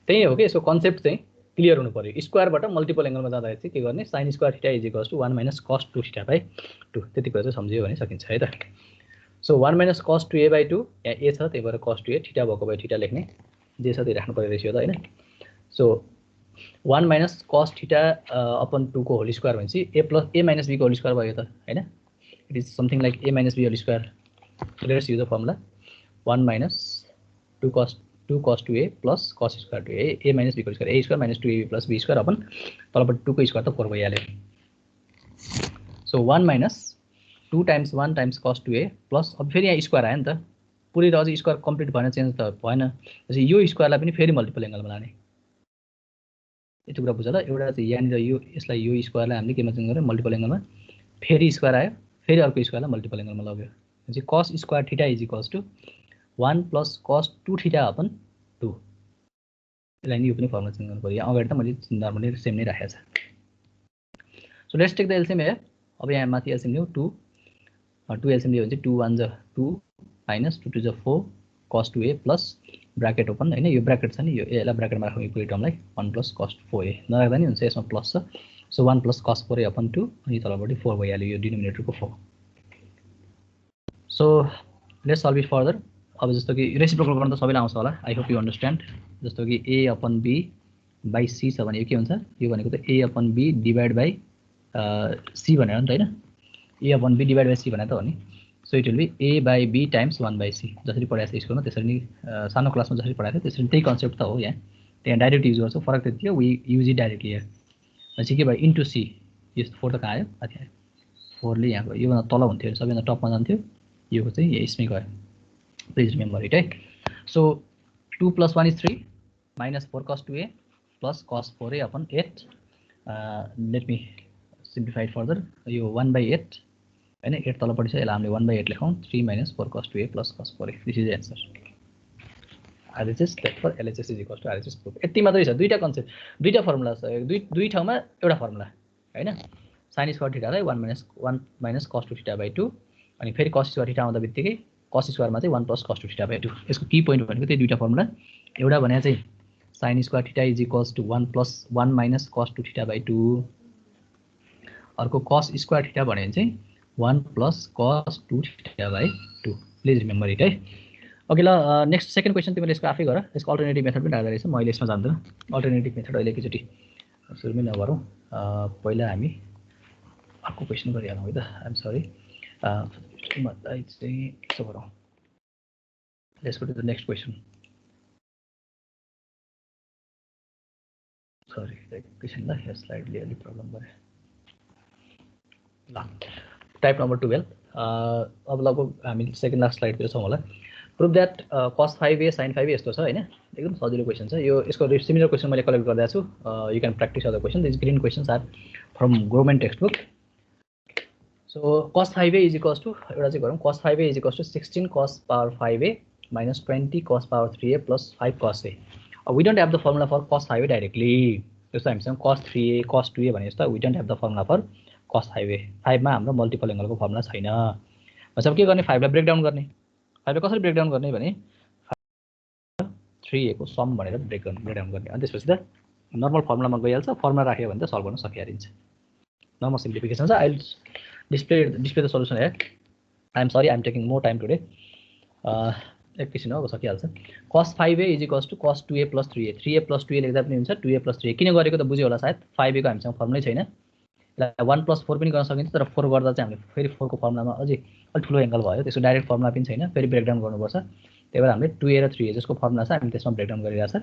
[SPEAKER 1] त्यही हो के यसको कन्सेप्ट चाहिँ क्लियर हुनु पर्यो स्क्वायरबाट मल्टिपल एंगलमा जाँदा चाहिँ के गर्ने sin square theta is equals to 1 minus cos 2 theta by 2 त्यति कुरा चाहिँ सम्झियो भने सकिन्छ है त so 1 minus cos 2a by 2 यहाँ a छ त्यही भएर cos 2a थीटा भएको भए थीटा लेख्ने जे छ त्यही राख्नु पर्यो रेशियो त हैन so 1 minus cos theta upon 2 को होल स्क्वायर भनेपछि a minus b को होल स्क्वायर भयो त हैन it is something like a minus b whole square let's use the formula 1 minus 2 cos 2a plus cos square 2a a minus b को square a square minus 2ab plus b square upon तलपट्टि 2 को square त 4 भइहाल्यो so 1 minus 2 times 1 times cos 2a plus अब फेरि यहाँ square आयो नि त पुरै अझै स्क्वायर कम्प्लिट भएन चेन्ज त भएन त्यसै यो स्क्वायरलाई पनि फेरि मल्टिपल एंगलमा लाने यति कुरा बुझ ल एउटा चाहिँ यहाँनिर यो यसलाई यो स्क्वायरलाई हामीले केमा चेन्ज गर्यो मल्टिपल एंगलमा फेरि स्क्वायर आयो फेरि अर्को स्क्वायरलाई मल्टिपल एंगलमा लग्यो भनेपछि cos square theta is equals to 1 plus cos 2 theta upon 2 यसलाई नि यो पनि फर्मुला चेन्ज गर्नु पर्यो यहाँ अगाडि त मैले नर्मली सेम नै राखेको छ so let's take the LCM here अब यहाँ माथि एलसीएम लियौ 2 एलसीएम लियो भने चाहिँ 2 1 जा 2 minus 2 2 जा 4 cos 2a plus bracket open हैन यो ब्रैकेट छ नि यो यसलाई ब्रैकेटमा राखौँ यो पुरै टर्मलाई 1 plus cos 4a नराख्दा नि हुन्छ यसमा प्लस छ so 1 plus cos 4a upon 2 अनि तलपट्टि 4 भइहाल्यो यो डिनोमिनेटरको 4 so let's solve it further अब जस्तो कि रेसिप्रोकल गर्न त सबैलाई आउँछ होला आई होप यु अन्डरस्ट्यान्ड जस्तो कि a upon b by c छ भने यो के हुन्छ यो भनेको त a upon b divide by c भनेर नि त हैन a upon b divide by c भने त हो नि so it will be a by b times 1 by c जसरी पढाएको छ स्कुलमा त्यसरी नै सानो क्लासमा जसरी पढाएको थियो त्यसरी त्यही कन्सेप्ट त हो यहाँ त्यहाँ डाइरेक्ट युज गर्छौँ फरक त्यति हो we use it directly here भनेपछि के भयो इन्टु सी यो 4 त कहाँ आयो माथि आयो 4 ले यहाँ गयो योभन्दा तल हुन्थ्यो सबैभन्दा टपमा जान्थ्यो यो चाहिँ यसमै गयो प्लिज रिमेम्बर इट है so 2 plus 1 is 3 minus 4 cos 2a plus cos 4a upon 8 let me simplify it further यो 1 by 8 हैन 8 तलपट्टि छ यसलाई हामीले 1 by 8 लेखौँ 3 minus 4 cos 2a plus cos 4a this is the answer RHS that for LHS is equals to RHS proof यति मात्रै छ दुईटा कन्सेप्ट दुईटा फर्मुला छ दुई ठाउँमा एउटा फर्मुला हैन sin square theta लाई 1 minus cos 2 theta by 2 अनि फेरि cos square theta आउँदा बित्तिकै cos स्क्वायर मा चाहिँ 1 plus cos 2 theta by 2 यसको की पोइन्ट भनेको त्यही दुईटा फर्मुला एउटा भने चाहिँ sin square theta is equals to 1 plus 1 minus cos 2 theta by 2 अर्को cos square theta भने चाहिँ 1 plus cos 2 theta by 2 please remember it है ओके ल नेक्स्ट सेकेन्ड क्वेशन तिमीले यसको आफै गर यसको अल्टरनेटिभ मेथड पनि राख्दै रहेछ म अहिले यसमा जान्दिनँ अल्टरनेटिभ मेथड अहिले एकैचोटि सुरुमै नगरौँ पहिला हामी अर्को क्वेसन गरिहालौँ है त आइएम सरी मलाई चाहिँ यसो गरौँ let's go to the next question sorry एकैछिन ल यो स्लाइडले अलिक प्रब्लम गरे ल टाइप नम्बर 12 अब लगभग हामी सेकेन्ड लास्ट स्लाइडतिर छौँ होला prove that cos 5a sin 5a यस्तो छ हैन एकदम सजिलो क्वेसन छ यो यसको सिमिलर क्वेसन मैले कलेक्ट गर्दा छु you can practice other question this green questions are from government text book so cos 5a is equals to एउटा चाहिँ गरौँ cos 5a is equals to 16 cos power 5a minus 20 cos power 3a plus 5 cos a we don't have the formula for cos 5a directly जस्तो हामीसँग cos 3a cos 2a भने जस्तो we don't have the formula for cos 5a 5 मा हाम्रो multiple एंगलको formula छैन मतलब के गर्ने 5 लाई ब्रेक डाउन गर्ने 5 लाई कसरी ब्रेक डाउन गर्ने भने 3a को सम भनेर ब्रेक डाउन गर्ने अनि त्यसपछि त नर्मल फर्मुलामा गइहाल्छ फर्मुला राख्यो भने त सल्भ गर्न सकिहालिन्छ नर्मल सिम्प्लिफिकेसन छ I will display the solution here I am sorry I am taking more time today एकैछिन हो सकिहाल्छ cos 5a is equals to cos 2a plus 3a 3a plus 2a लेख्दा पनि हुन्छ 2a plus 3a किन गरेको त बुझ्यो होला सायद 5a को हामीसँग फर्मुलै छैन 1 plus 4 पनि गर्न सकिन्छ तर 4 गर्दा चाहिँ हामीले फेरि 4 को फर्मुलामा अझै अलि ठुलो एंगल भयो त्यसको डाइरेक्ट फर्मुला पनि छैन फेरि ब्रेक डाउन गर्नुपर्छ त्यही भएर हामीले 2a र 3a जसको फर्मुला छ हामी त्यसमा ब्रेक डाउन गरिरहेछ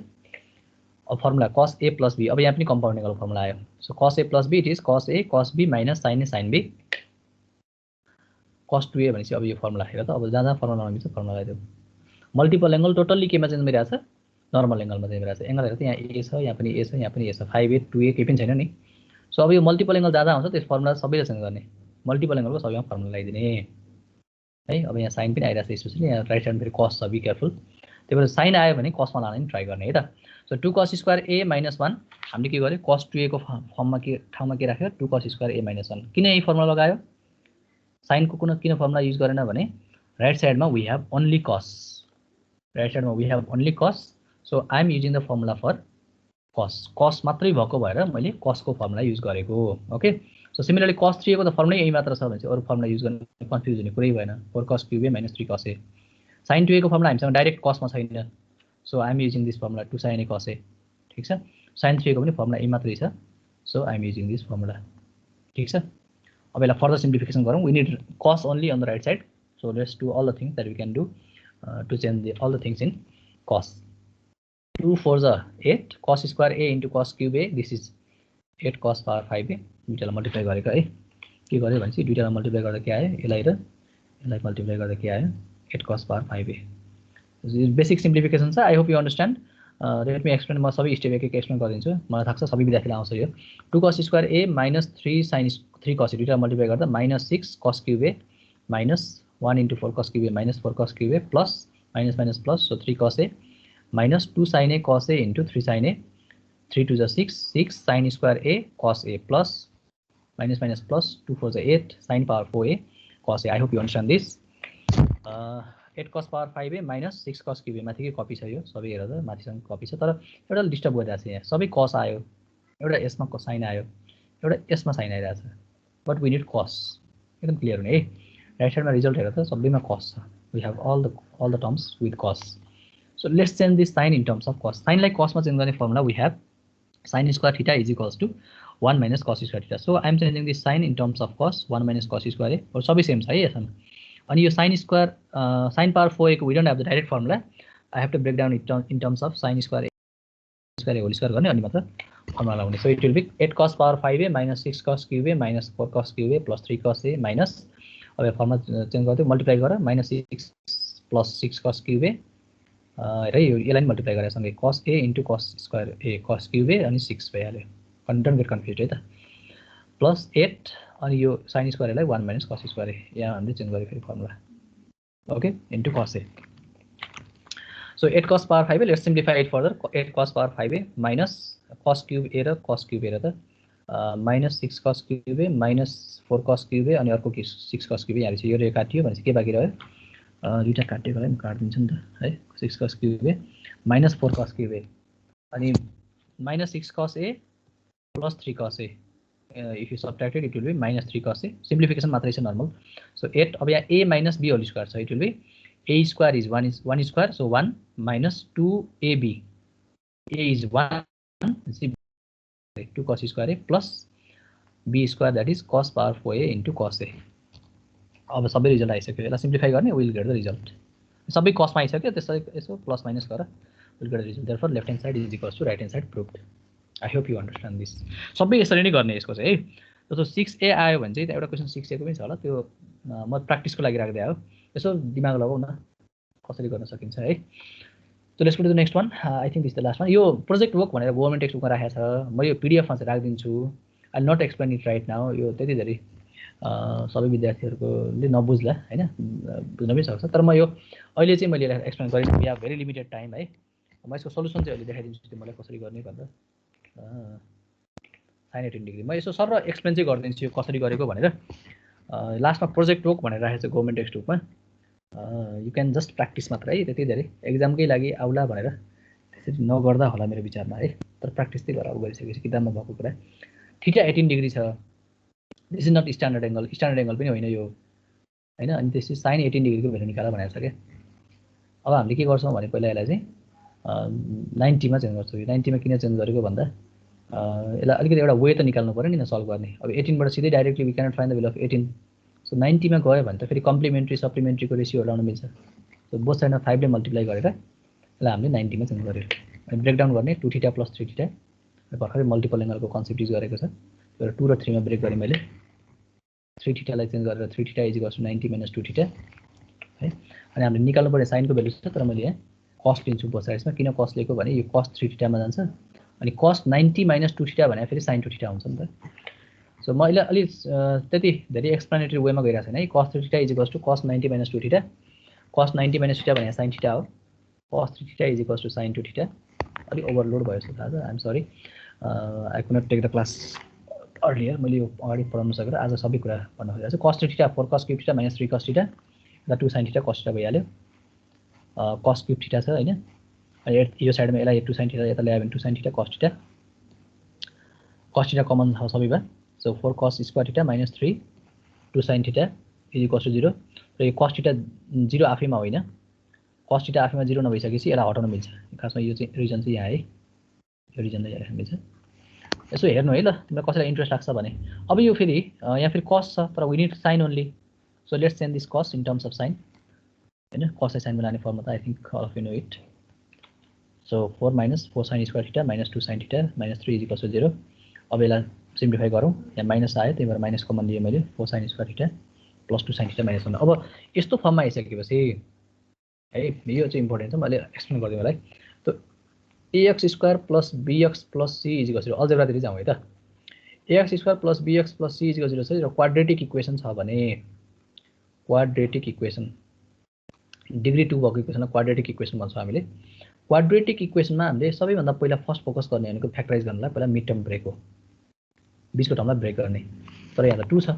[SPEAKER 1] अब formula cos a plus b अब यहाँ पनि कम्पाउन्ड एंगल फर्मुला आयो so cos a plus b it is cos a cos b minus sin a sin b cos 2a भनेपछि अब यो फर्मुला हेर त अब जहाँ फर्मुला मागिन्छ फर्मुला लगाइदेऊ मल्टिपल एंगल टोटल्ली केमा चेन्ज भइरहेछ नर्मल एंगलमा चेन्ज भइरहेछ एंगल हेर त यहाँ a छ यहाँ पनि a छ यहाँ पनि a छ 5a 2a केही पनि छैन नि सो अब यो मल्टिपल एंगल जहाँ हुन्छ त्यस फर्मुला सबैले चेन्ज गर्ने मल्टिपल एंगलको सबैमा फर्मुला लगाइदिने है अब यहाँ साइन पनि आइरहेछ स्पेशली यहाँ राइट साइड फेरि cos छ बी केयरफुल त्यही भएर साइन आयो भने cosमा लान नि ट्राई गर्ने है त so 2 cos square a minus 1 हामीले के गर्यो cos 2a को फर्ममा के ठाउँमा के राख्यो 2 cos स्क्वायर a minus 1 किन यही फर्मुला लगायो साइन को किन फर्मुला युज गरेन भने राइट साइडमा we have only cos so I am using the formula for cos मात्रै भएको भएर मैले cos को फर्मुला युज गरेको okay so similarly cos 3a को त फर्मुलै यही मात्र छ भने चाहिँ अरु फर्मुला युज गर्ने कन्फ्युज हुने कुरै भएन 4 cos cube a minus 3 cos a sin 2a को फर्मुला हामीसँग डाइरेक्ट cos मा छैन so I am using this formula 2 sin a cos a ठीक छ sin 3a को पनि फर्मुला यही मात्रै छ so I am using this formula ठीक छ अब यसलाई फर्दर सिम्प्लिफिकेसन गरौँ we need cos only on the right side so let's do all the things that we can do to change all the things in cos 2 4 8 cos square a into cos cube a this is 8 cos power 5a दुईटालाई multiply गरेको है के गर्यो भनेपछि दुईटालाई multiply गर्दा के आयो यसलाई र यसलाई मल्टिप्लाई गर्दा के आयो 8 cos power 5a basic simplification छ I hope you understand let me explain म सबै स्टेप एक एक एक्सप्लेन गरिदिन्छु मलाई थाहा छ सबै विद्यार्थीलाई आउँछ यो 2 cos square a minus 3 sin 3 cos दुईटा मल्टिप्लाई गर्दा minus 6 cos cube a minus 1 into 4 cos cube a minus 4 cos cube a plus minus minus plus so 3 cos a minus 2 sin a cos a into 3 sin a 3 to the 6 sin square a cos a plus minus minus plus 2 4 the 8 sin power 4a cos a I hope you understand this 8 cos power 5a minus 6 cos cube a माथिकै copy छ यो सबै हेर त माथिसँग copy छ तर एउटा disturb गरिरहेछ यहाँ सबै cos आयो एउटा यसमा sin आयो एउटा यसमा sin आइरहेछ बट वी नीड cos एकदम क्लियर हुने है राइट साइडमा रिजल्ट हेर त सबैमा cos छ we have all the terms with cos so let's change this sin in terms of cos sin लाई cos मा चेन्ज गर्ने formula we have sin square theta is equals to 1 minus cos square theta so I am changing this sin in terms of cos 1 minus cos square a और सबै same छ है यसमा अनि यो sin square sin power 4a को we don't have the direct formula I have to break down it in terms of sin square a whole square गर्ने अनि मात्र फर्मुला लगाउने so it will be 8 cos power 5a minus 6 cos cube a minus 4 cos cube a plus 3 cos a minus अब यो formula change गर्दै multiply गरेर minus 6 plus 6 cos cube a र यसलाई नि मल्टिप्लाई गरेर सँगै cos a into cos square a cos cube a अनि 6 भइहाल्यो डोन्ट गेट कन्फ्युज है त प्लस 8 अनि यो sin स्क्वायरलाई 1 minus cos square a यहाँ हामीले चेन्ज गरे फेरि formula okay into cos a so 8 cos power 5a let's simplify it further 8 cos power 5a minus cos cube a र cos cube a र त minus 6 cos cube a minus 4 cos cube a अनि अर्को 6 cos cube a यहाँ यो रे काटियो भनेपछि के बाँकी रह्यो दुईटा काटेकोलाई म काट्दिन्छु नि त है 6 cos cube a minus 4 cos cube a अनि minus 6 cos a plus 3 cos a if you subtract it will be minus 3 cos a simplification मात्रै छ normal so 8 अब यहाँ a minus b whole square छ it will be a square is 1 square so 1 minus 2ab a is 1 2 cos square a plus b square that is cos power 4a into cos a. अब सबै result आइसक्यो, यसलाई simplify गर्ने will get the result. सबै कस्टमा आइसक्यो, त्यसलाई यसो plus minus गरेर will get the result. Therefore left hand side is equals to right hand side proved. I hope you understand this. सबै यसरी नै गर्ने यसको चाहिँ है. जस्तो 6a आयो भने चाहिँ एउटा क्वेसन 6a को पनि छ होला, त्यो म प्र्याक्टिसको लागि राख्दै आयो. यसो दिमाग लगाउ न कसरी गर्न सकिन्छ है. So let's go to the next one. I think this is the last one. यो प्रोजेक्ट वर्क भनेर गभर्नमेन्ट टेक्स्टबुकमा राखेको छ. म यो पीडीएफ मा चाहिँ राख्दिन्छु. I not explain it right now. यो त्यति धेरै सबै विद्यार्थीहरुले नबुझ्ला हैन, बुझ्न पनि सक्छ. तर म यो अहिले चाहिँ मैले एक्सप्लेन गरिदिन्छु. We have very limited time है. म यसको सल्युसन चाहिँ अहिले देखाइदिन्छु त्यो मलाई कसरी गर्ने भन्दा. sin 18 डिग्री म यसो सर एक्सप्लेन चाहिँ गरिदिन्छु यो कसरी गरेको भनेर. लास्टमा प्रोजेक्ट वर्क भनेर राखेको छ गभर्नमेन्ट टेक्स्टबुकमा. यु क्यान जस्ट प्र्याक्टिस मात्र है, त्यति धेरै एक्जामकै लागि आउला भनेर त्यसरी नगर्दा होला मेरो विचारमा है. तर प्र्याक्टिस चाहिँ गरेर गरिसकेपछि किताबमा भएको कुरा. थीटा 18 डिग्री छ. This is not standard angle, standard angle पनि होइन यो हैन. अनि त्यसपछि sin 18 डिग्रीको भ्यालु निकाल भनेको छ के. अब हामीले के गर्छौं भने पहिला यसलाई चाहिँ 90 मा चेन्ज गर्छौं. यो 90 मा किन चेन्ज गरेको भन्दा यसलाई अलिकति एउटा वे त निकाल्नु पर्यो नि सल्भ गर्ने. अब 18 बाट सिधै directly we cannot find the value of 18. So 90 मा गयो भने त फेरि कम्प्लिमेन्ट्री सप्लिमेन्ट्रीको रेशियो लाउन मिल्छ. सो बोथ साइडमा 5 ले मल्टिप्लाई गरेर यसलाई हामीले 90 मा चेन्ज गर्यो. अनि ब्रेक डाउन गर्ने 2 थीटा प्लस 3 थीटा. भर्खरै मल्टिपल एंगलको कन्सेप्ट युज गरेको छ. तर 2 र 3 मा ब्रेक गरेँ मैले. 3 थीटालाई चेन्ज गरेर 3 theta is equals to 90 minus 2 theta है. अनि हामीले निकाल्नु पर्ने साइनको भ्यालु छ, तर मैले यहाँ कस लिन्छु बोथ साइड्समा. किन कस लिएको भने यो cos 3 थीटा मा जान्छ अनि cos 90 माइनस 2 थीटा भने फेरि sin 2 थीटा हुन्छ नि त. सो म अहिले अलि त्यति धेरै एक्सप्लेनेटरी वेमा गइरहेको छैन है. cos 3 theta is equals to cos 90 minus 2 theta. cos 90 minus theta भने sin थीटा हो. cos 3 theta is equals to sin 2 theta. अलि ओभरलोड भयो जस्तो थाहा छ. I am sorry, I could not take the class earlier. मैले यो अगाडि पढाउन सकेर आज सबै कुरा पढ्न खोजिरहेको छु. cos 3 theta 4 cos cube theta minus 3 cos theta the 2 sin theta cos theta भइहाल्यो. cos क्यूब थीटा छ हैन. अनि यो साइडमा यसलाई 2 sin थीटा यता ल्यायो भने 2 sin theta cos theta. cos theta common छ सबैमा. So 4 cos square theta minus 3 2 sin theta is equals to 0. र यो cos theta 0 आफैमा होइन. cos theta आफैमा 0 नभइसकेपछि यसलाई हटाउन मिल्छ. खासमा यो चाहिँ रिजन चाहिँ यहाँ है. यो रिजनलाई यहाँ राख्न मिल्छ. यसो हेर्नु है ल, तिमीलाई कसैलाई इन्ट्रेस्ट लाग्छ भने. अब यो फेरि यहाँ फेरि cos छ तर we need sin only. So let's change this cos in terms of sin हैन. cos लाई sin बनाउने फर्मुला त I think all of you know it. So 4 minus 4 sin square theta minus 2 sin theta minus 3 is equals to 0. अब यसलाई simplify गरौँ. यहाँ minus आयो, त्यही भएर माइनस कमन लिए मैले. 4 sin square theta plus 2 sin theta minus 1. अब यस्तो फर्ममा आइसकेपछि है यो चाहिँ इम्पोर्टेन्ट छ. मैले एक्सप्लेन गरिदिउँ होला है. त ax square plus bx plus c is equals to अल्जेब्रातिर जाउँ है त. ax square plus bx plus c is equals to र क्वाड्रेटिक इक्वेसन छ भने क्वाड्रेटिक इक्वेसन डिग्री 2 भएको इक्वेसनलाई क्वाड्रेटिक इक्वेसन भन्छौँ हामीले. क्वाड्रेटिक इक्वेसनमा हामीले सबैभन्दा पहिला फर्स्ट फोकस गर्ने भनेको फ्याक्टराइज गर्नलाई पहिला मिड टर्म ब्रेक हो. बीचको टर्मलाई ब्रेक गर्ने. तर यहाँ त 2 छ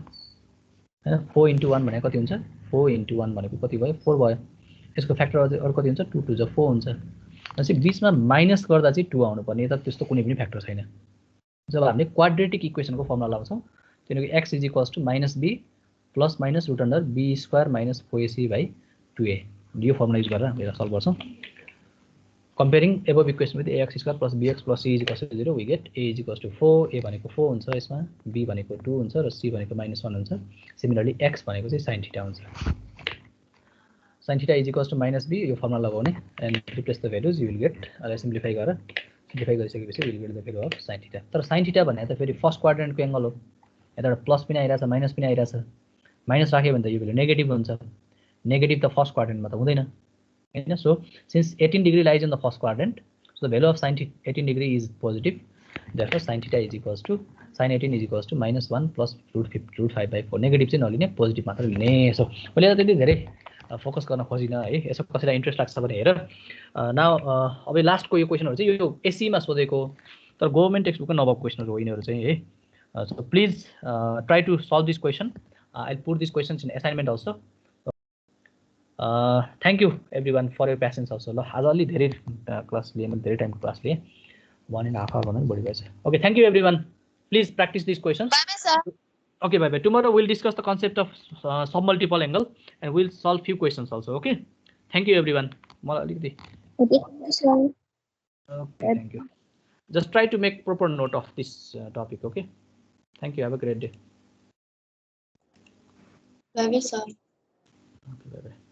[SPEAKER 1] हैन. 4 * 1 भनेको कति हुन्छ? 4 * 1 भनेको कति भयो? 4 भयो. यसको फ्याक्टर अरु कति हुन्छ? 2 2 जा 4 हुन्छ. अनि बीचमा माइनस गर्दा चाहिँ 2 आउनु पर्ने. त त्यस्तो कुनै पनि फ्याक्टर छैन. जब हामीले क्वाड्रेटिक इक्वेसनको फर्मुला लगाउँछौँ त्यसको x is equals to -b plus minus root under b square minus 4ac/2a. यो फर्मुला युज गरेर हामीले सल्भ गर्छौँ. Comparing above equation with ax square plus bx plus c is equals to 0, we get a is equals to 4, a भनेको 4 हुन्छ यसमा, b भनेको 2 हुन्छ र c भनेको -1 हुन्छ. Similarly x भनेको चाहिँ sin theta हुन्छ. Sin theta is equals to -b, यो फर्मुला लगाउने and replace the values, you will get. यसलाई सिम्प्लिफाई गरेर सिम्प्लिफाई गरिसकेपछि you will get the value of sin theta. तर sin theta भन्ने त फेरि फर्स्ट क्वाड्रेन्टको एंगल हो. यताबाट प्लस पनि आइराछ, माइनस पनि आइराछ. माइनस राख्यो भने त यो भ्यालु नेगेटिभ हुन्छ. नेगेटिभ त फर्स्ट क्वाड्रेन्टमा त हुँदैन. So since 18 degree lies in the first quadrant, so the value of sin 18 degree is positive. Therefore sin theta is equals to sin 18 is equals to -1 plus √5/4. Negative चाहिँ नलिने, positive मात्र लिने. So मैले त्यति धेरै focus गर्न खोजिन है. यसो कसैलाई इन्ट्रेस्ट लाग्छ भने हेर. नाउ अब लास्टको यो क्वेशनहरु चाहिँ यो एससी मा सोधेको तर गभर्नमेन्ट टेक्स्टबुकमा नभएको क्वेशनहरु हो यिनीहरु चाहिँ है. So please try to solve this question. I'll put these questions in assignment also. Thank you everyone for your patience also. ल आज अलि धेरै क्लास लिए, मैले धेरै टाइमको क्लास लिए. 1.5 hour भन्दा बढी भएछ. Okay, thank you everyone. Please practice these questions.
[SPEAKER 6] Bye bye sir.
[SPEAKER 1] Okay, bye bye. Tomorrow we'll discuss the concept of submultiple angle and we'll solve few questions also. Okay, thank you everyone. मलाई अलिकति
[SPEAKER 4] Okay, sir.
[SPEAKER 1] Okay, thank you. Just try to make proper note of this topic. Okay. Thank you. Have a great day.
[SPEAKER 6] Bye bye, sir.
[SPEAKER 1] Okay, bye bye.